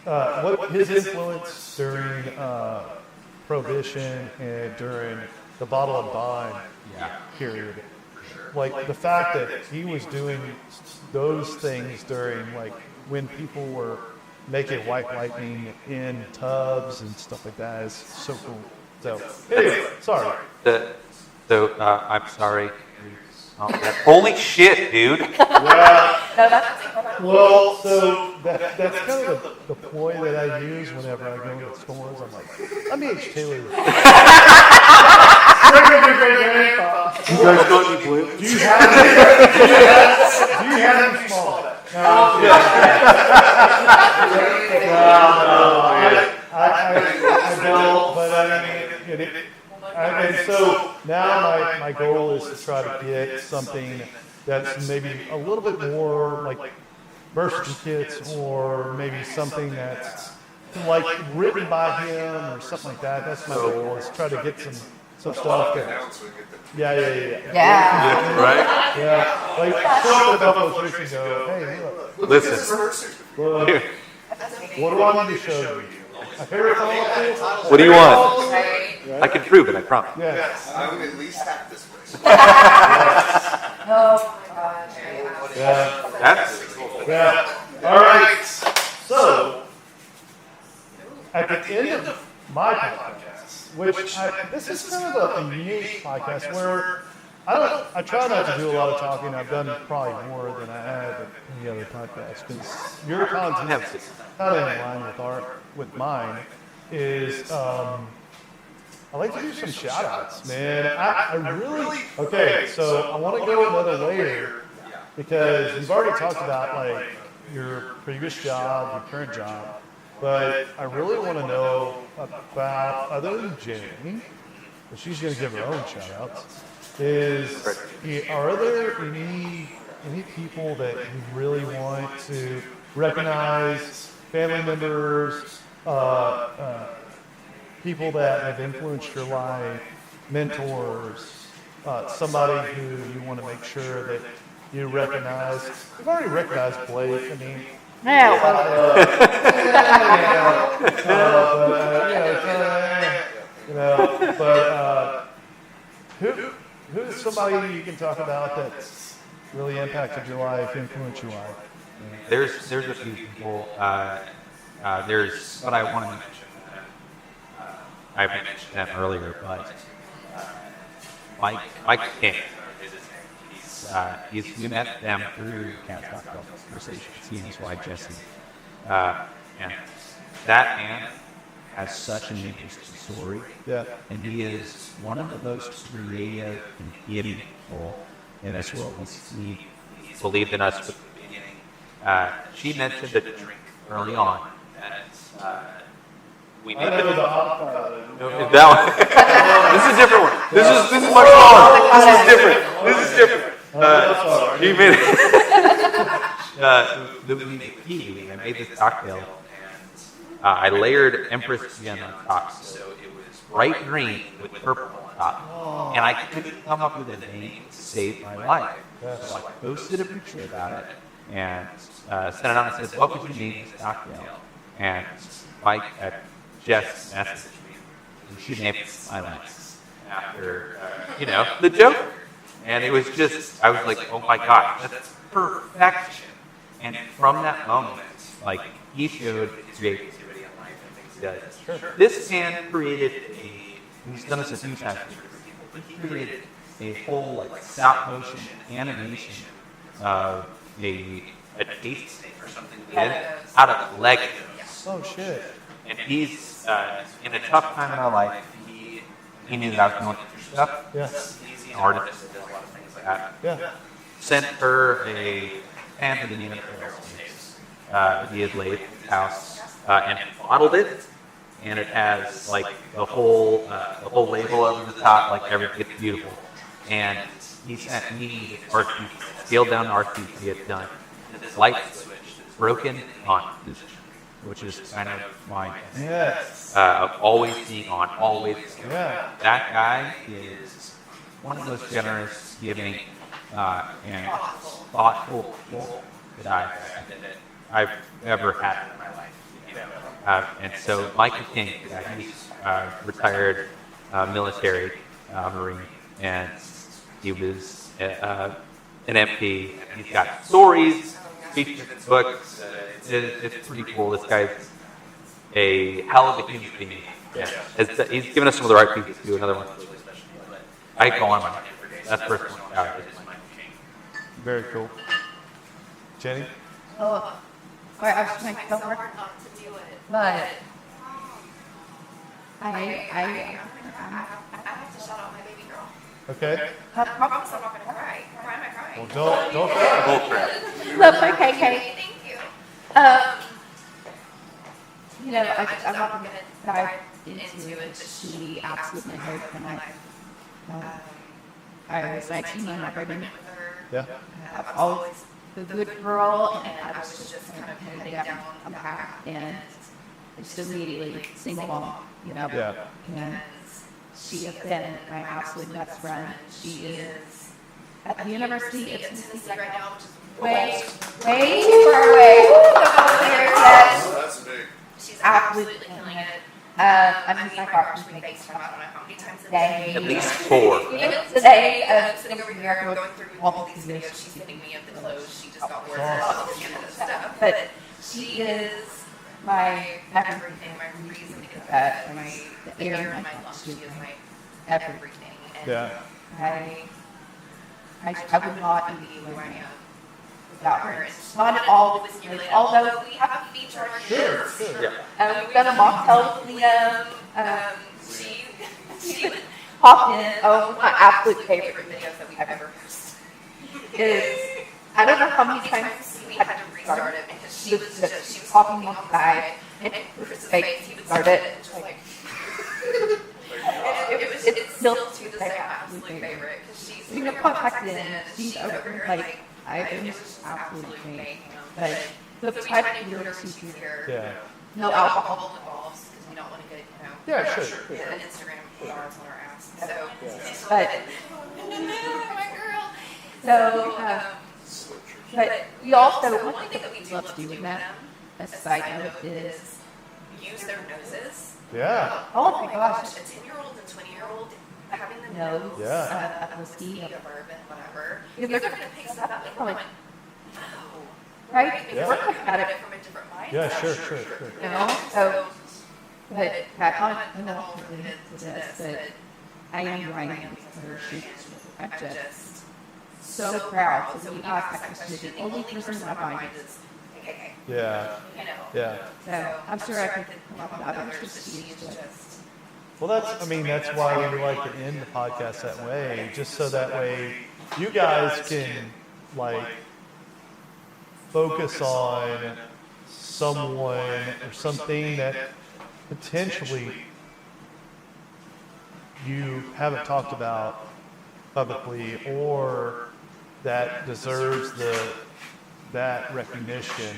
Speaker 4: what his influence during Prohibition and during the bottle and bond period. Like the fact that he was doing those things during like when people were making white lightning in tubs and stuff like that is so cool. So anyway, sorry.
Speaker 5: I'm sorry. Holy shit, dude.
Speaker 4: Well, so that's kind of the ploy that I use whenever I go to stores. I'm like, I'm E.H. Taylor.
Speaker 5: You guys got any blue?
Speaker 4: Do you have them small? I don't, but I mean, and so now my goal is to try to get something that's maybe a little bit more like birth certificates, or maybe something that's like written by him or something like that. That's my goal, is try to get some stuff that, yeah.
Speaker 5: Right?
Speaker 4: Yeah. Like, a couple of weeks ago, hey, look.
Speaker 5: Listen.
Speaker 4: Look, what do I need to show you? A hair follicle?
Speaker 5: What do you want? I can prove it, I promise.
Speaker 4: Yes.
Speaker 6: I would at least have this place.
Speaker 9: Oh my gosh.
Speaker 4: Yeah. All right. So, at the end of my podcast, which this is kind of a unique podcast where I try not to do a lot of talking. I've done probably more than I have at any other podcast, because your content, kind of in line with mine, is I like to do some shout outs, man. I really, okay, so I want to go another layer, because you've already talked about like your previous job, your current job, but I really want to know about, other than Jenni, but she's going to give her own shout outs, are there any people that you really want to recognize, family members, people that have influenced your life, mentors, somebody who you want to make sure that you recognize? We've already recognized Blake. I mean, who's somebody you can talk about that's really impacted your life, influenced your life?
Speaker 2: There's a few people. There's what I want to mention. I mentioned them earlier, but Mike King.
Speaker 5: we met them through Cat's Cocktail Conversations. He and his wife Jesse, and that man has such an interesting story.
Speaker 4: Yeah.
Speaker 5: And he is one of the most creative and giving people in this world. He believed in us from the beginning. She mentioned a drink early on that we need
Speaker 4: I know the avocado.
Speaker 5: that one. This is a different one. This is much smaller. This is different. He made it. I made this cocktail. I layered Empress Gin on top, so it was bright green with purple on top. And I couldn't come up with a name to save my life. So I posted a picture about it and sent it on and said, what would you name this cocktail? And Mike at Jess messaged me, and she named it my life after, the Joker. And it was just, I was like, oh my God, that's perfection. And from that moment, like, he showed creativity in life and things he does. Sure. This man created he's done this a few times, he created a whole, like, stop motion animation of a tasting or something out of Legos.
Speaker 4: Oh, shit.
Speaker 5: And he's, in a tough time in our life, he knew that I was going through stuff.
Speaker 4: Yeah.
Speaker 5: He's an artist that does a lot of things like that.
Speaker 4: Yeah.
Speaker 5: Sent her a pan for the Nina that he had laid in his house, and bottled it, and it has like the whole label over the top, like everything. It's beautiful. And he sent me art piece, scaled down art piece he had done. And this light switch is broken on position, which is kind of mine.
Speaker 4: Yes.
Speaker 5: Of always being on, always.
Speaker 4: Yeah.
Speaker 5: That guy is one of the most generous, giving, and thoughtful people that I've ever had in my life. And so Michael King, he's retired military Marine, and he was an MP. He's got stories, features, books. It's pretty cool. This guy's a hell of a human being. Yeah. He's given us some of the right pieces too. Another one. I go on my mind. That's the first one.
Speaker 4: Very cool. Jenny?
Speaker 9: Oh, sorry, I was trying to tell her not to do it, but I have to shout out my baby girl.
Speaker 4: Okay.
Speaker 9: I promise I'm not going to cry. Why am I crying?
Speaker 4: Well, don't cry.
Speaker 9: That's okay, Kate. Thank you. I'm not going to dive into it, but she absolutely hurt my life. I was 19 when I pregnant with her.
Speaker 4: Yeah.
Speaker 9: I've always the good girl, and I was just kind of heading down a path, and just immediately single mom,
Speaker 4: Yeah.
Speaker 9: And she has been my absolute best friend. She is at the University of Tennessee right now, which is way too far away. Don't go there yet.
Speaker 6: Oh, that's big.
Speaker 9: She's absolutely killing it. I'm using my partner to make FaceTime out on my phone 8 times a day.
Speaker 5: At least 4.
Speaker 9: Even today, sitting over here, I'm going through all these videos. She's giving me of the clothes. She just got ordered, all this kind of stuff. But she is my everything, my reason to get that, the air in my lungs. She is my everything. And I would not be who I am without her. It's not at all whiskey related, although we have to feature our kids. We've done a mocktail with Liam. She popped in. Oh, my absolute favorite videos that we've ever posted is, I don't know how many times we had to restart it because she was talking on the side, and Chris's face, he would start it, and just like, it's still to this day my absolute favorite because she's contacted in, and she's over here like, I've been just absolutely great. But the type of viewers she's here, no alcohol involved because we don't want to get, an Instagram PRs on our ass. So, but my girl. So, but we also, one thing that we do love to do with them, as a side note, is use their noses.
Speaker 4: Yeah.
Speaker 9: Oh my gosh, a 10-year-old and 20-year-old having the nose of whiskey, of bourbon, whatever. Because they're going to pick stuff up and they're like, oh, right? Because we're looking at it from a different mindset.
Speaker 4: Yeah, sure.
Speaker 9: You know? So, but back on, I know I'll get into this, but I am writing because of her shoes. I'm just
Speaker 3: so proud. So when we asked that question, the only person I find is KK.
Speaker 4: Yeah.
Speaker 3: You know.
Speaker 4: Yeah.
Speaker 3: So I'm sure I could come up with others. Just
Speaker 4: Well, that's why we like to end the podcast that way, just so that way you guys can, like, focus on someone or something that potentially you haven't talked about publicly or that deserves that recognition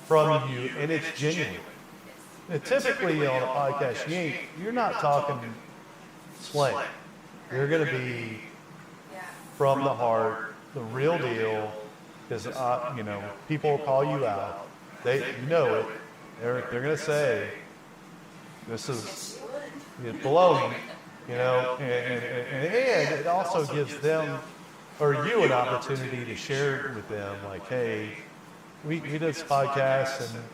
Speaker 4: from you, and it's genuine. And typically on a podcast, you're not talking slang. You're going to be from the heart, the real deal. Because people will call you out. You know it. They're going to say, "This is baloney," and it also gives them or you an opportunity to share with them, like, "Hey, we did this podcast, and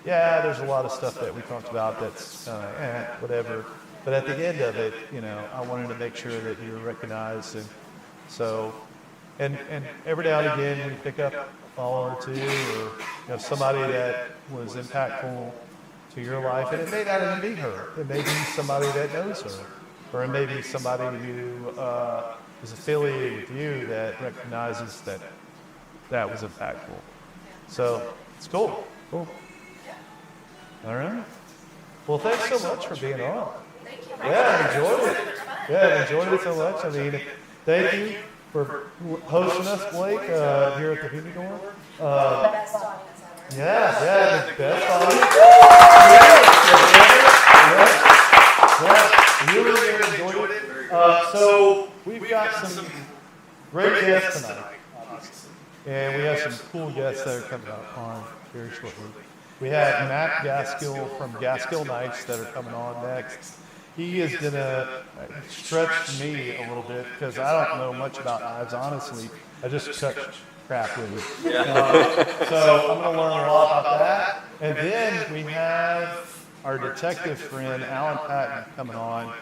Speaker 4: yeah, there's a lot of stuff that we talked about that's whatever. But at the end of it, I wanted to make sure that you were recognized, and so." And every now and again, we pick up a follower or two, or somebody that was impactful to your life, and it may not even be her. It may be somebody that knows her, or it may be somebody who is affiliated with you that recognizes that was impactful. So it's cool. Cool. All right. Well, thanks so much for being on. Yeah, I enjoyed it. Yeah, I enjoyed it so much. I mean, thank you for hosting us, Blake, here at the Humidor.
Speaker 9: The best audience ever.
Speaker 4: Yeah, the best audience. Yeah, really enjoyed it. So we've got some great guests tonight, obviously. And we have some cool guests that are coming up on very shortly. We have Matt Gaskill from Gaskill Nights that are coming on next. He is going to stretch me a little bit because I don't know much about knives, honestly. I just cut crap with it. So I'm going to learn a lot about that. And then we have our detective friend, Alan Patton, coming on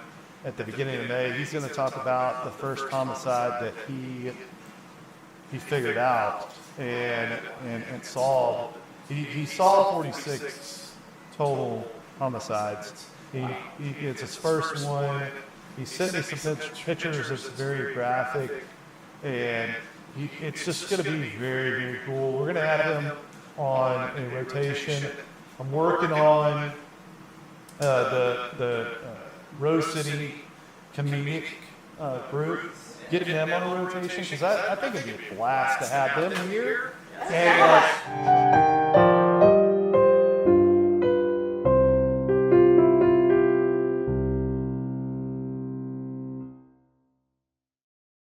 Speaker 4: at the beginning of May. He's going to talk about the first homicide that he figured out and solved. He solved 46 total homicides. It's his first one. He sent me some pictures. It's very graphic, and it's just going to be very, very cool. We're going to have him on a rotation. I'm working on the Rose City comedic group, getting them on a rotation, because I think it'd be a blast to have them here. And